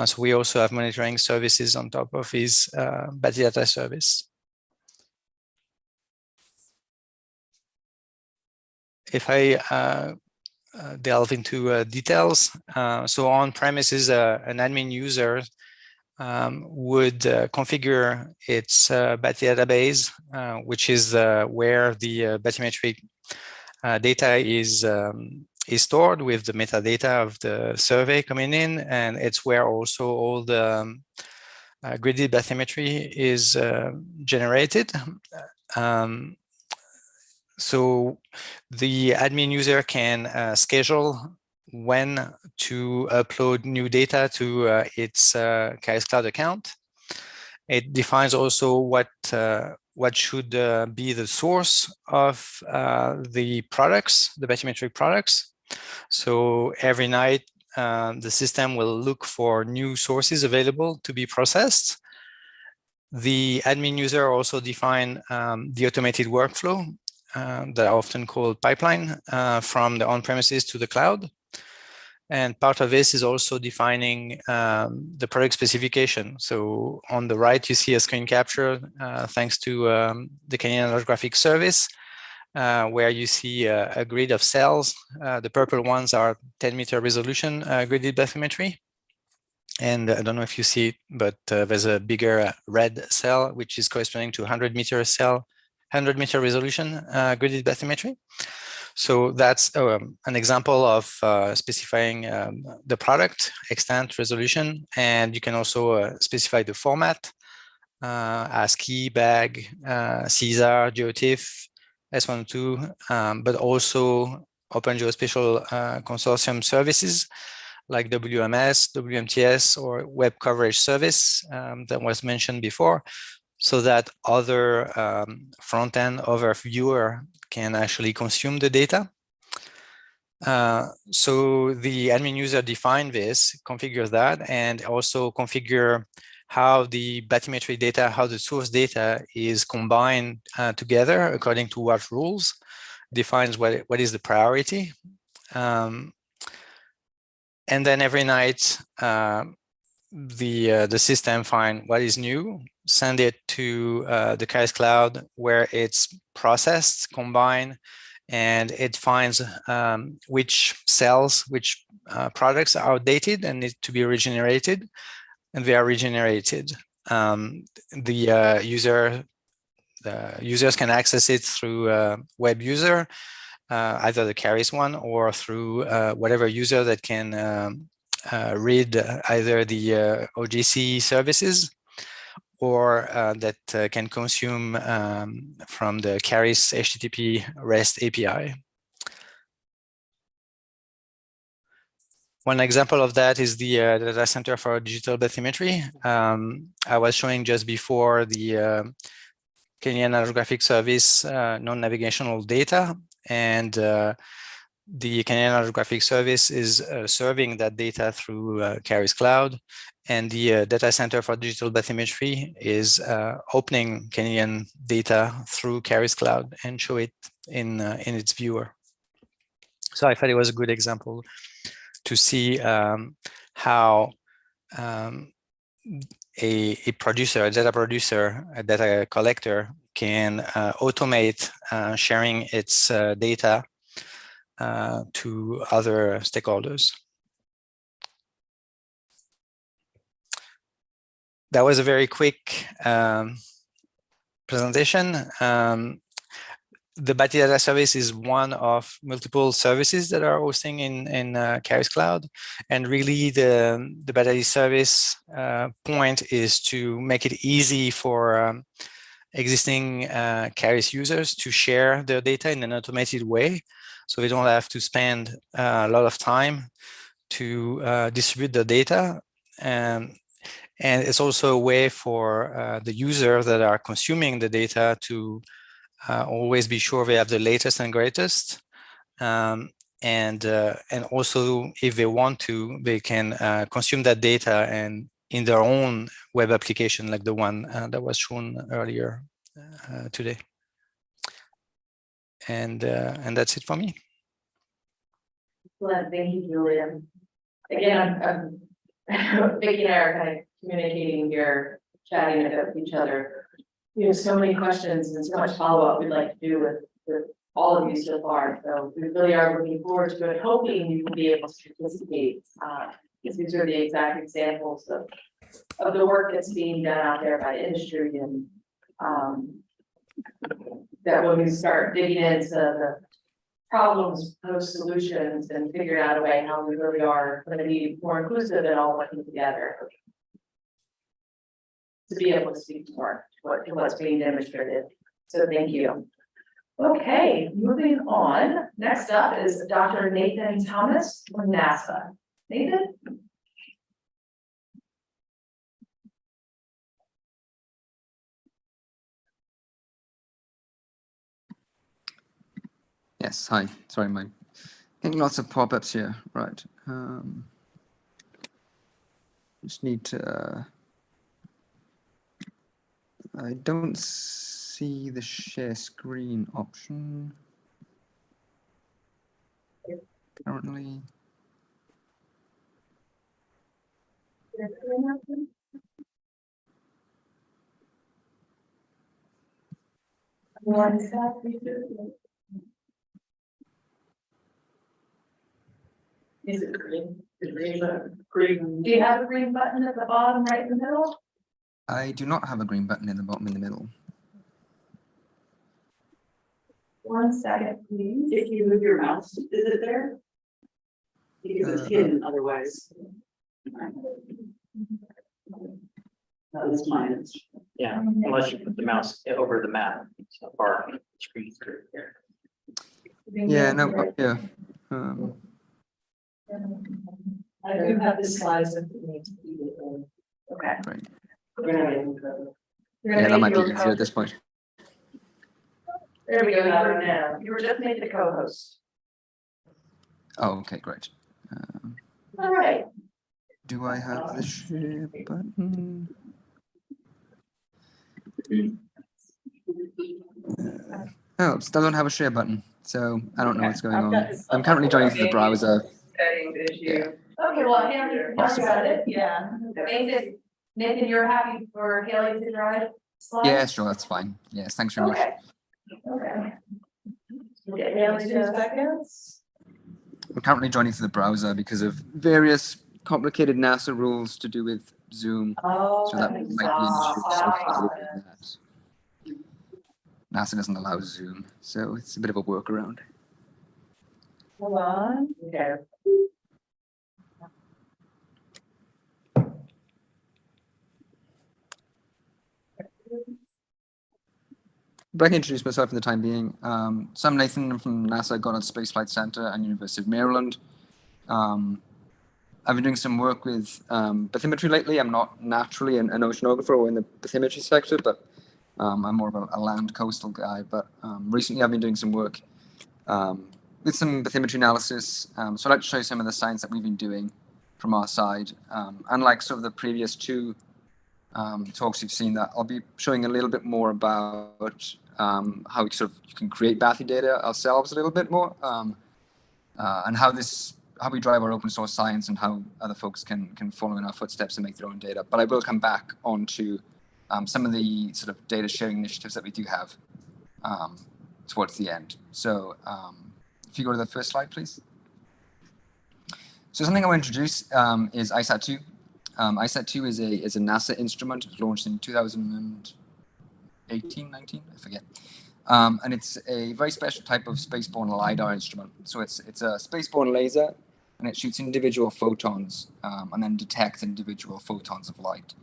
So we also have monitoring services on top of his battery data service. If I delve into details, so on premises, an admin user would configure its battery database, which is where the bathymetric data is stored with the metadata of the survey coming in, and it's where also all the gridded bathymetry is generated. So the admin user can schedule when to upload new data to its Keras Cloud account. It defines also what should be the source of the products, the bathymetric products. So every night, the system will look for new sources available to be processed. The admin user also define the automated workflow that are often called pipeline from the on-premises to the cloud. And part of this is also defining the product specification. So on the right, you see a screen capture thanks to the Canadian Hydrographic Service, where you see a grid of cells. The purple ones are 10-meter resolution gridded bathymetry. And I don't know if you see it, but there's a bigger red cell, which is corresponding to 100-meter cell, 100-meter resolution gridded bathymetry. So that's an example of specifying the product, extent, resolution, and you can also specify the format, ASCII, BAG, CSAR, GeoTIFF, S102, but also Open Geospatial Consortium services like WMS, WMTS, or Web Coverage Service that was mentioned before, so that other front-end, other viewer can actually consume the data. So the admin user define this, configure that, and also configure how the bathymetry data, how the source data is combined together according to what rules, defines what is the priority. And then every night, the system find what is new, send it to the Keras Cloud, where it's processed, combined, and it finds which cells, which products are outdated and need to be regenerated, and they are regenerated. The users can access it through web user, either the Keras one or through whatever user that can read either the OGC services or that can consume from the Keras HTTP REST API. One example of that is the data center for digital bathymetry. I was showing just before the Canadian Hydrographic Service non-navigational data, and the Canadian Hydrographic Service is serving that data through Keras Cloud, and the data center for digital bathymetry is opening Canadian data through Keras Cloud and show it in its viewer. So I thought it was a good example to see how a producer, a data producer, a data collector can automate sharing its data to other stakeholders. That was a very quick presentation. The battery data service is one of multiple services that are hosting in Keras Cloud, and really the battery service point is to make it easy for existing Keras users to share their data in an automated way, so they don't have to spend a lot of time to distribute the data. And it's also a way for the users that are consuming the data to always be sure they have the latest and greatest. And also, if they want to, they can consume that data and in their own web application, like the one that was shown earlier today. And that's it for me. Well, thank you, Julian. Again, I'm Vicky and I are kind of communicating here, chatting with each other. We have so many questions and so much follow-up we'd like to do with all of you so far. So we really are looking forward to it, hoping you will be able to participate. Because these are the exact examples of the work that's being done out there by industry and that when we start digging into the problems, those solutions, and figure out a way how we really are going to be more inclusive and all working together to be able to speak more to what's being demonstrated. So thank you. Okay, moving on. Next up is Dr. Nathan Thomas from NASA. Nathan? Yes, hi. Sorry, getting lots of pop-ups here. Right. Just need to. I don't see the share screen option currently. Is it green? Green. Do you have a green button at the bottom right in the middle? I do not have a green button in the bottom in the middle. 1 second, please. If you move your mouse, is it there? Because it's hidden otherwise. That was mine. Yeah, unless you put the mouse over the map, so far screen through here. Yeah, no, yeah. I do have the slides if it needs to be. Okay. Right. Yeah, that might be easier at this point. There we go. Now you were just made the co-host. Oh, okay, great. All right. Do I have the share button? Oh, still don't have a share button, so I don't know what's going on. I'm currently joining through the browser. Yeah. Okay, well, Haley, you got it. Yeah. Nathan, you're happy for Haley to drive slides? Yeah, sure, that's fine. Yes, thanks very much. Okay. Okay, Haley, 2 seconds. I'm currently joining through the browser because of various complicated NASA rules to do with Zoom. Oh, so that might be an issue associated with that. NASA doesn't allow Zoom, so it's a bit of a workaround. Hold on. Okay. But I can introduce myself for the time being. So I'm Nathan. I'm from NASA Goddard Space Flight Center and University of Maryland. I've been doing some work with bathymetry lately. I'm not naturally an oceanographer or in the bathymetry sector, but I'm more of a land coastal guy. But recently I've been doing some work with some bathymetry analysis. So I'd like to show you some of the science that we've been doing from our side. Unlike sort of the previous 2 talks you've seen, that I'll be showing a little bit more about how we you can create bathy data ourselves a little bit more, and how we drive our open source science and how other folks can follow in our footsteps and make their own data. But I will come back onto some of the sort of data sharing initiatives that we do have towards the end. So if you go to the first slide, please. So something I want to introduce is ISAT-2. ISAT-2 is a NASA instrument. It was launched in 2018, 19, I forget. And it's a very special type of spaceborne LiDAR instrument. So it's a spaceborne laser, and it shoots individual photons and then detects individual photons of light.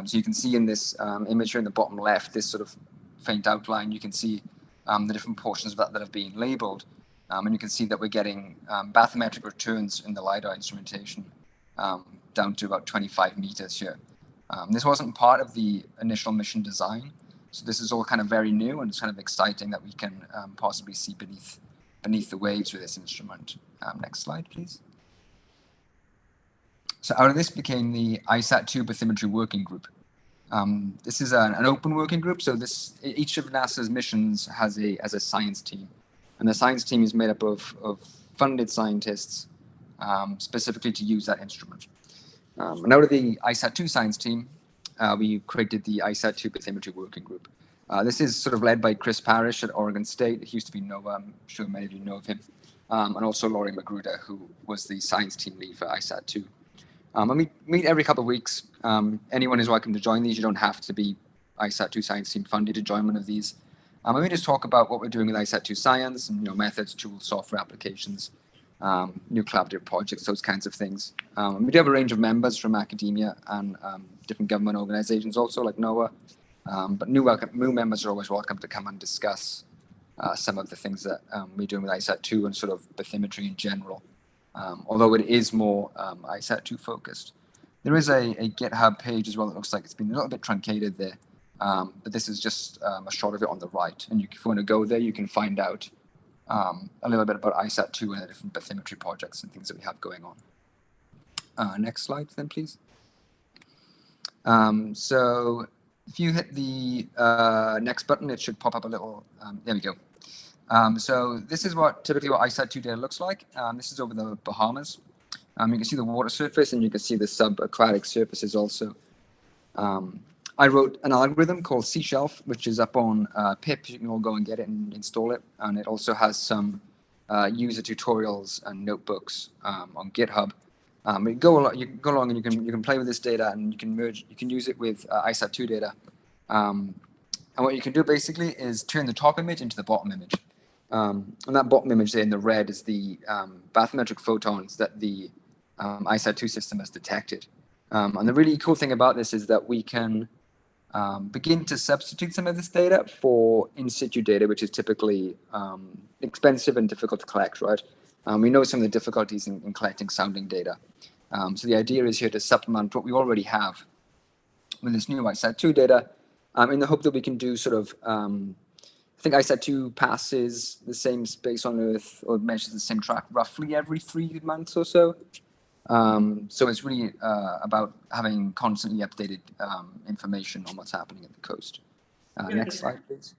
So you can see in this image here in the bottom left, this sort of faint outline, you can see the different portions of that have been labeled. And you can see that we're getting bathymetric returns in the LiDAR instrumentation down to about 25 meters here. This wasn't part of the initial mission design. So this is all kind of very new, and it's kind of exciting that we can possibly see beneath the waves with this instrument. Next slide, please. So out of this became the ISAT-2 bathymetry working group. This is an open working group. So each of NASA's missions has a science team, and the science team is made up of funded scientists specifically to use that instrument. And out of the ISAT-2 science team, we created the ISAT-2 bathymetry working group. This is sort of led by Chris Parrish at Oregon State. He used to be NOAA, I'm sure many of you know of him. And also Laurie Magruder, who was the science team lead for ISAT-2. And we meet every couple of weeks. Anyone is welcome to join these. You don't have to be ISAT-2 science team funded to join one of these. And we just talk about what we're doing with ISAT-2 science and methods, tools, software applications, new collaborative projects, those kinds of things. We do have a range of members from academia and different government organizations also, like NOAA. But new members are always welcome to come and discuss some of the things that we're doing with ISAT-2 and sort of bathymetry in general. Although it is more ISAT-2 focused. There is a GitHub page as well. It looks like it's been a little bit truncated there. But this is just a shot of it on the right. And if you want to go there, you can find out a little bit about ISAT-2 and the different bathymetry projects and things that we have going on. Next slide then, please. So if you hit the next button, it should pop up a little, there we go. So this is typically what ISAT-2 data looks like. This is over the Bahamas. You can see the water surface and you can see the subaquatic surfaces also. I wrote an algorithm called Seashelf, which is up on pip. You can all go and get it and install it. And it also has some user tutorials and notebooks on GitHub. You go along and you can play with this data and you can use it with ISAT-2 data. And what you can do basically is turn the top image into the bottom image. And that bottom image there in the red is the bathymetric photons that the ISAT-2 system has detected. And the really cool thing about this is that we can begin to substitute some of this data for in situ data, which is typically expensive and difficult to collect, right? We know some of the difficulties in collecting sounding data. So the idea is here to supplement what we already have with this new ISAT-2 data in the hope that we can do sort of, I think ISAT-2 passes the same space on Earth or measures the same track roughly every 3 months or so. So it's really about having constantly updated information on what's happening at the coast. Next slide, please.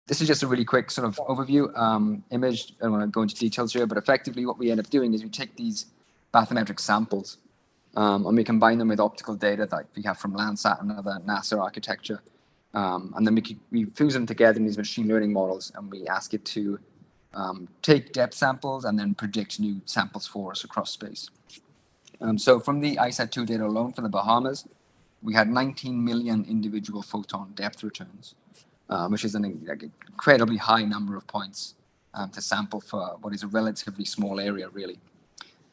This is just a really quick sort of overview image. I don't want to go into details here, but effectively what we end up doing is we take these bathymetric samples and we combine them with optical data that we have from Landsat and other NASA architecture. And then we fuse them together in these machine learning models and we ask it to take depth samples and then predict new samples for us across space. So from the ISAT-2 data alone for the Bahamas, we had 19 million individual photon depth returns, which is an incredibly high number of points to sample for what is a relatively small area, really.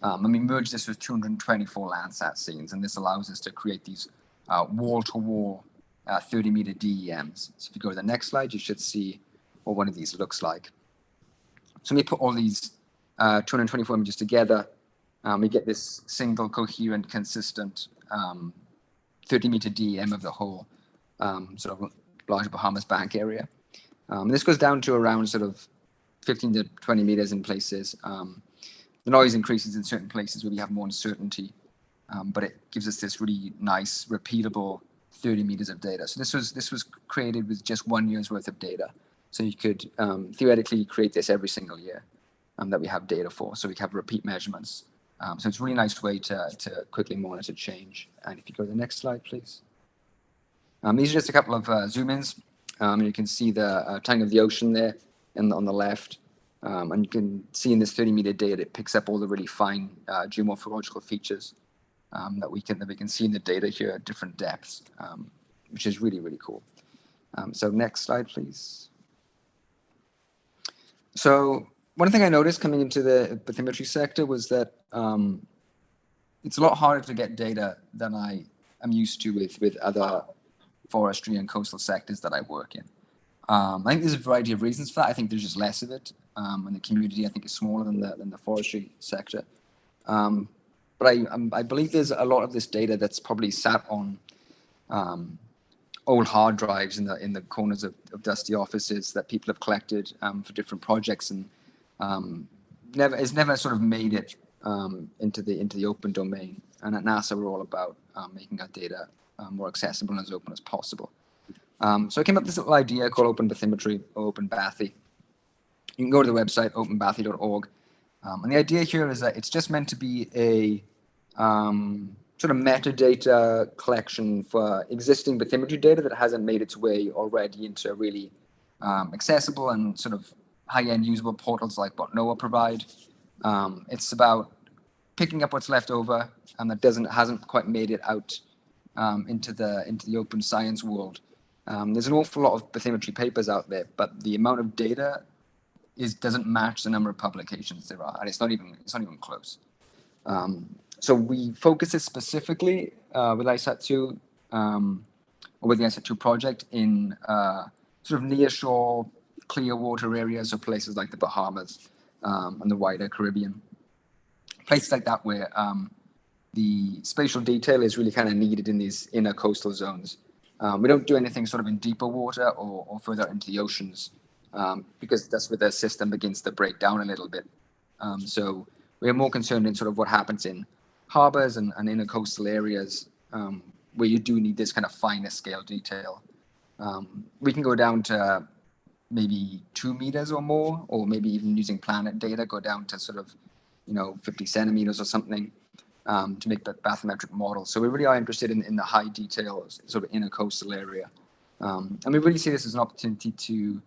And we merged this with 224 Landsat scenes, and this allows us to create these wall-to-wall 30-meter DEMs. So if you go to the next slide, you should see what one of these looks like. So we put all these 224 images together. We get this single, coherent, consistent 30-meter DEM of the whole sort of large Bahamas bank area. This goes down to around sort of 15 to 20 meters in places. The noise increases in certain places where we have more uncertainty, but it gives us this really nice, repeatable 30 meters of data. So this was created with just 1 year's worth of data. So you could theoretically create this every single year that we have data for. So we have repeat measurements. So it's a really nice way to quickly monitor change. And if you go to the next slide, please. These are just a couple of zoom-ins. You can see the tongue of the ocean there on the left. And you can see in this 30-meter data, it picks up all the really fine geomorphological features that we can see in the data here at different depths, which is really, really cool. So next slide, please. So one thing I noticed coming into the bathymetry sector was that it's a lot harder to get data than I am used to with other forestry and coastal sectors that I work in. I think there's a variety of reasons for that. I think there's just less of it, and the community I think is smaller than the forestry sector. But I believe there's a lot of this data that's probably sat on old hard drives in the corners of dusty offices that people have collected for different projects and has never sort of made it into the open domain. And at NASA, we're all about making our data more accessible and as open as possible. So I came up with this little idea called Open Bathymetry or Open Bathy. You can go to the website openbathy.org. And the idea here is that it's just meant to be a sort of metadata collection for existing bathymetry data that hasn't made its way already into really accessible and sort of high-end usable portals like what NOAA provide. It's about picking up what's left over and that hasn't quite made it out into the open science world. There's an awful lot of bathymetry papers out there, but the amount of data doesn't match the number of publications there are, and it's not even close. So we focus it specifically with ISAT2 or with the ISAT2 project in sort of nearshore, clear water areas, or places like the Bahamas and the wider Caribbean. Places like that where the spatial detail is really kind of needed in these inner coastal zones. We don't do anything sort of in deeper water or further into the oceans because that's where the system begins to break down a little bit. So we're more concerned in sort of what happens in harbors and inner coastal areas where you do need this kind of finer scale detail. We can go down to maybe 2 meters or more, or maybe even using planet data, go down to sort of 50 centimeters or something to make that bathymetric model. So we really are interested in the high details, sort of inner coastal area. And we really see this as an opportunity to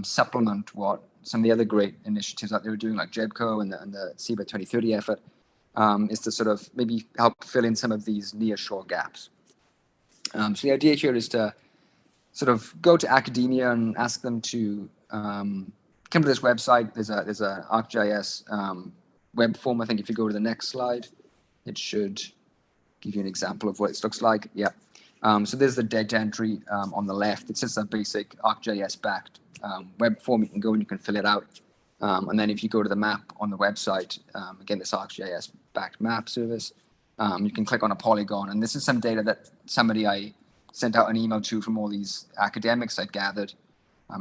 supplement what some of the other great initiatives that they were doing, like JEBCO and the SEBA 2030 effort, is to sort of maybe help fill in some of these nearshore gaps. So the idea here is to sort of go to academia and ask them to come to this website. There's a ArcGIS web form. I think if you go to the next slide, it should give you an example of what it looks like. Yeah. So there's the data entry on the left. It's just a basic ArcGIS backed web form. You can go and you can fill it out. And then if you go to the map on the website, again, this ArcGIS backed map service, you can click on a polygon. And this is some data that I sent out an email to from all these academics I'd gathered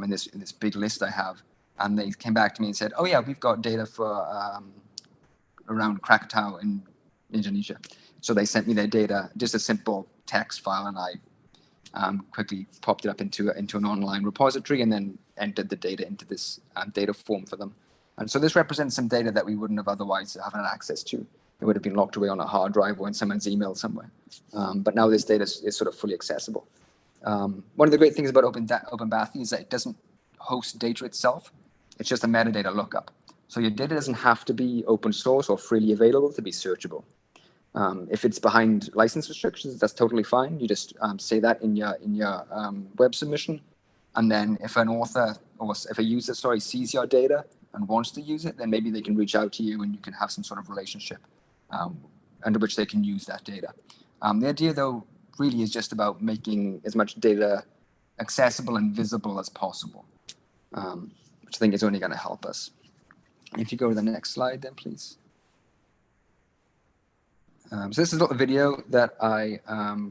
in this big list I have. And they came back to me and said, oh yeah, we've got data for around Krakatau in Indonesia. So they sent me their data, just a simple text file, and I quickly popped it up into an online repository and then entered the data into this data form for them. And so this represents some data that we wouldn't have otherwise have had access to. It would have been locked away on a hard drive or in someone's email somewhere. But now this data is sort of fully accessible. One of the great things about OpenBathy is that it doesn't host data itself. It's just a metadata lookup. So your data doesn't have to be open source or freely available to be searchable. If it's behind license restrictions, that's totally fine. You just say that in your web submission. And then if an author or if a user, sees your data and wants to use it, then maybe they can reach out to you and you can have some sort of relationship under which they can use that data. The idea, though, really is just about making as much data accessible and visible as possible, which I think is only going to help us. If you go to the next slide, then please. So this is a little video that I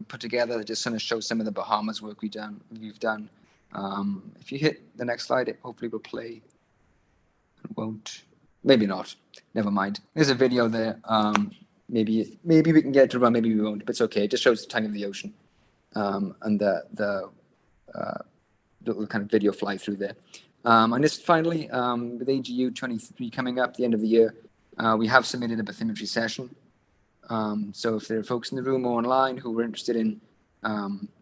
put together that just kind of shows some of the Bahamas work we've done. If you hit the next slide, it hopefully will play. It won't. Maybe not. Never mind. There's a video there. Maybe we can get it to run. Maybe we won't. But it's okay. It just shows the time of the ocean and the little kind of video fly through there. And just finally, with AGU 23 coming up, the end of the year, we have submitted a bathymetry session. So if there are folks in the room or online who are interested in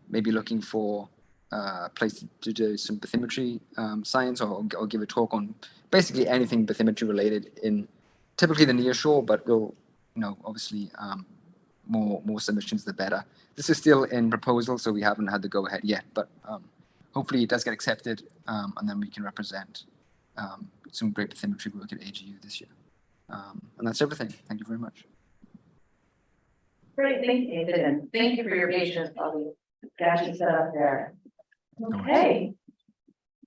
maybe looking for a place to do some bathymetry science or give a talk on basically anything bathymetry related in typically the near shore, but we'll, obviously more submissions the better. This is still in proposal, so we haven't had the go ahead yet, but hopefully it does get accepted and then we can represent some great bathymetry work at AGU this year. And that's everything. Thank you very much. Great, thank you, David, and thank you for your patience while we got you set up there. Okay.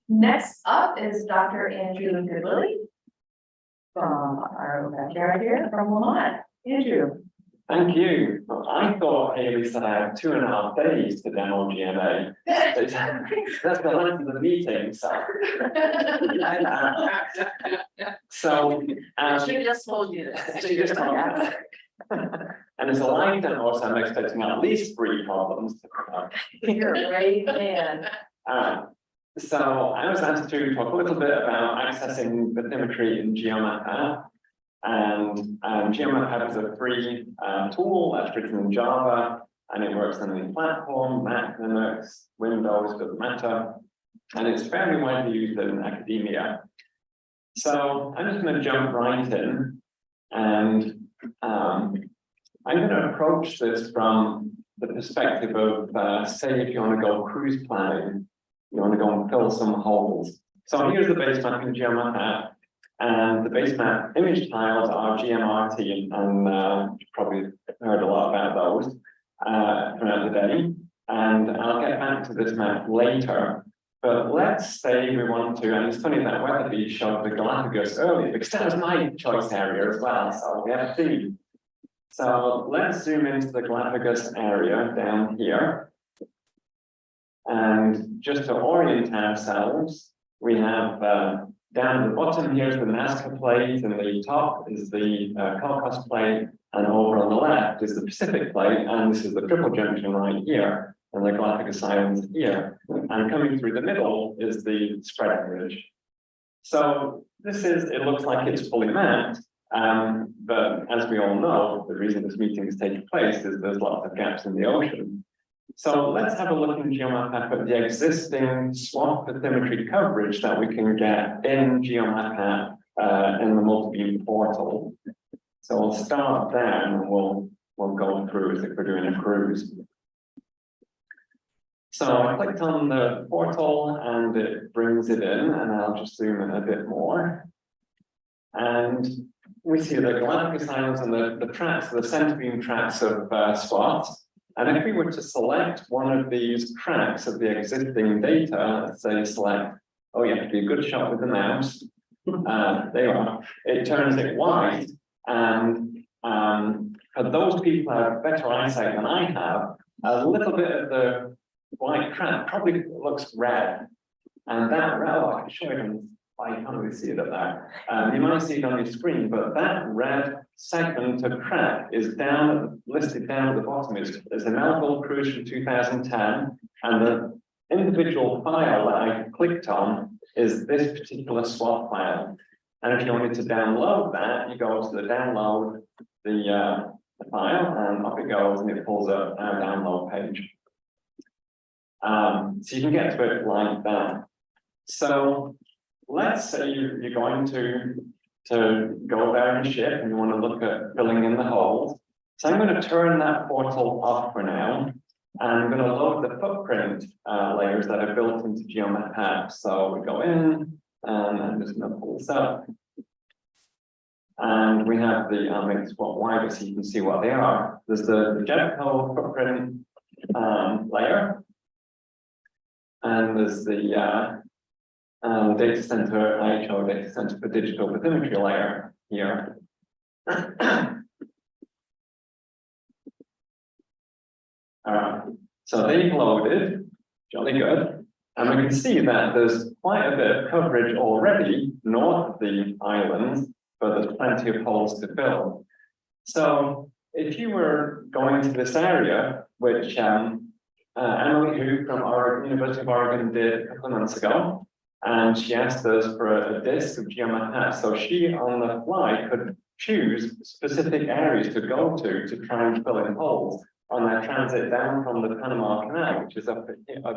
Next up is Dr. Andrew Goodwillie from our backyard here from Lamont. Andrew. Thank you. I thought at least I had 2.5 days to demo GMA. That's the length of the meeting, so. She just told you this. She just told me. And as a live demo, so I'm expecting at least 3 problems to come up. You're a brave man. So I was asked to talk a little bit about accessing bathymetry in GeoMapper. And GeoMap is a free tool that's written in Java, and it works on any platform, Mac, Linux, Windows, doesn't matter. And it's fairly widely used in academia. So I'm just going to jump right in, and I'm going to approach this from the perspective of, say, if you want to go cruise planning, you want to go and fill some holes. So here's the base map in GeoMap app, and the base map image tiles are GMRT, and you've probably heard a lot about those throughout the day. And I'll get back to this map later. But let's say we want to, and it's funny that Weatherby showed the Galapagos earlier, because that was my choice area as well, so we have a theme. So let's zoom into the Galapagos area down here. And just to orient ourselves, we have down at the bottom here's the Nazca plate, and the top is the Cocos plate, and over on the left is the Pacific plate, and this is the triple junction right here, and the Galapagos Islands here. And coming through the middle is the spread ridge. So this is, it looks like it's fully mapped, but as we all know, the reason this meeting is taking place is there's lots of gaps in the ocean. So let's have a look in GeoMap app at the existing SWOT bathymetry coverage that we can get in GeoMap app in the multi-beam portal. So we'll start there, and we'll go through as if we're doing a cruise. So I clicked on the portal and it brings it in, and I'll just zoom in a bit more. And we see the Galapagos Islands and the tracks, the center beam tracks of SWOT. And if we were to select one of these tracks of the existing data, let's say select, oh, you have to be a good shot with the mouse. There you are. It turns it white. And for those people who have better eyesight than I have, a little bit of the white track probably looks red. And that red, oh, I can show you, I can't really see it up there. You might see it on your screen, but that red segment of track is down, listed down at the bottom. It's a Melville cruise from 2010, and the individual file that I clicked on is this particular SWOT file. And if you wanted to download that, you go to the download the file, and off it goes, and it pulls up our download page. So you can get to it like that. So let's say you're going to go there in a ship and you want to look at filling in the holes. So I'm going to turn that portal off for now. And I'm going to load the footprint layers that are built into GeoMap app. So we go in, and I'm just going to pull this up. And we have the, I'll make this one wider so you can see what they are. There's the Jetco footprint layer. And there's the data center, IHO data center for digital bathymetry layer here. All right, so they've loaded, jolly good. And we can see that there's quite a bit of coverage already north of the islands, but there's plenty of holes to fill. So if you were going to this area, which Emily Hu from our University of Oregon did a couple of months ago, and she asked us for a disk of GeoMap app. So she on the fly could choose specific areas to go to try and fill in holes on their transit down from the Panama Canal, which is up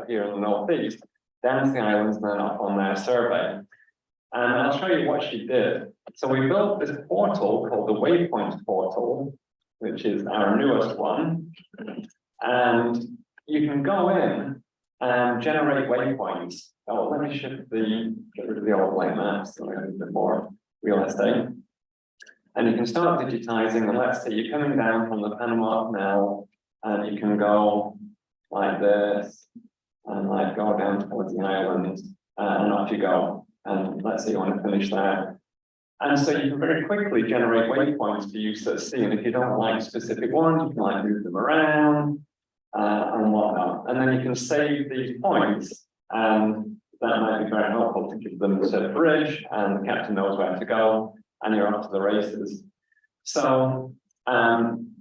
here in the northeast, down to the islands and then up on their survey. And I'll show you what she did. So we built this portal called the Waypoint portal, which is our newest one. And you can go in and generate waypoints. Oh, let me get rid of the old white maps so I have a bit more real estate. And you can start digitizing, and let's say you're coming down from the Panama Canal, and you can go like this, and like go down towards the islands, and off you go. And let's say you want to finish there. And so you can very quickly generate waypoints for use at sea. And if you don't like specific ones, you can like move them around and whatnot. And then you can save these points, and that might be very helpful to give them to the bridge, and the captain knows where to go, and you're off to the races. So on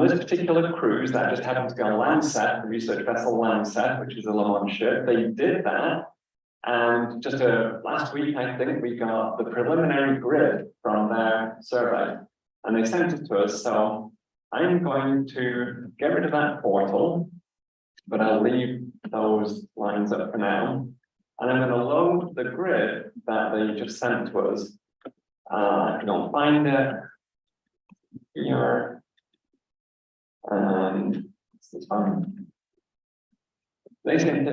this particular cruise that just happened to be on Landsat, the research vessel Landsat, which is a Le Mans ship, they did that. And just last week, I think we got the preliminary grid from their survey, and they sent it to us. So I'm going to get rid of that portal, but I'll leave those lines up for now. And I'm going to load the grid that they just sent to us. If you don't find it here, this is fine. They sent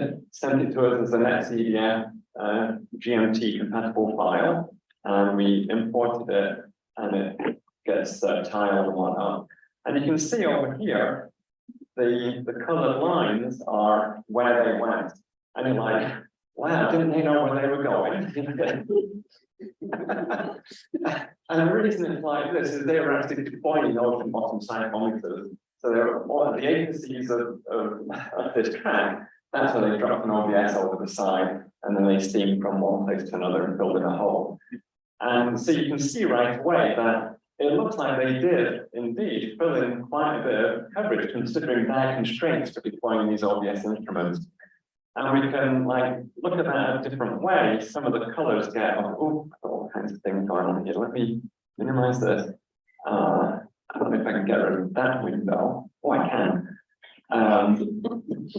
it to us as a NetCDF GMT compatible file, and we imported it, and it gets tiled and whatnot. And you can see over here, the colored lines are where they went. And you're like, wow, didn't they know where they were going? And the reason it's like this is they were actually deploying ocean bottom psychometers. So they're one of the agencies of this track. That's where they dropped an OBS over the side, and then they steam from one place to another and build in a hole. And so you can see right away that it looks like they did indeed fill in quite a bit of coverage considering their constraints for deploying these OBS instruments. And we can look at that a different way. Some of the colors get, oh, all kinds of things going on here. Let me minimize this. I don't know if I can get rid of that window. Oh, I can.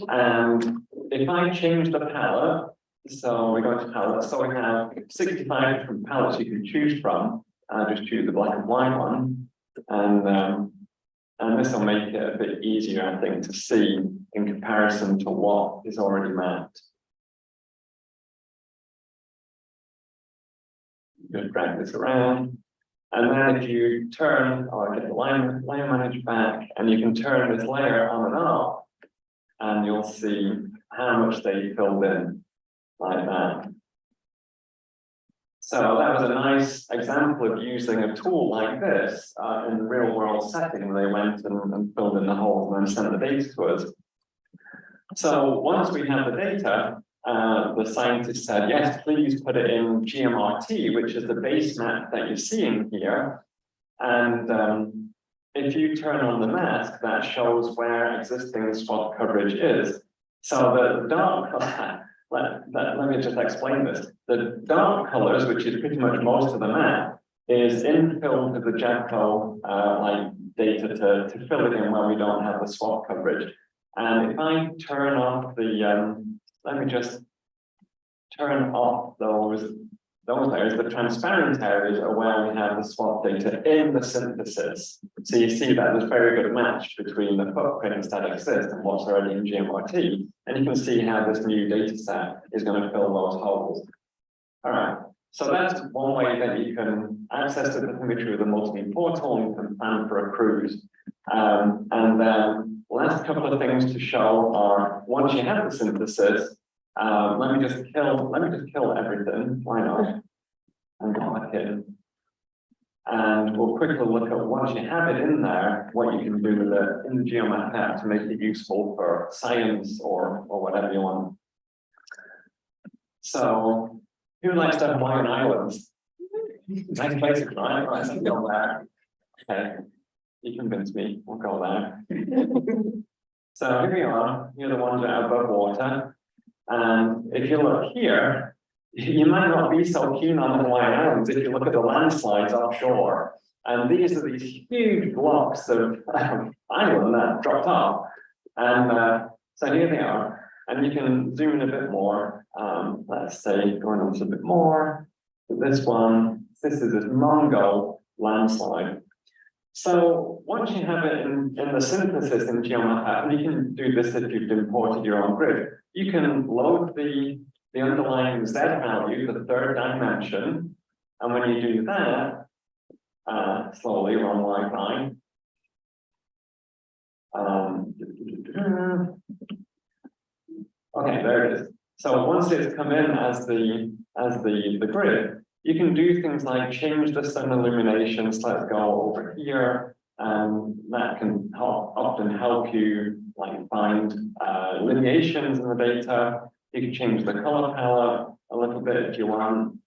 And if I change the palette, so we go to palette, so we have 65 different palettes you can choose from. Just choose the black and white one, and this will make it a bit easier, I think, to see in comparison to what is already mapped. Just drag this around, and then if you turn or get the layer manager back, and you can turn this layer on and off, and you'll see how much they filled in like that. So that was a nice example of using a tool like this in the real world setting where they went and filled in the holes and then sent the data to us. So once we had the data, the scientists said, yes, please put it in GMRT, which is the base map that you're seeing here. And if you turn on the mask, that shows where existing swab coverage is. So the dark, let me just explain this. The dark colors, which is pretty much most of the map, is infilled with the JADCO data to fill it in where we don't have the swab coverage. And if I turn off the, let me just turn off those areas. The transparent areas are where we have the swab data in the synthesis. So you see that there's a very good match between the footprints that exist and what's already in GMRT. And you can see how this new data set is going to fill those holes. All right. So that's one way that you can access the bathymetry with a multi-beam portal and you can plan for a cruise. And then last couple of things to show are once you have the synthesis, let me just kill everything. Why not? And go back in. And we'll quickly look at once you have it in there, what you can do with it in the GeoMap app to make it useful for science or whatever you want. So, who likes to have Hawaiian Islands? Nice places, right? Let's go there. Okay, you convinced me. We'll go there. So here we are. Here are the ones that are above water. And if you look here, you might not be so keen on the Hawaiian Islands if you look at the landslides offshore. And these are these huge blocks of island that dropped off. And so here they are. And you can zoom in a bit more. Let's say going on to a bit more. This one, this is this Mongo landslide. So once you have it in the synthesis in GeoMap app, and you can do this if you've imported your own grid, you can load the underlying Z value, the third dimension. And when you do that, slowly we're on Wi-Fi. Okay, there it is. So once it's come in as the grid, you can do things like change the sun illumination. So let's go over here, and that can often help you find lineations in the data. You can change the color palette a little bit if you want.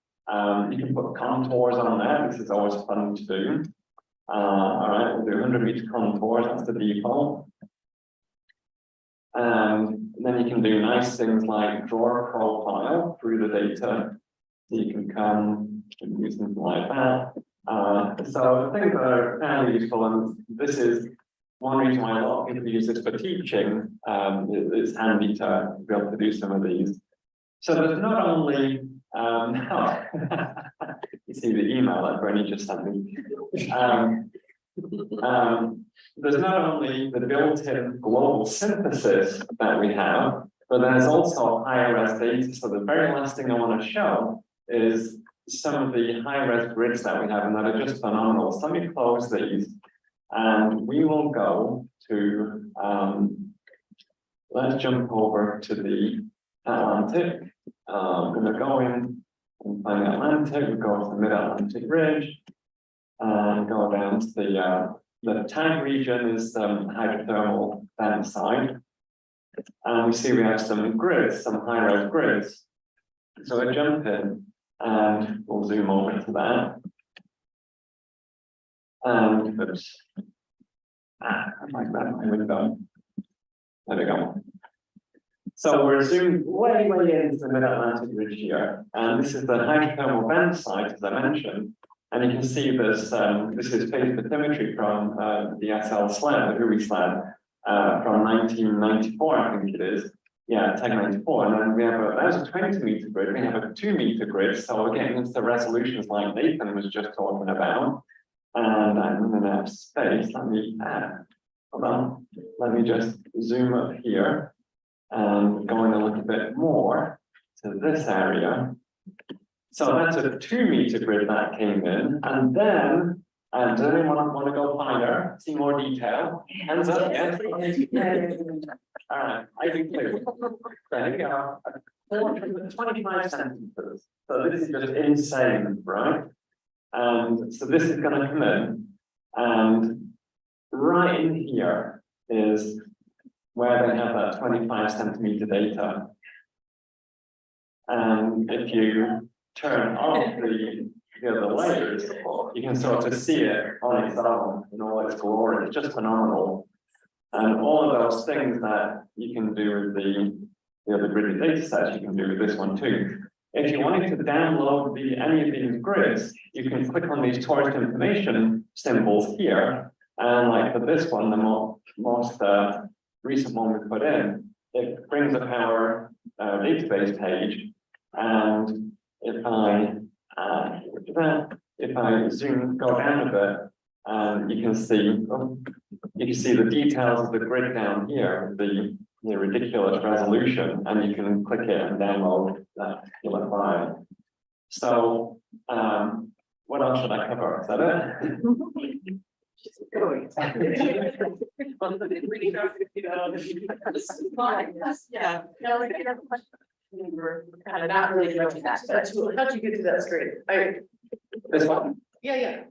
You can put contours on there. This is always fun to do. All right, we'll do 100-meter contours. That's the default. And then you can do nice things like draw a profile through the data. So you can come and use something like that. So things that are fairly useful, and this is one reason why a lot of people use this for teaching. It's handy to be able to do some of these. So there's not only, you see the email that Bernie just sent me. There's not only the built-in global synthesis that we have, but there's also higher res data. So the very last thing I want to show is some of the high res grids that we have, and that are just phenomenal. So let me close these, and we will go to, let's jump over to the Atlantic. I'm going to go in and find the Atlantic, we go to the Mid-Atlantic Ridge, and go down to the tag region is hydrothermal vent side. And we see we have some grids, some high-res grids. So we jump in and we'll zoom over to that. And oops. Like that, my window. There we go. So we're zoomed way into the Mid-Atlantic Ridge here. And this is the hydrothermal vent site, as I mentioned. And you can see this, this is phase bathymetry from the SL sled, the Hui sled, from 1994, I think it is. Yeah, Tag 94. And then we have that was a 20-meter grid. We have a 2-meter grid. So we're getting into the resolutions like Nathan was just talking about. And I'm in enough space. Let me hold on. Let me just zoom up here and going a little bit more to this area. So that's a 2-meter grid that came in, and then, does anyone want to go further, see more detail? Hands up, yes. All right, I think clear. There you go. 25 centimeters. So this is just insane, right? And so this is going to come in, and right in here is where they have that 25 centimeter data. And if you turn off the other layers, you can sort of see it on its own in all its glory. It's just phenomenal. And all of those things that you can do with the other gridded data sets, you can do with this one too. If you wanted to download any of these grids, you can click on these tourist information symbols here. And like for this one, the most recent one we put in, it brings up our database page. And if I zoom, go down a bit, you can see the details of the grid down here, the ridiculous resolution, and you can click it and download that particular file. So, what else should I cover? Is that it? Yeah. We're kind of not really doing that. How'd you get to that screen? This one? Yeah.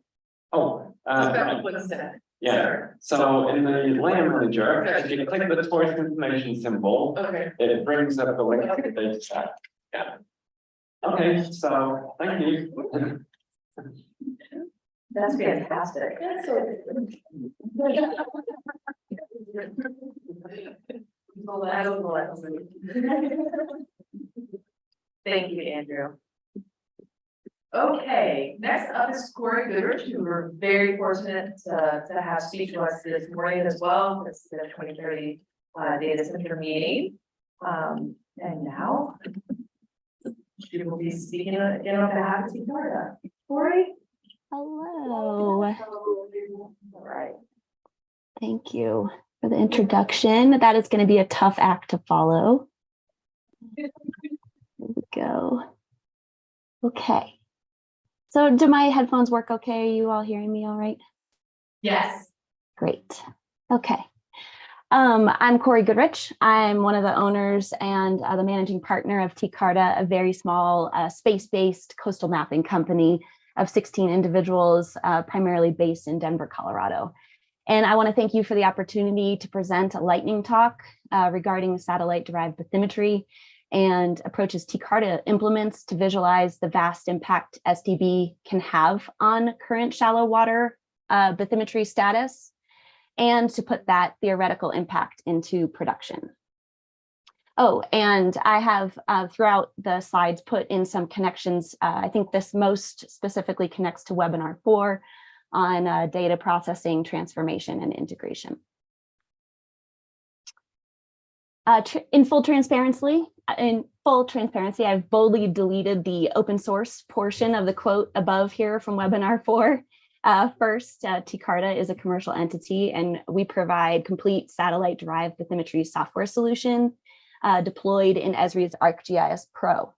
Oh, What's that? yeah. So in the layer manager, if you click the tourist information symbol, Okay. it brings up the link to the data set. Yeah. Okay, so thank you. That's fantastic. Thank you, Andrew. Okay, next up is Corey Goodrich, who we're very fortunate to have speak to us this morning as well. This is the 2030 data center meeting. And now she will be speaking again on behalf of TSCOM. Corey? Hello. All right. Thank you for the introduction. That is going to be a tough act to follow. Here we go. Okay. So do my headphones work okay? Are you all hearing me all right? Yes. Great. Okay. I'm Corey Goodrich. I'm one of the owners and the managing partner of TCarta, a very small space-based coastal mapping company of 16 individuals, primarily based in Denver, Colorado. And I want to thank you for the opportunity to present a lightning talk regarding satellite-derived bathymetry and approaches TCarta implements to visualize the vast impact SDB can have on current shallow water bathymetry status, and to put that theoretical impact into production. Oh, and I have throughout the slides put in some connections. I think this most specifically connects to webinar 4 on data processing, transformation, and integration. In full transparency, I've boldly deleted the open source portion of the quote above here from webinar 4. First, TCARTA is a commercial entity, and we provide complete satellite-derived bathymetry software solution deployed in Esri's ArcGIS Pro.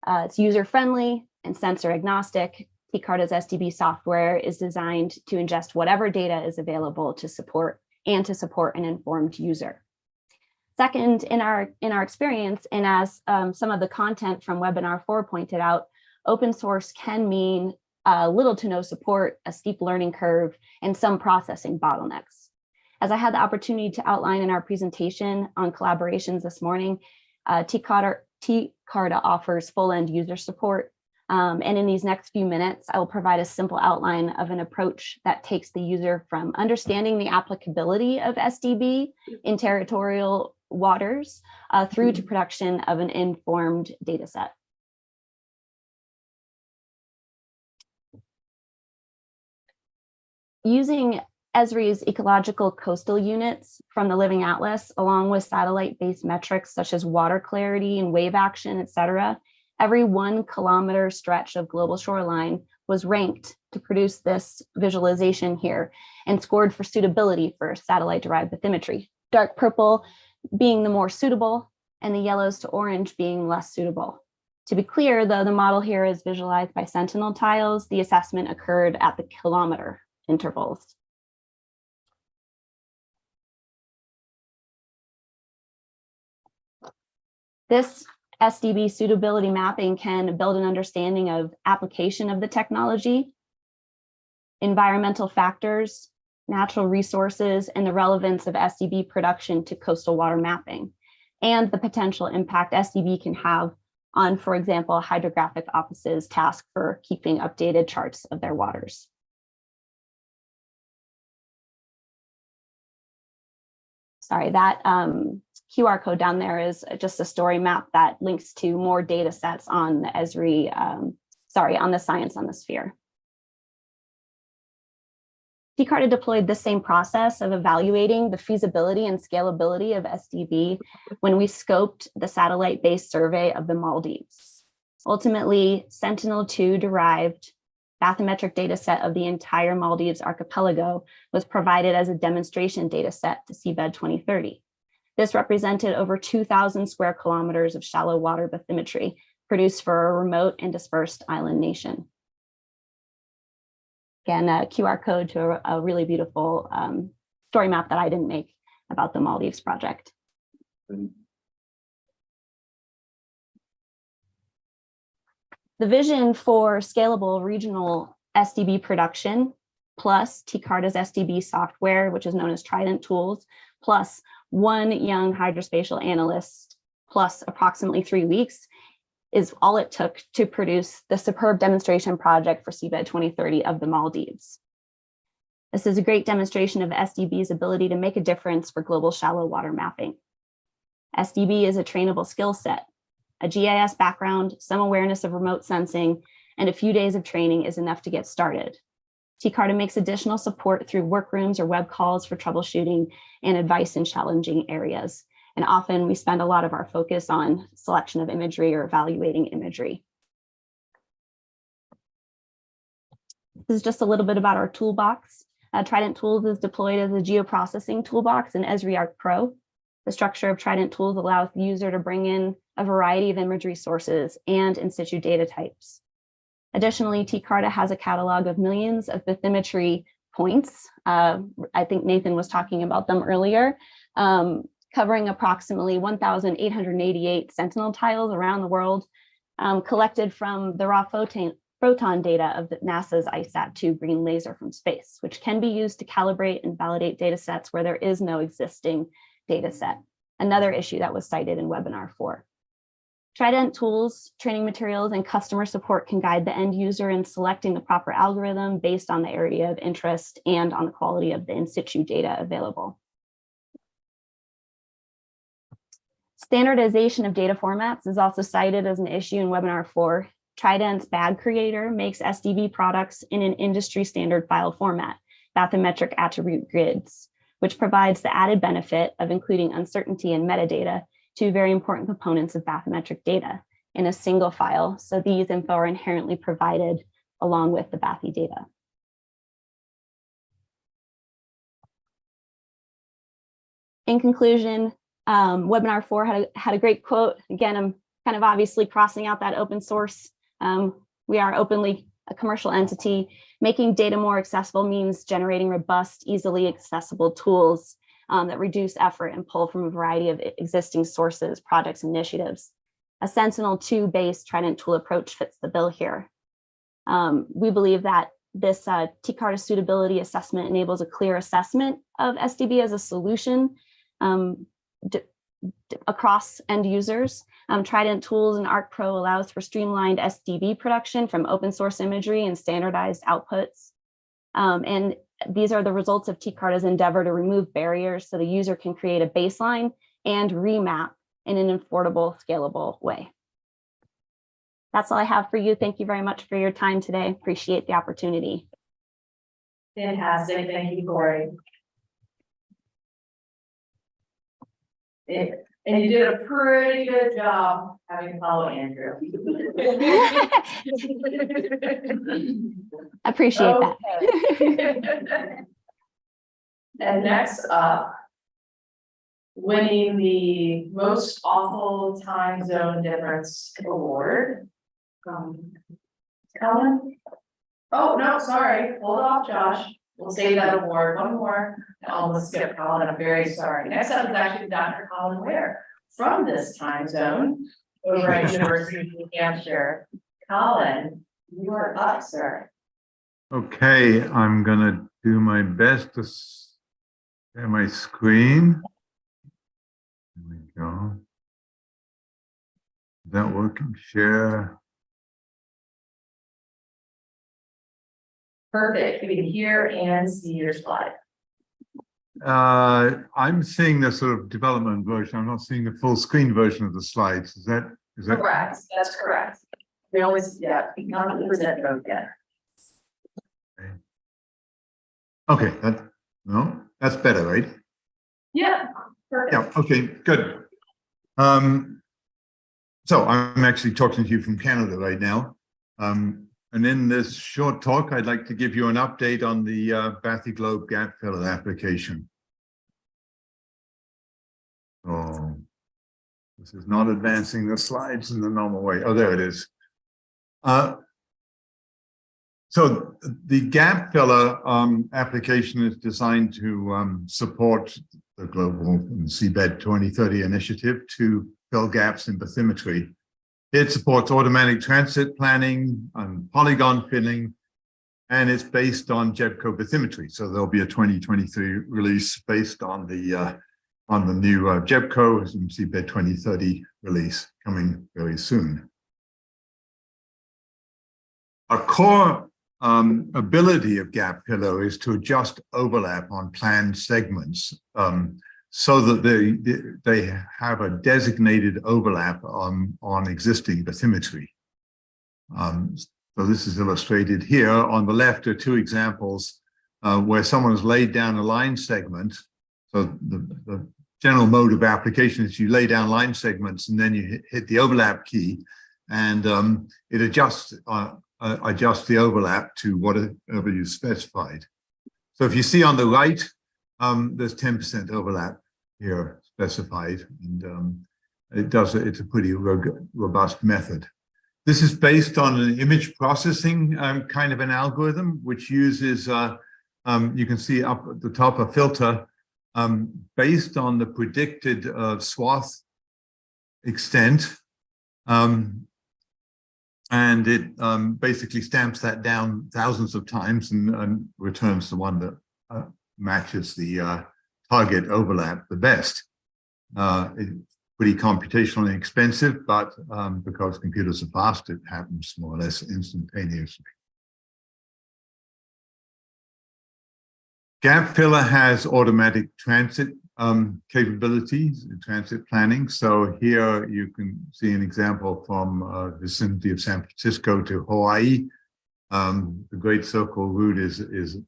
It's user-friendly and sensor-agnostic. TCARTA's SDB software is designed to ingest whatever data is available to support an informed user. Second, in our experience, and as some of the content from webinar 4 pointed out, open source can mean little to no support, a steep learning curve, and some processing bottlenecks. As I had the opportunity to outline in our presentation on collaborations this morning, TCARTA offers full end user support. And in these next few minutes, I will provide a simple outline of an approach that takes the user from understanding the applicability of SDB in territorial waters through to production of an informed data set. Using Esri's ecological coastal units from the Living Atlas, along with satellite-based metrics such as water clarity and wave action, et cetera, every 1 kilometer stretch of global shoreline was ranked to produce this visualization here and scored for suitability for satellite-derived bathymetry. Dark purple being the more suitable and the yellows to orange being less suitable. To be clear, though the model here is visualized by sentinel tiles, the assessment occurred at the kilometer intervals. This SDB suitability mapping can build an understanding of application of the technology, environmental factors, natural resources, and the relevance of SDB production to coastal water mapping, and the potential impact SDB can have on, for example, hydrographic offices tasked for keeping updated charts of their waters. Sorry, that QR code down there is just a story map that links to more data sets on the Esri, on the Science on the Sphere. TCARTA deployed the same process of evaluating the feasibility and scalability of SDB when we scoped the satellite-based survey of the Maldives. Ultimately, Sentinel-2 derived bathymetric data set of the entire Maldives archipelago was provided as a demonstration data set to Seabed 2030. This represented over 2,000 square kilometers of shallow water bathymetry produced for a remote and dispersed island nation. Again, a QR code to a really beautiful story map that I didn't make about the Maldives project. The vision for scalable regional SDB production, plus TCARTA's SDB software, which is known as Trident Tools, plus 1 young hydrospatial analyst, plus approximately 3 weeks, is all it took to produce the superb demonstration project for Seabed 2030 of the Maldives. This is a great demonstration of SDB's ability to make a difference for global shallow water mapping. SDB is a trainable skill set. A GIS background, some awareness of remote sensing, and a few days of training is enough to get started. TCARTA makes additional support through workrooms or web calls for troubleshooting and advice in challenging areas. And often we spend a lot of our focus on selection of imagery or evaluating imagery. This is just a little bit about our toolbox. Trident Tools is deployed as a geoprocessing toolbox in Esri Arc Pro. The structure of Trident Tools allows the user to bring in a variety of imagery sources and in situ data types. Additionally, TCARTA has a catalog of millions of bathymetry points. I think Nathan was talking about them earlier, covering approximately 1,888 sentinel tiles around the world, collected from the raw photon data of NASA's ISAT-2 green laser from space, which can be used to calibrate and validate data sets where there is no existing data set, another issue that was cited in webinar 4. Trident Tools, training materials, and customer support can guide the end user in selecting the proper algorithm based on the area of interest and on the quality of the in situ data available. Standardization of data formats is also cited as an issue in webinar 4. Trident's Bag Creator makes SDB products in an industry standard file format, bathymetric attribute grids, which provides the added benefit of including uncertainty and metadata, two very important components of bathymetric data, in a single file. So these info are inherently provided along with the bathy data. In conclusion, webinar 4 had a great quote. Again, I'm kind of obviously crossing out that open source. We are openly a commercial entity. Making data more accessible means generating robust, easily accessible tools that reduce effort and pull from a variety of existing sources, projects, and initiatives. A Sentinel-2 based Trident tool approach fits the bill here. We believe that this TCARTA suitability assessment enables a clear assessment of SDB as a solution across end users. Trident Tools and ArcPro allows for streamlined SDB production from open source imagery and standardized outputs. And these are the results of TCARTA's endeavor to remove barriers so the user can create a baseline and remap in an affordable, scalable way. That's all I have for you. Thank you very much for your time today. Appreciate the opportunity. Fantastic. Thank you, Corey. And you did a pretty good job having to follow Andrew. Appreciate that. And next up, winning the most awful time zone difference award. Colin? Oh, no, sorry. Hold off, Josh. We'll save that award. One more. I almost skipped Colin. I'm very sorry. Next up is actually Dr. Colin Ware from this time zone over at University of New Hampshire. Colin, you are up, sir. Okay, I'm gonna do my best to share my screen. There we go. Is that working? Share. Perfect. We can hear and see your slide. I'm seeing the sort of development version. I'm not seeing the full screen version of the slides. Is that Correct? That's correct. We always, yeah, we can't present those yet. okay? No, that's better, right? Yeah. Perfect. Yeah. Okay. Good. So I'm actually talking to you from Canada right now. And in this short talk, I'd like to give you an update on the Bathy Globe Gap Filler application. Oh, this is not advancing the slides in the normal way. Oh, there it is. So the Gap Filler application is designed to support the Global Seabed 2030 initiative to fill gaps in bathymetry. It supports automatic transit planning and polygon filling, and it's based on JEBCO bathymetry. So there'll be a 2023 release based on the new JEBCO Seabed 2030 release coming very soon. A core ability of Gap Pillar is to adjust overlap on planned segments so that they have a designated overlap on existing bathymetry. So this is illustrated here. On the left are two examples where someone has laid down a line segment. So the general mode of application is you lay down line segments and then you hit the overlap key, and it adjusts the overlap to whatever you specified. So if you see on the right, there's 10% overlap here specified, and it's a pretty robust method. This is based on an image processing kind of an algorithm, which uses, you can see up at the top, a filter based on the predicted swath extent. And it basically stamps that down thousands of times and returns the one that matches the target overlap the best. It's pretty computationally expensive, but because computers are fast, it happens more or less instantaneously. Gap Filler has automatic transit capabilities in transit planning. So here you can see an example from vicinity of San Francisco to Hawaii. The Great Circle route is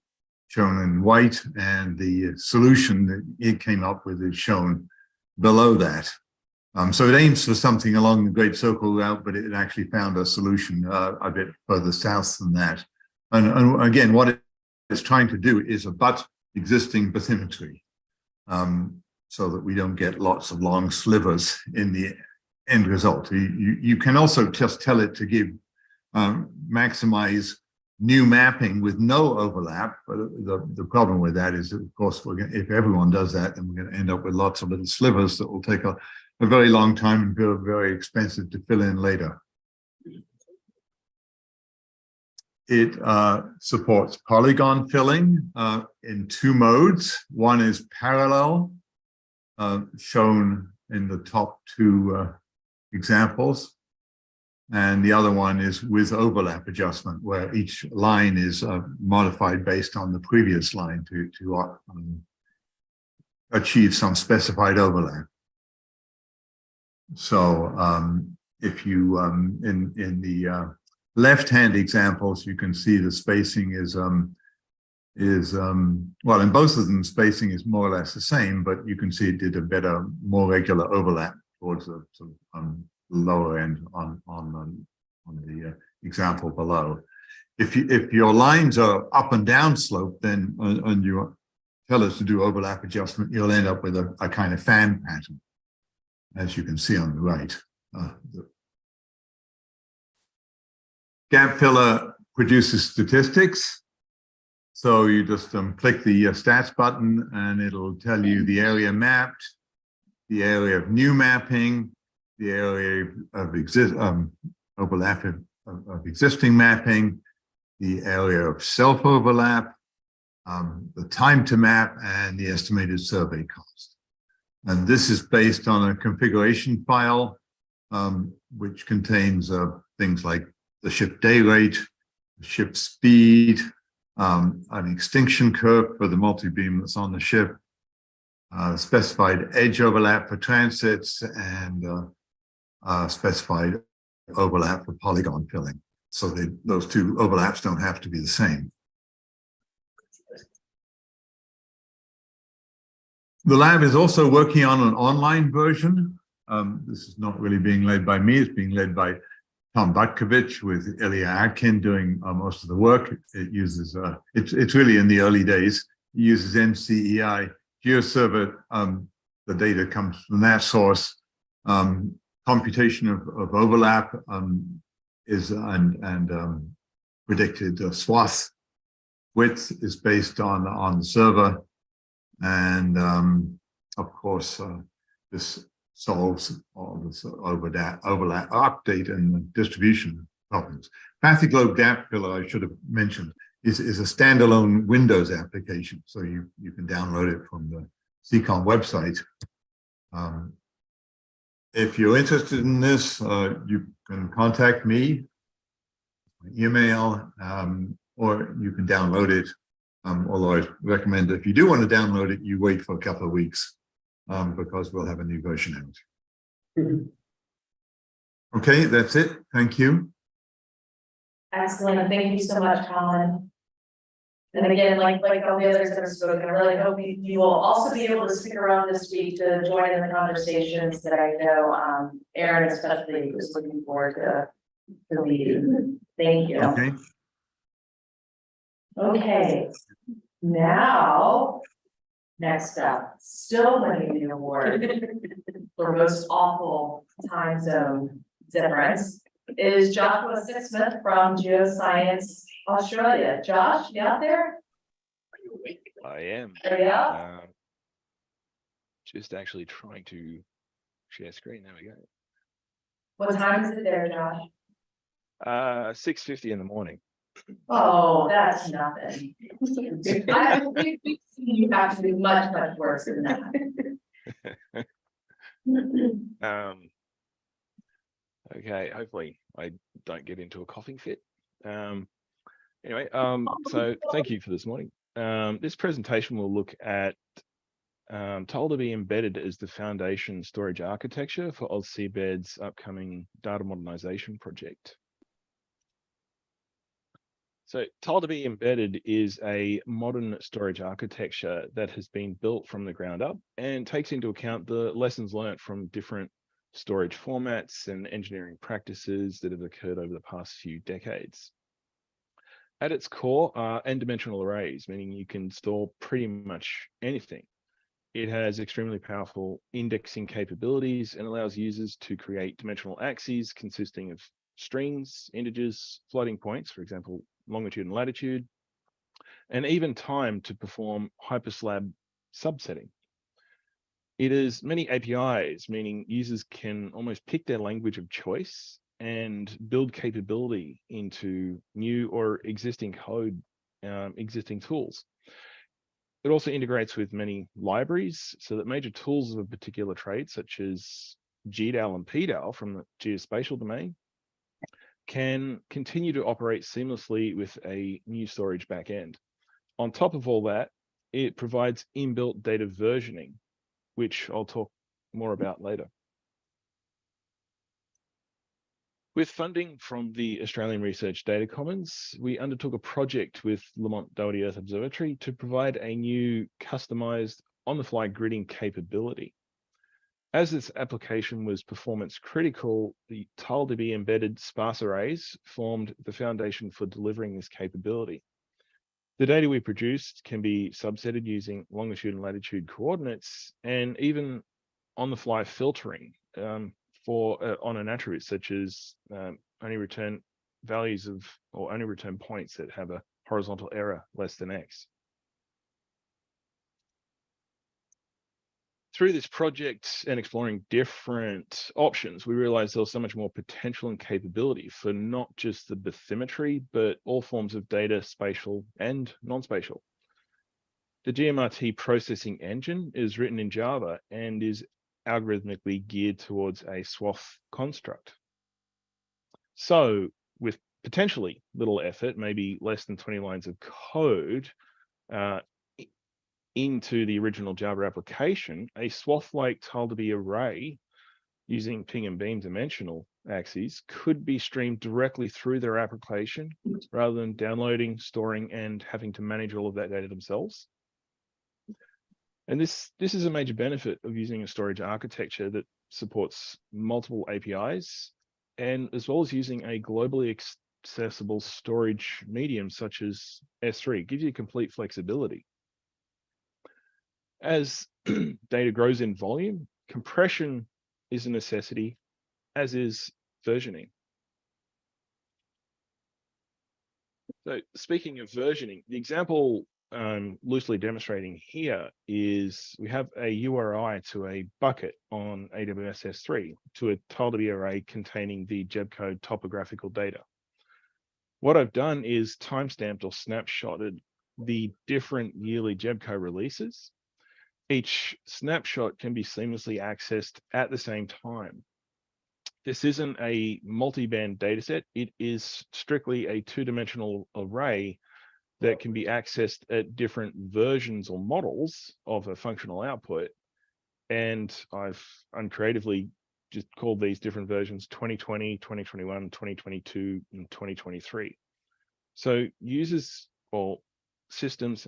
shown in white, and the solution that it came up with is shown below that. So it aims for something along the Great Circle route, but it actually found a solution a bit further south than that. And again, what it's trying to do is abut existing bathymetry, so that we don't get lots of long slivers in the end result. You can also just tell it to give maximize new mapping with no overlap, but the problem with that is, of course, if everyone does that, then we're going to end up with lots of little slivers that will take a very long time and be very expensive to fill in later. It supports polygon filling in two modes. One is parallel, shown in the top two examples. And the other one is with overlap adjustment, where each line is modified based on the previous line to achieve some specified overlap. So if you, in the left-hand examples, you can see the spacing is well, in both of them, spacing is more or less the same, but you can see it did a better, more regular overlap towards the sort of, lower end on the example below. If your lines are up and down slope, then and you tell us to do overlap adjustment, you'll end up with a kind of fan pattern, as you can see on the right. Gap filler produces statistics. So you just click the stats button and it'll tell you the area mapped, the area of new mapping, the area of overlap of existing mapping, the area of self-overlap, the time to map, and the estimated survey cost. And this is based on a configuration file, which contains things like the ship day rate, the ship speed, an extinction curve for the multi-beam that's on the ship, specified edge overlap for transits, and specified overlap for polygon filling. So those two overlaps don't have to be the same. The lab is also working on an online version. This is not really being led by me, it's being led by Tom Butkovich with Ilya Atkin doing most of the work. It uses, it's really in the early days. It uses NCEI GeoServer. The data comes from that source. Computation of overlap is and predicted swath width is based on the server, and of course this solves all this overlap update and distribution problems. Pathoglobe Gap Filler, I should have mentioned, is a standalone Windows application, so you can download it from the TSCOM website. If you're interested in this, you can contact me, my email, or you can download it. Although I recommend if you do want to download it, you wait for a couple of weeks because we'll have a new version out. Okay, that's it. Thank you. Excellent. Thank you so much, Colin. And again, like all the others that have spoken, I really hope you will also be able to stick around this week to join in the conversations that I know Aaron especially is looking forward to leading. Thank you. Okay. Okay. Now, next up, still winning the award for most awful time zone difference is Joshua Smith from Geoscience Australia. Josh, you out there? I am. Yeah. Just actually trying to share screen. There we go. What time is it there, Josh? 6:50 in the morning. Oh, that's nothing. I think you have to do much, much worse than that. Okay, hopefully I don't get into a coughing fit. Anyway, so thank you for this morning. This presentation will look at TileDB embedded as the foundation storage architecture for AusSeabed's upcoming data modernization project. So TileDB embedded is a modern storage architecture that has been built from the ground up and takes into account the lessons learned from different storage formats and engineering practices that have occurred over the past few decades. At its core are n-dimensional arrays, meaning you can store pretty much anything. It has extremely powerful indexing capabilities and allows users to create dimensional axes consisting of strings, integers, floating points, for example, longitude and latitude, and even time to perform hyperslab subsetting. It has many APIs, meaning users can almost pick their language of choice and build capability into new or existing code, existing tools. It also integrates with many libraries so that major tools of a particular trade, such as GDAL and PDAL from the geospatial domain, can continue to operate seamlessly with a new storage backend. On top of all that, it provides inbuilt data versioning, which I'll talk more about later. With funding from the Australian Research Data Commons, we undertook a project with Lamont Doherty Earth Observatory to provide a new customized on-the-fly gridding capability. As this application was performance critical, the TileDB embedded sparse arrays formed the foundation for delivering this capability. The data we produced can be subsetted using longitude and latitude coordinates and even on-the-fly filtering on an attribute such as only return values of or only return points that have a horizontal error less than X. Through this project and exploring different options, we realized there was so much more potential and capability for not just the bathymetry, but all forms of data, spatial and non-spatial. The GMRT processing engine is written in Java and is algorithmically geared towards a swath construct. So with potentially little effort, maybe less than 20 lines of code, into the original Java application, a swath-like TileDB array using ping and beam dimensional axes could be streamed directly through their application rather than downloading, storing, and having to manage all of that data themselves. And this is a major benefit of using a storage architecture that supports multiple APIs, and as well as using a globally accessible storage medium such as S3. It gives you complete flexibility. As data grows in volume, compression is a necessity, as is versioning. So speaking of versioning, the example I'm loosely demonstrating here is we have a URI to a bucket on AWS S3 to a TileDB array containing the Gebcode topographical data. What I've done is timestamped or snapshotted the different yearly Gebcode releases. Each snapshot can be seamlessly accessed at the same time. This isn't a multi-band dataset. It is strictly a two-dimensional array that can be accessed at different versions or models of a functional output. And I've uncreatively just called these different versions 2020, 2021, 2022, and 2023. So users or systems,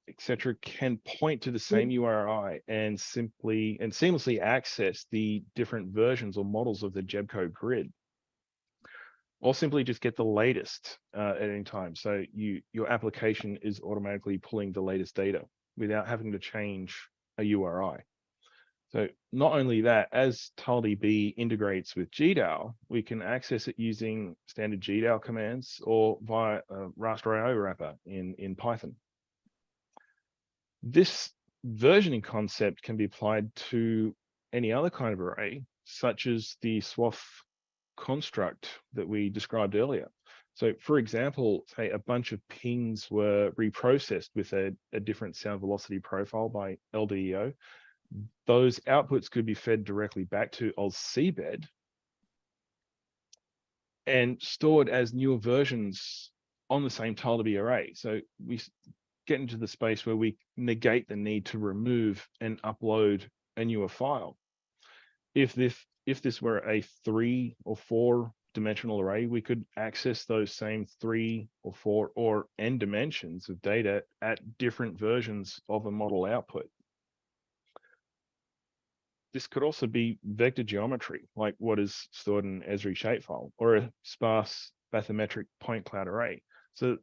etc., can point to the same URI and seamlessly access the different versions or models of the Gebcode grid, or simply just get the latest at any time. So your application is automatically pulling the latest data without having to change a URI. So not only that, as TileDB integrates with GDAL, we can access it using standard GDAL commands or via a raster.io wrapper in Python. This versioning concept can be applied to any other kind of array, such as the swath construct that we described earlier. So for example, say a bunch of pings were reprocessed with a different sound velocity profile by LDEO. Those outputs could be fed directly back to AusSeabed and stored as newer versions on the same TileDB array. So get into the space where we negate the need to remove and upload a newer file. If this were a 3 or 4 dimensional array, we could access those same 3 or 4 or n dimensions of data at different versions of a model output. This could also be vector geometry, like what is stored in Esri shapefile, or a sparse bathymetric point cloud array. So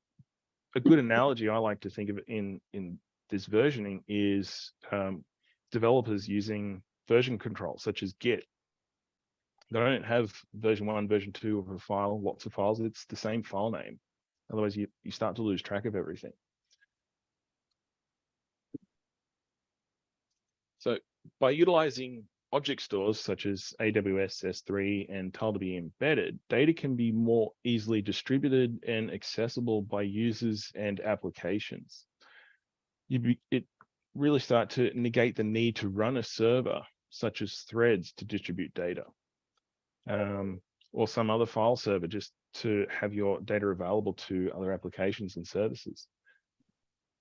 a good analogy I like to think of it in this versioning is developers using version control, such as Git. They don't have version 1, version 2 of a file, lots of files. It's the same file name. Otherwise, you start to lose track of everything. So by utilizing object stores such as AWS S3 and tile2b embedded, data can be more easily distributed and accessible by users and applications. It really start to negate the need to run a server such as Threads to distribute data, or some other file server just to have your data available to other applications and services.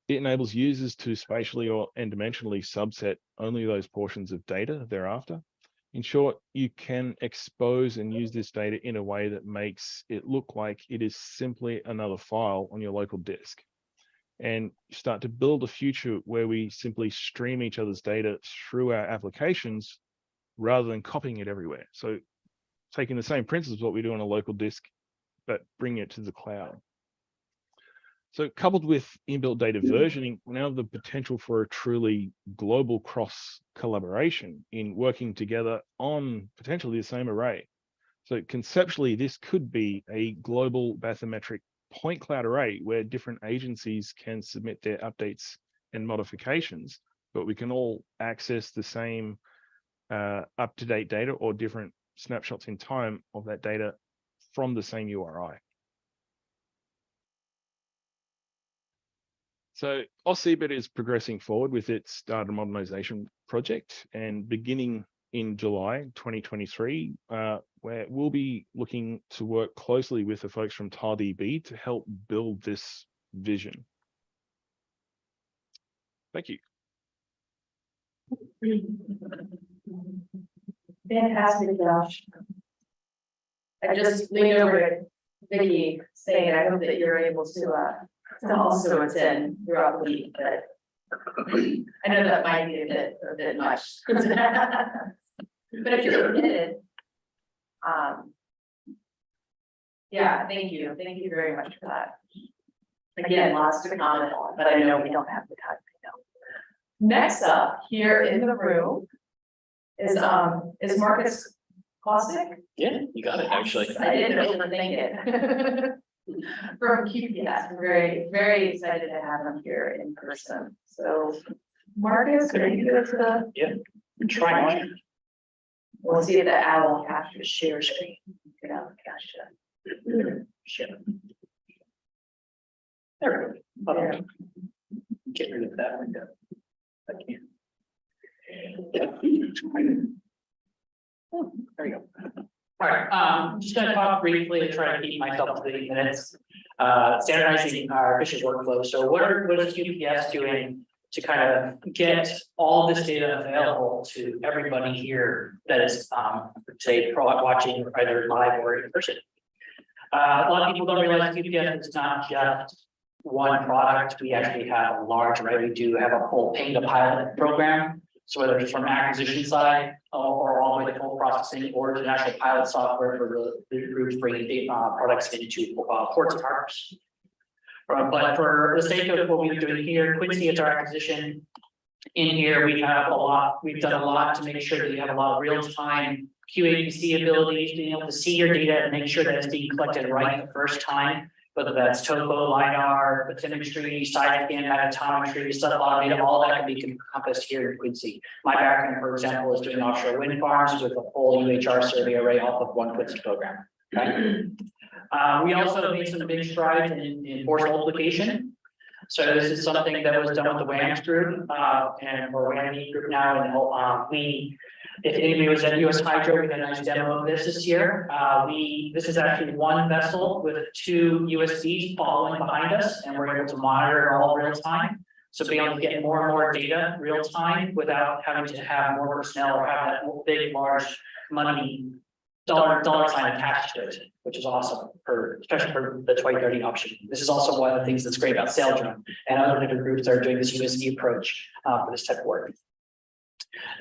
It enables users to spatially and dimensionally subset only those portions of data thereafter. In short, you can expose and use this data in a way that makes it look like it is simply another file on your local disk. And start to build a future where we simply stream each other's data through our applications rather than copying it everywhere. So taking the same principles what we do on a local disk, but bringing it to the cloud. So coupled with inbuilt data versioning, we now have the potential for a truly global cross collaboration in working together on potentially the same array. So conceptually, this could be a global bathymetric point cloud array where different agencies can submit their updates and modifications, but we can all access the same up-to-date data or different snapshots in time of that data from the same URI. So AusCBIT is progressing forward with its data modernization project, and beginning in July 2023, where we'll be looking to work closely with the folks from TileDB to help build this vision. Thank you. Fantastic, Josh. I just leaned over to Vicky saying, I hope that you're able to also attend throughout the week, but I know that might be a bit much. But if you're committed, yeah, thank you. Thank you very much for that. Again, lots to comment on, but I know we don't have the time right now. Next up here in the room is Marcus Klosik? Yeah, you got it, actually. I didn't overthink it. From QPS, we're very, very excited to have him here in person. So Marcus, are you good for the? Yeah, try. We'll see if the owl captures share screen. Get out of cache. Share. There we go. Okay. Get rid of that window. I can. Oh, there you go. All right, just gonna talk briefly to try to keep myself to 30 minutes. Standardizing our fishing workflow. So what is QPS doing to kind of get all this data available to everybody here that is, say, watching either live or in person? A lot of people don't realize QPS is not just one product. We actually have a large array. We do have a full pay to pilot program. So whether it's from acquisition side or all the way to full processing or to actual pilot software for the groups bringing products into ports and harbors. But for the sake of what we're doing here, Quincy is our acquisition. In here, we have a lot. We've done a lot to make sure that you have a lot of real-time QAPC abilities, being able to see your data and make sure that it's being collected right the first time. Whether that's topo, LiDAR, bathymetry, side scan, magnetometry, sub data, all that can be encompassed here in Quincy. My background, for example, is doing offshore wind farms with a full UHR survey array off of one Quincy program. Okay. We also made some big strides in force multiplication. So this is something that was done with the WAMS group, and we're WAMI group now, and if anybody was at US Hydro, we had a nice demo of this year. This is actually one vessel with 2 USVs following behind us, and we're able to monitor it all real time. So being able to get more and more data real time without having to have more personnel or have that big, large money dollar sign attached to it, which is awesome especially for the 2030 option. This is also one of the things that's great about Saildrone and other different groups that are doing this USD approach for this type of work.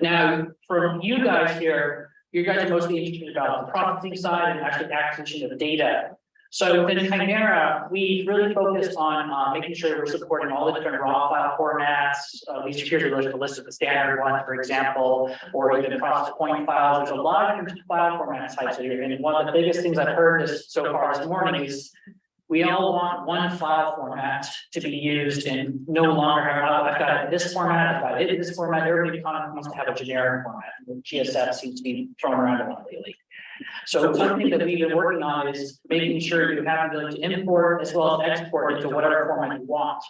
Now, for you guys here, you guys are mostly interested about the processing side and actually acquisition of data. So within Chimera, we really focused on making sure we're supporting all the different raw file formats. These here's a list of the standard ones, for example, or even process point files. There's a lot of different file format types here. And one of the biggest things I've heard so far this morning is we all want one file format to be used and no longer have, I've got it in this format, I've got it in this format. Everybody kind of wants to have a generic format. GSF seems to be thrown around a lot lately. So one thing that we've been working on is making sure you have the ability to import as well as export into whatever format you want.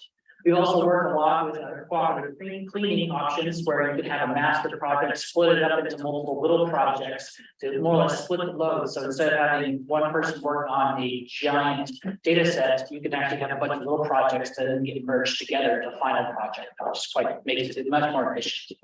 We also work a lot with cooperative cleaning options where you can have a master project, split it up into multiple little projects to more or less split the load. So instead of having one person work on a giant data set, you can actually have a bunch of little projects that get merged together to a final project, which makes it much more efficient.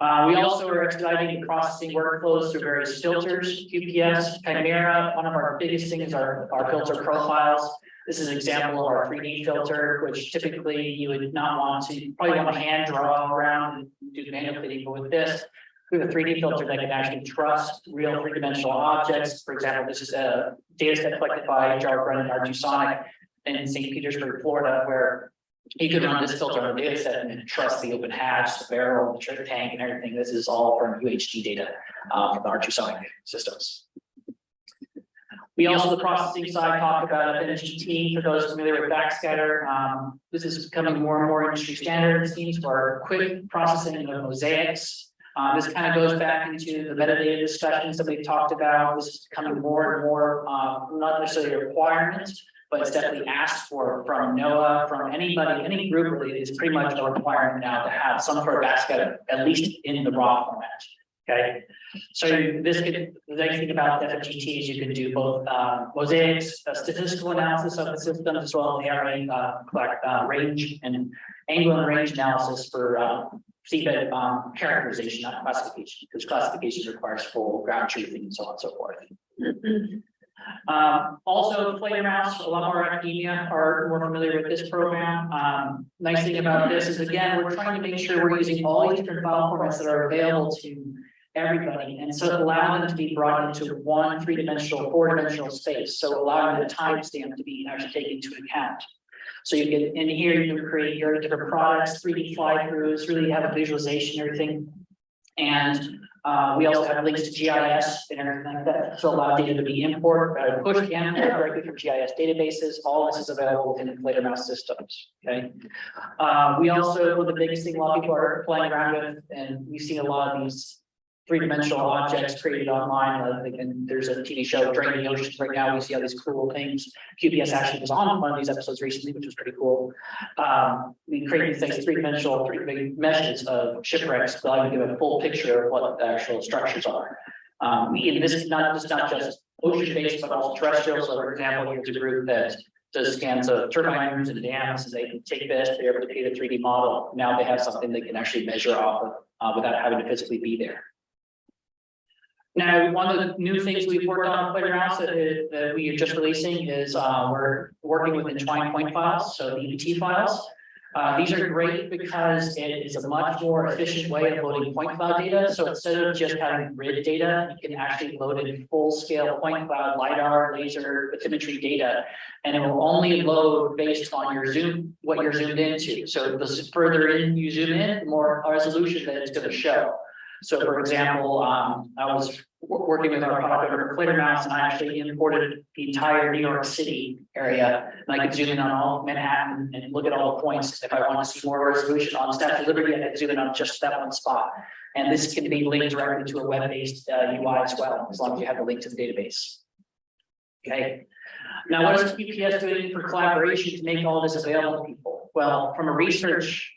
We also are expediting the processing workflows through various filters, QPS, Chimera. One of our biggest things are our filter profiles. This is an example of our 3D filter, which typically you would not want to, probably want to hand draw around and do manual cleaning, but with this, we have a 3D filter that can actually trust real three-dimensional objects. For example, this is a data set collected by Jar Brennan, R2 Sonic in St. Petersburg, Florida, where you could run this filter on the data set and trust the open hatch, the barrel, the trick tank, and everything. This is all from UHD data from the R2 Sonic systems. We also, the processing side, talk about NGT. For those familiar with backscatter, this is becoming more and more industry standard, it seems, for quick processing of mosaics. This kind of goes back into the metadata discussions that we've talked about. This is becoming more and more, not necessarily a requirement, but it's definitely asked for from NOAA, from anybody, any group really. It's pretty much a requirement now to have some sort of backscatter, at least in the raw format. Okay, so this could, the nice thing about FFGT is you can do both mosaics, statistical analysis of the system, as well as range and angle and range analysis for seabed characterization, not classification, because classification requires full ground truthing and so on and so forth. Also, Flight Mouse, a lot more academia are more familiar with this program. Nice thing about this is, again, we're trying to make sure we're using all these different file formats that are available to everybody, and so allow them to be brought into one three-dimensional, four-dimensional space. So allowing the timestamp to be actually taken into account. So you can, in here, you can create your different products, 3D fly-throughs, really have a visualization, everything. And we also have links to GIS and everything like that, so allow data to be pushed and directly from GIS databases. All this is available in Inflator Mouse systems. Okay. We also, one of the biggest thing a lot of people are playing around with, and we've seen a lot of these three-dimensional objects created online. And there's a TV show, Draining the Oceans, right now. We see all these cool things. QPS actually was on one of these episodes recently, which was pretty cool. We created these three-dimensional, three meshes of shipwrecks, allowing you to give a full picture of what the actual structures are. This is not just ocean-based, but also terrestrial. So, for example, here's a group that does scans of turbine rooms and dams, and they can take this, they're able to create a 3D model. Now they have something they can actually measure off of without having to physically be there. Now, one of the new things we've worked on Inflator Mouse that we are just releasing is we're working with entwined point files, so the EBT files. These are great because it is a much more efficient way of loading point cloud data. So instead of just having grid data, you can actually load in full-scale point cloud, LiDAR, laser, bathymetry data, and it will only load based on your zoom, what you're zoomed into. So the further in you zoom in, the more resolution that it's going to show. So, for example, I was working with our product owner, Inflator Mouse, and I actually imported the entire New York City area, and I could zoom in on all Manhattan and look at all the points. If I want to see more resolution on Statue of Liberty, I could zoom in on just that one spot. And this can be linked directly to a web-based UI as well, as long as you have the link to the database. Okay. Now, what is QPS doing for collaboration to make all this available to people? Well, from a research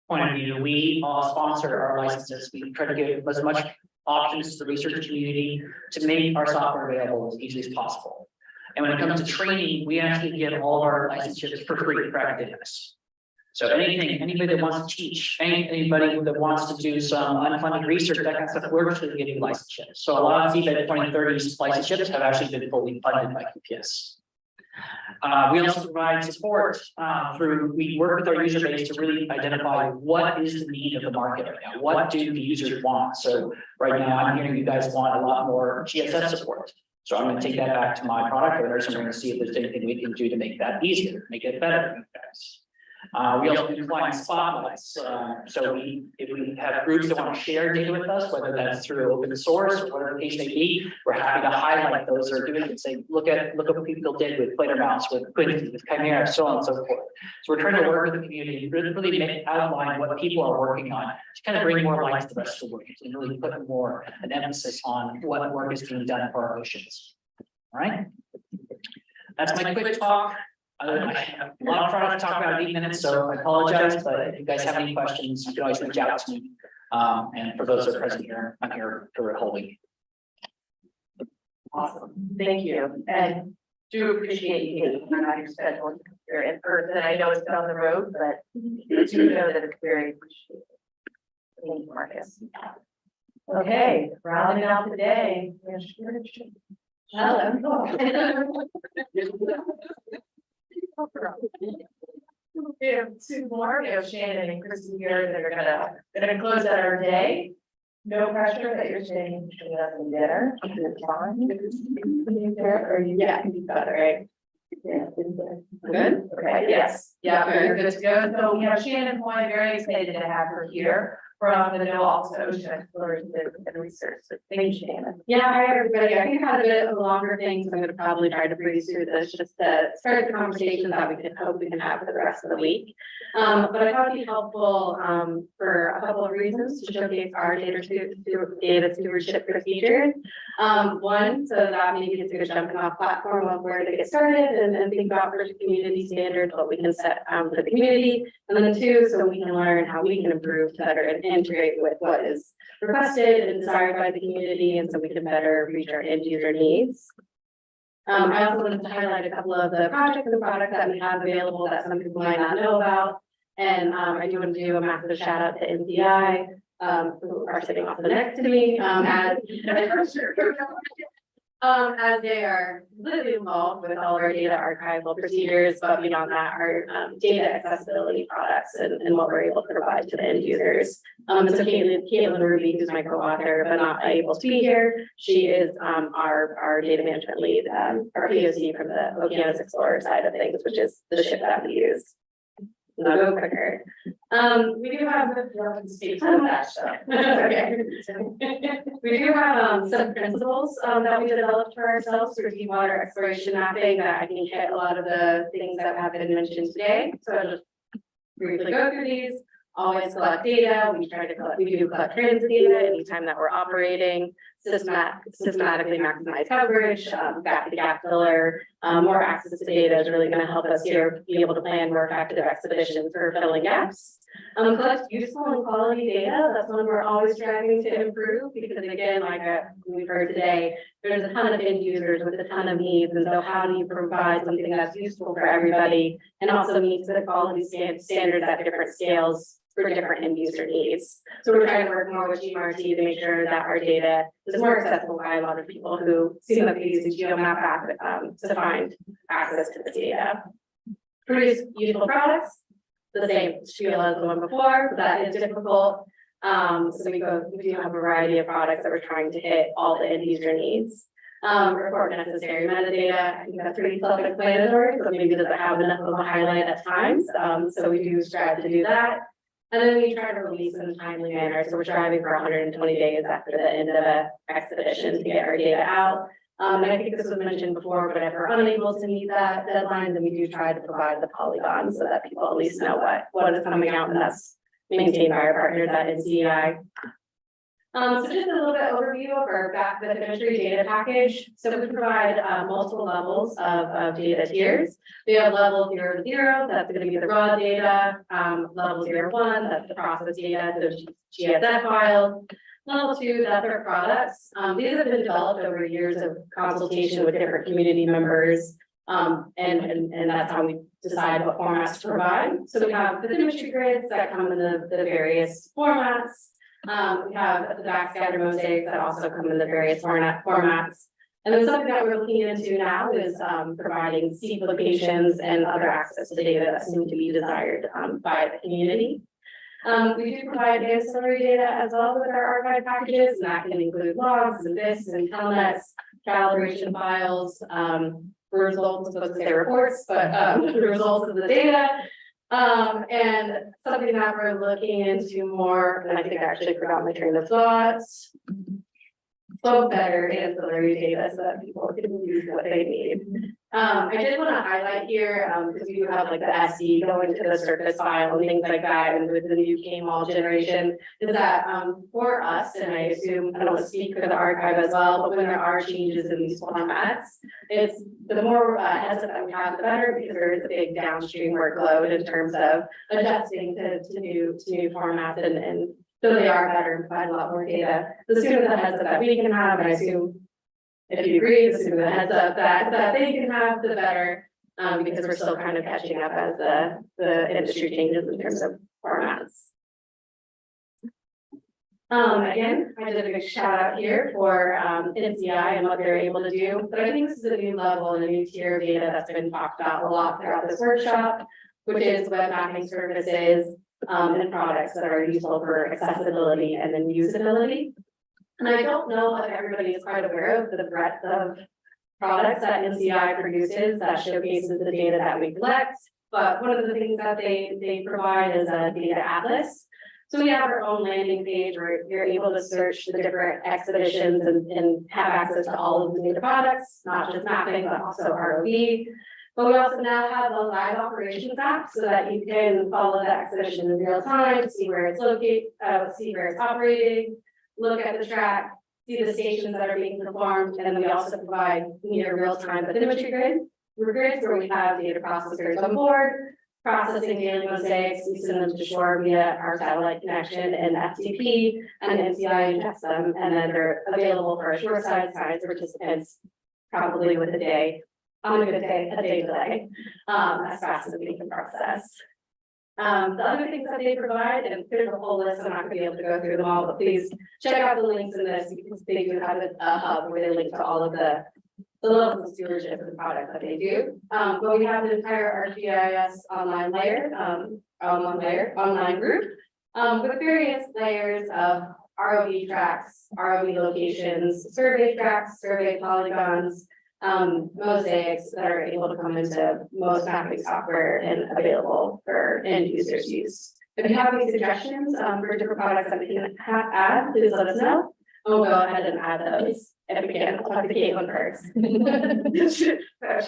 point of view, we sponsor our licenses. We try to give as much options to the research community to make our software available as easily as possible. And when it comes to training, we actually give all of our licensures for free for academics. So anybody that wants to teach, anybody that wants to do some unfunded research, that kind of stuff, we're actually giving licenships. So a lot of CBET 2030 licenships have actually been fully funded by QPS. We also provide support we work with our user base to really identify what is the need of the market right now. What do the users want? So right now I'm hearing you guys want a lot more GSS support. So I'm going to take that back to my product owners and we're going to see if there's anything we can do to make that easier, make it better for you guys. We also do client spotlights. So if we have groups that want to share data with us, whether that's through open source or whatever the case may be, we're happy to highlight those that are doing it and say, look at what people did with Plater Mouse, with Quincy, with Chimera, so on and so forth. So we're trying to work with the community and really outline what people are working on to kind of bring more light to the rest of the work and really put an emphasis on what work is being done for our oceans. All right. That's my quick talk. I have a lot of product to talk about in 8 minutes, so I apologize, but if you guys have any questions, you can always reach out to me. And for those that are present here, I'm here for a whole week. Awesome, thank you, and do appreciate you taking time out of your schedule here in person. I know it's down the road, but I do know that it's very appreciated. Thank you, Marcus. Okay, rounding out the day. Hello. We have two more. We have Shannon and Christy here that are gonna close out our day. No pressure that you're staying between us and dinner. It's fine. Or you can be better, right? Yeah. Good. Okay. Yes. Yeah. You're good to go. So we have Shannon who I'm very excited to have her here from the No Alta Ocean Exploration and Research. So thank you, Shannon. Yeah, hi everybody. I think I had a bit of a longer thing, so I'm going to probably try to breeze through this just to start the conversation that we can have for the rest of the week. But I thought it'd be helpful for a couple of reasons to showcase our data stewardship procedures. One, so that maybe it's a good jumping off platform of where to get started and think about first community standards, what we can set for the community. And then two, so we can learn how we can improve to better integrate with what is requested and desired by the community, and so we can better reach our end user needs. I also wanted to highlight a couple of the projects and products that we have available that some people might not know about. And I do want to do a massive shout out to NCI, who are sitting off the next to me, as they are completely involved with all of our data archival procedures, but beyond that, our data accessibility products and what we're able to provide to the end users. So Caitlin Ruby, who's my co-author, but not able to be here, she is our data management lead, our POC from the Oceanus Explorer side of things, which is the ship that we use. I'll go quicker. We do have we do have some principles that we developed for ourselves for deep water exploration mapping that I think hit a lot of the things that have been mentioned today. So I'll just briefly go through these. Always collect data. We do collect transit data anytime that we're operating. Systematically maximize coverage, gap to gap filler. More access to data is really going to help us here be able to plan more effective expeditions for filling gaps. Collect useful and quality data. That's one we're always striving to improve because again, like we've heard today, there's a ton of end users with a ton of needs. And so how do you provide something that's useful for everybody and also meets the quality standards at different scales for different end user needs. So we're trying to work more with GMRT to make sure that our data is more accessible by a lot of people who seem like they use the GeoMap app to find access to the data. Produce useful products, the same spiel as the one before, but that is difficult. So we do have a variety of products that we're trying to hit all the end user needs. Report necessary metadata. I think that's pretty self-explanatory, so maybe doesn't have enough of a highlight at times. So we do strive to do that. And then we try to release in a timely manner. So we're striving for 120 days after the end of an expedition to get our data out. And I think this was mentioned before, but if we're unable to meet that deadline, then we do try to provide the polygons so that people at least know what is coming out, and that's maintained by our partners at NCI. So just a little bit overview of our bathymetry data package. So we provide multiple levels of data tiers. We have level 0 to 0, that's going to be the raw data. Level 0 to 1, that's the process data, so GSF files. Level 2, that's our products. These have been developed over years of consultation with different community members. And that's how we decide what formats to provide. So we have the bathymetry grids that come in the various formats. We have the backscatter mosaics that also come in the various formats. And then something that we're looking into now is providing seed locations and other access to data that seem to be desired by the community. We do provide ancillary data as well with our archive packages, and that can include logs and lists and telnets, calibration files, results, supposed to say reports, but the results of the data. And something that we're looking into more, and I think I actually forgot my train of thought. So better ancillary data so that people can use what they need. I did want to highlight here, because we do have like the SE going to the surface file and things like that, and with the new KMOL generation, is that for us, and I assume I don't want to speak for the archive as well, but when there are changes in these formats, it's the more heads up that we have, the better, because there is a big downstream workload in terms of adjusting to new formats and so they are better and provide a lot more data. The sooner the heads up that we can have, and I assume if you agree, the sooner the heads up that they can have, the better, because we're still kind of catching up as the industry changes in terms of formats. Again, I did a big shout out here for NCI and what they're able to do, but I think this is a new level and a new tier of data that's been talked about a lot throughout this workshop, which is web mapping services and products that are useful for accessibility and then usability. And I don't know if everybody is quite aware of the breadth of products that NCI produces that showcases the data that we collect. But one of the things that they provide is a data atlas. So we have our own landing page where you're able to search the different exhibitions and have access to all of the data products, not just mapping, but also ROV. But we also now have a live operations app so that you can follow the exhibition in real time, see where it's located, see where it's operating, look at the track, see the stations that are being performed, and then we also provide near real-time bathymetry grids where we have data processors on board, processing daily mosaics. We send them to shore via our satellite connection and FTP, and NCI ingests them, and then they're available for our shoreside science participants probably with a day. On a good day, a day delay, as fast as we can process. The other things that they provide, and there's a whole list, I'm not gonna be able to go through them all, but please check out the links in this, because they do have a hub where they link to all of the local stewardship of the product that they do. But we have an entire ArcGIS online layer, online group, with various layers of ROV tracks, ROV locations, survey tracks, survey polygons, mosaics that are able to come into most mapping software and available for end users use. If you have any suggestions for different products that we can add, please let us know. And we'll go ahead and add those if we can. I'll talk to Caitlin first.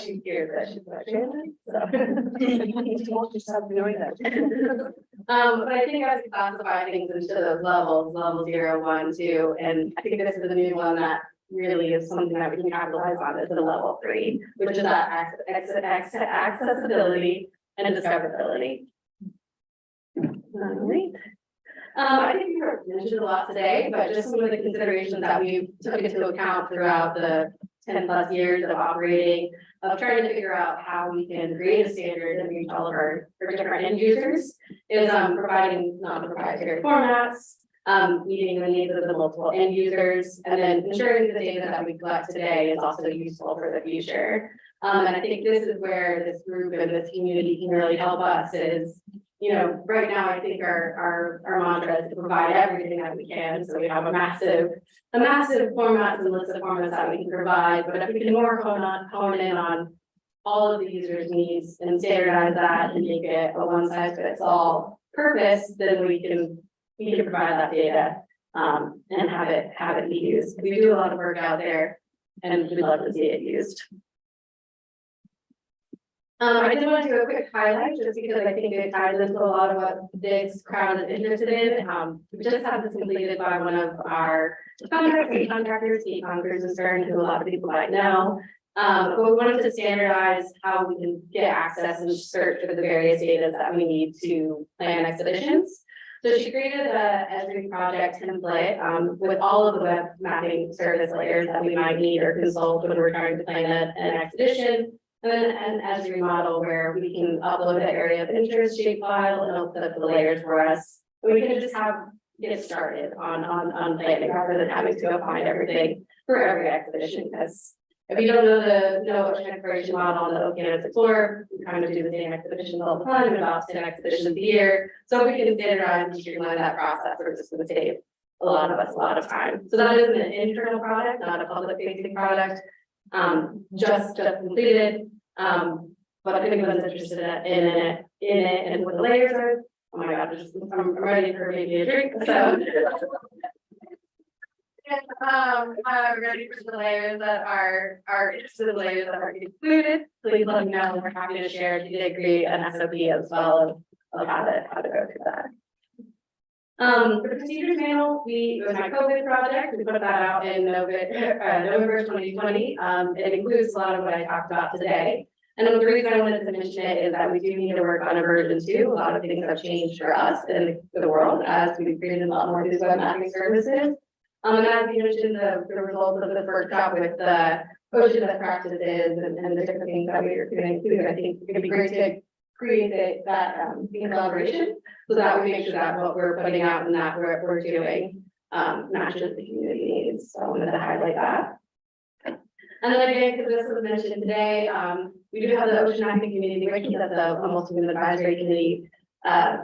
She's here, but she's not Shannon, so. Won't you stop doing that? But I think as we classify things into those levels, level 0, 1, 2, and I think this is the new one that really is something that we can capitalize on is the level 3, which is that accessibility and discoverability. All right. I think we mentioned a lot today, but just some of the considerations that we took into account throughout the 10+ years of operating, of trying to figure out how we can create a standard and reach all of our different end users is providing non-proprietary formats, meeting the needs of the multiple end users, and then ensuring the data that we collect today is also useful for the future. And I think this is where this group and this community can really help us is, you know, right now, I think our mantra is to provide everything that we can. So we have a massive formats and list of formats that we can provide, but if we can more hone in on all of the users' needs and standardize that and make it a one-size-fits-all purpose, then we can provide that data and have it be used. We do a lot of work out there and we'd love to see it used. I did want to do a quick highlight just because I think it ties into a lot of what this crowd is interested in. We just had this completed by one of our contractors, TSCOM, who a lot of people might know. But we wanted to standardize how we can get access and search for the various data that we need to plan expeditions. So she created a Esri project template with all of the web mapping service layers that we might need or consult when we're trying to plan an expedition. And then an Esri model where we can upload the area of interest shapefile and it'll put up the layers for us. And we can just get started on planning rather than having to go find everything for every expedition. Because if you don't know the ocean exploration model on the Oceanus Explorer, we kind of do the same expeditions all the time, about 10 expeditions a year. So we can standardize and streamline that process, we're just going to save a lot of us a lot of time. So that is an internal product, not a public facing product. Just completed. But if anyone's interested in it and what the layers are, oh my God, I'm ready for maybe a drink. So I'm ready for the layers that are interested in the layers that are included. Please let me know. We're happy to share. You did create an SOP as well of how to go through that. The procedures manual, it was my COVID project. We put that out in November 2020. It includes a lot of what I talked about today. And the reason I wanted to mention it is that we do need to work on a version 2. A lot of things have changed for us and the world as we've created a lot more of these web mapping services. And as you mentioned, the results of this workshop with the ocean best practices and the different things that we are doing too, I think it could be great to create that collaboration so that we make sure that what we're putting out and that we're doing matches the community needs. So I wanted to highlight that. And then again, because this was mentioned today, we do have the Ocean Mapping Community Wiki, that's a multi-human advisory committee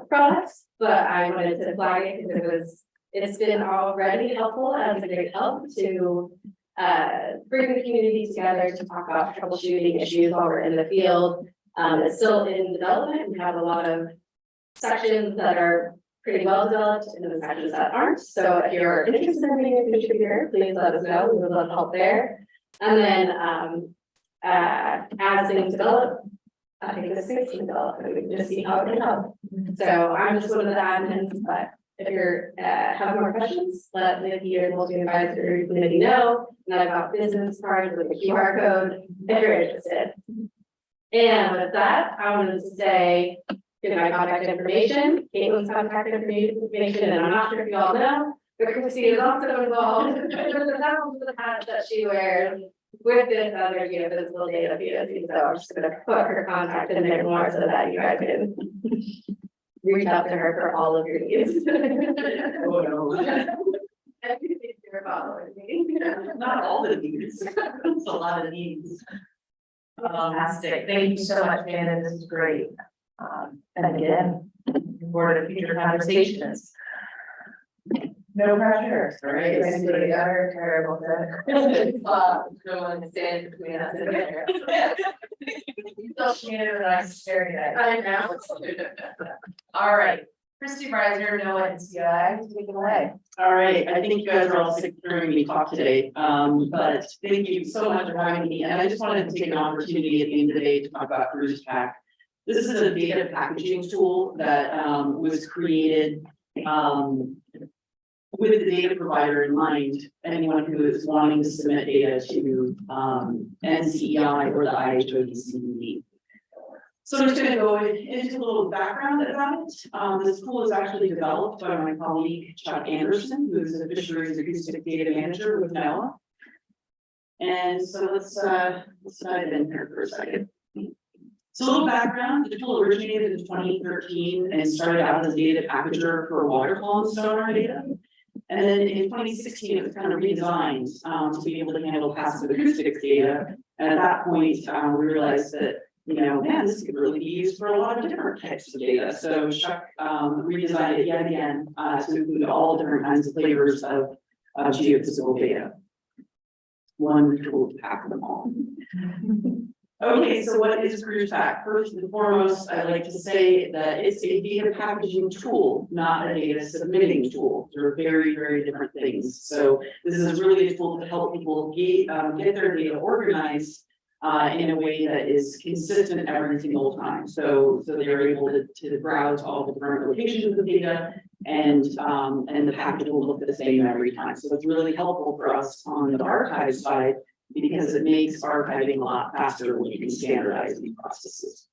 product, but I wanted to flag it because it's been already helpful as a great help to bring the community together to talk about troubleshooting issues while we're in the field. It's still in development. We have a lot of sections that are pretty well developed and the sections that aren't. So if you're interested in being a contributor, please let us know. We would love help there. And then as things develop, I think the space can develop, and we can just see how it can help. So I'm just one of the admins, but if you're have more questions, let Nikki or multi-advisory committee know. And I've got business cards with a QR code if you're interested. And with that, I wanted to say, give my contact information, Caitlin's contact information, and I'm not sure if you all know, but Christy is also involved with the hat that she wears with this other physical data POC. So I'm just going to put her contact in there more so that you guys can reach out to her for all of your needs. Oh no. Not all the needs. It's a lot of needs. Fantastic. Thank you so much, Janet. This is great. And again, looking forward to future conversations. No pressure, right? Terrible. No one stand between us and there. Janet and I share that. I know. All right. Christy Reiser, NOAA and CI, take it away. All right, I think you guys are all sick of hearing me talk today, but thank you so much for having me. And I just wanted to take an opportunity at the end of the day to talk about Cruise Pack. This is a data packaging tool that was created with the data provider in mind. Anyone who is wanting to submit data to NCEI or the IHODCB. So I'm just going to go into a little background about it. This tool is actually developed by my colleague Chuck Anderson, who is a fisheries acoustic data manager with NOAA. And so let's dive in here for a second. So a little background: the tool originated in 2013 and started out as a data packager for waterfall and sonar data. And then in 2016, it was kind of redesigned to be able to handle passive acoustics data. And at that point, we realized that, man, this could really be used for a lot of different types of data. So Chuck redesigned it yet again to include all different kinds of flavors of geophysical data. One tool to pack them all. Okay, so what is Cruise Pack? First and foremost, I like to say that it's a data packaging tool, not a data submitting tool. They're very, very different things. So this is really a tool to help people get their data organized in a way that is consistent every single time. So they're able to browse all the different locations of data and the package will look the same every time. So it's really helpful for us on the archive side because it makes archiving a lot faster when you can standardize these processes.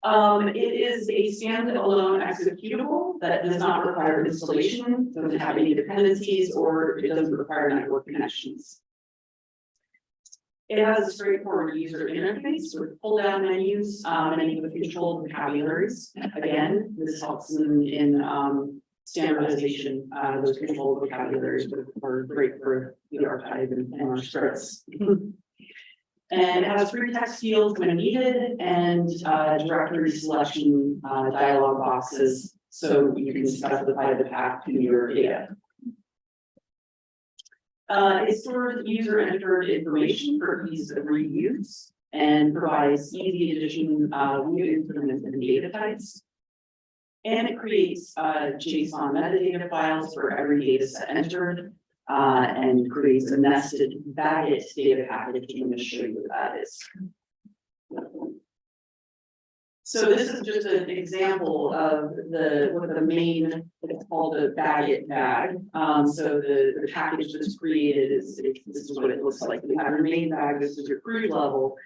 It is a standalone executable that does not require installation, doesn't have any dependencies, or it doesn't require network connections. It has a straightforward user interface with pull-down menus, and with controlled vocabularies. Again, this helps in standardization. Those controlled vocabularies are great for the archive and our scripts. And it has free text fields when needed and directory selection dialog boxes, so you can specify the path to your data. It stores user-entered information for ease of reuse and provides easy addition of new instruments and data types. And it creates JSON metadata files for every data set entered and creates a nested Baggett data package. I'm going to show you what that is. So this is just an example of what the main, it's called a Baggett bag. So the package that's created is, this is what it looks like. You have your main bag, this is your crude level.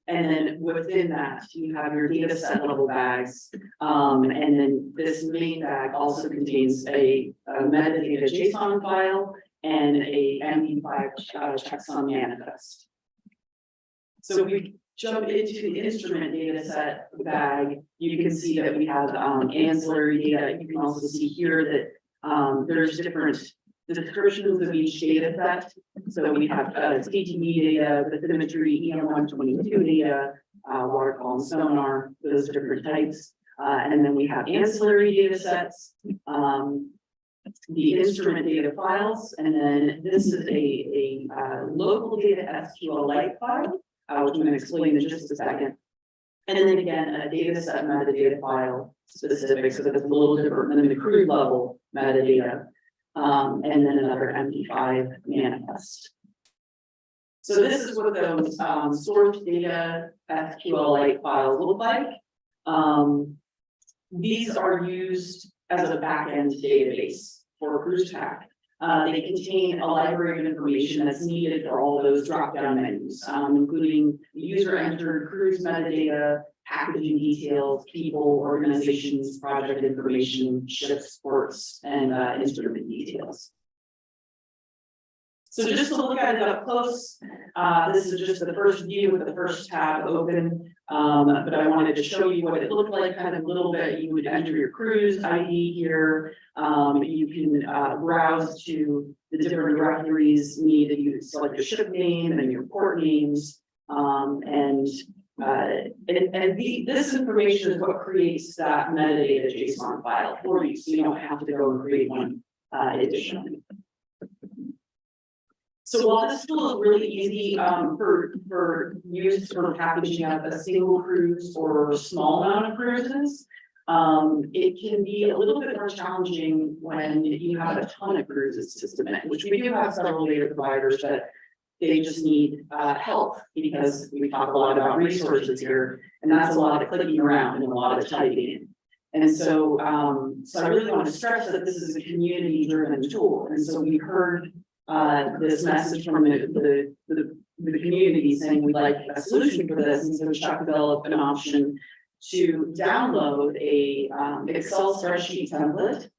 And then within that, you have your data set level bags. And then this main bag also contains a metadata JSON file and a MD5 checksum manifest. So we jump into the instrument data set bag, you can see that we have ancillary data. You can also see here that there's different descriptions of each data set. So we have CTV data, bathymetry, EM122 data, water column sonar, those different types. And then we have ancillary data sets, the instrument data files, and then this is a local data SQLite file. Which I'm going to explain in just a second. And then again, a data set metadata file specific, so that it's a little different than the crude level metadata. And then another MD5 manifest. So this is what those source data SQLite files look like. These are used as a backend database for CruisePack. They contain a library of information that's needed for all those drop-down menus, including user-entered cruise metadata, packaging details, people, organizations, project information, ship ports, and instrument details. So just to look at it up close, this is just the first view with the first tab open, but I wanted to show you what it looked like kind of a little bit. You would enter your cruise ID here. You can browse to the different directories needed. You select your ship name and then your port names. This information is what creates that metadata JSON file for you, so you don't have to go and create one additionally. So while this tool is really easy for use for packaging up a single cruise or a small amount of cruises, it can be a little bit more challenging when you have a ton of cruises to submit, which we do have several data providers that they just need help because we talk a lot about resources here, and that's a lot of clicking around and a lot of typing. And so, I really want to stress that this is a community-driven tool, and so we heard this message from the community saying we'd like a solution for this, and so Chuck developed an option to download a Excel spreadsheet template.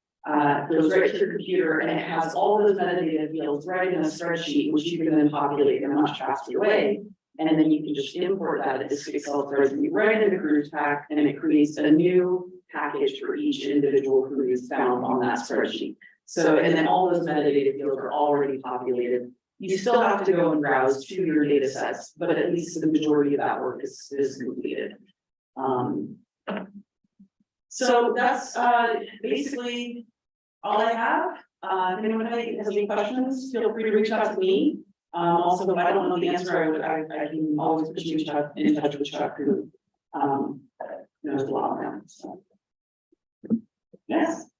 Goes right to your computer and it has all those metadata fields right in a spreadsheet, which you can then populate in a much faster way. And then you can just import that as Excel spreadsheet right into CruisePack, and it creates a new package for each individual cruise found on that spreadsheet. So, and then all those metadata fields are already populated. You still have to go and browse to your data sets, but at least the majority of that work is completed. So that's basically all I have. If anyone has any questions, feel free to reach out to me. Also, if I don't know the answer, I can always put you in touch with Chuck, who knows a lot now. So. Yes.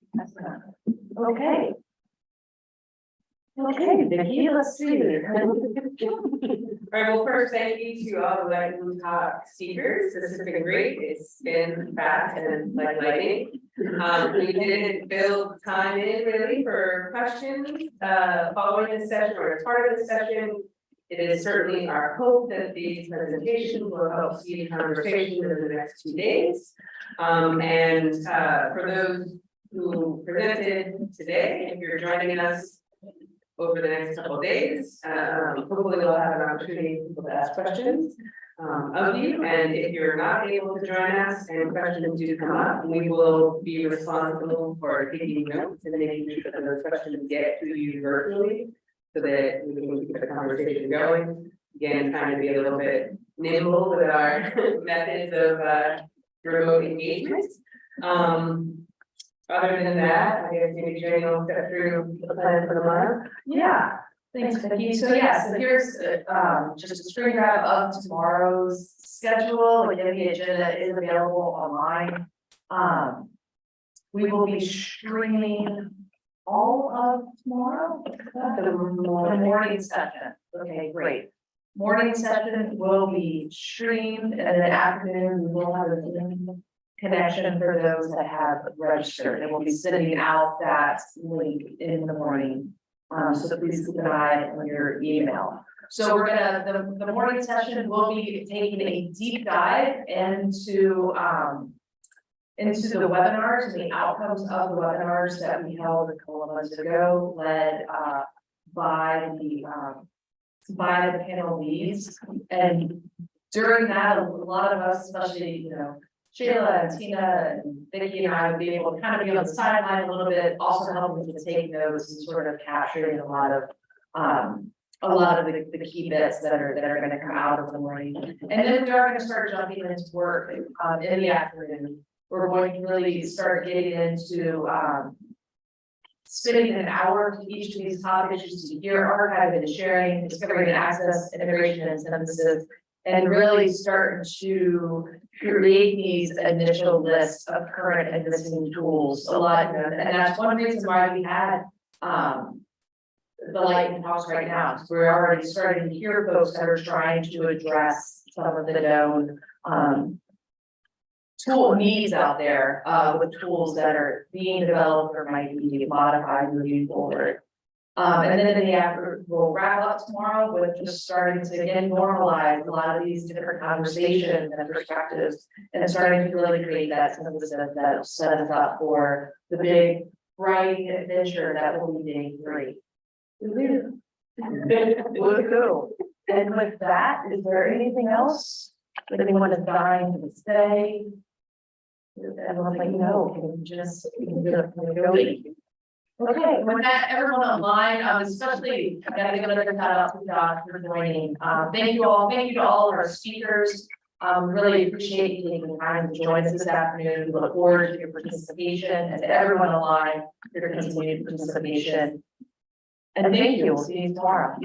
Okay. Okay, Vicki, let's see. All right, well, first, thank you to all the lightning talk speakers. This has been great. It's been fast and like lightning. We did build time in really for questions, following this session or as part of this session. It is certainly our hope that these presentations will help see conversation in the next 2 days. For those who presented today, if you're joining us over the next couple of days, hopefully we'll have an opportunity for people to ask questions of you. And if you're not able to join us and questions do come up, we will be responsible for taking notes and making sure that those questions get to you virtually so that we can keep the conversation going. Again, trying to be a little bit nimble with our methods of remote engagement. Other than that, I guess maybe Jane will step through the plan for tomorrow. Yeah, thanks, Vicki. So here's just a screen grab of tomorrow's schedule. Again, the agenda is available online. We will be streaming all of tomorrow. The morning session. Okay, great. Morning session will be streamed, and then afternoon we will have a Zoom connection for those that have registered. It will be sending out that link in the morning. So please keep an eye on your email. So we're gonna, the morning session will be taking a deep dive into the webinars and the outcomes of the webinars that we held a couple of months ago, led by the panel leads. And during that, a lot of us, especially, Sheila and Tina and Vicki and I would be able to kind of be on the sideline a little bit, also helping to take notes and sort of capturing a lot of the key bits that are going to come out of the morning. And then we are going to start jumping into work in the afternoon. We're going to really start getting into spending an hour to each of these topics just to hear archiving and sharing, discovery and access, integration and synthesis, and really starting to create these initial lists of current and missing tools a lot. And that's one reason why we had the lightning talks right now, because we're already starting to hear folks that are trying to address some of the known tool needs out there with tools that are being developed or might be modified moving forward. And then in the after, we'll wrap up tomorrow with just starting to again normalize a lot of these different conversations and perspectives, and starting to really create that synthesis that will set us up for the big writing adventure that will be day 3. Woohoo! And with that, is there anything else that anyone is dying to say? Everyone's like, no, can we just go? Okay, with that, everyone online, especially, I gotta give another shout out to Josh for joining. Thank you to all of our speakers. Really appreciate you taking the time to join us this afternoon. We look forward to your participation, and to everyone online, your continued participation. And thank you, we'll see you tomorrow.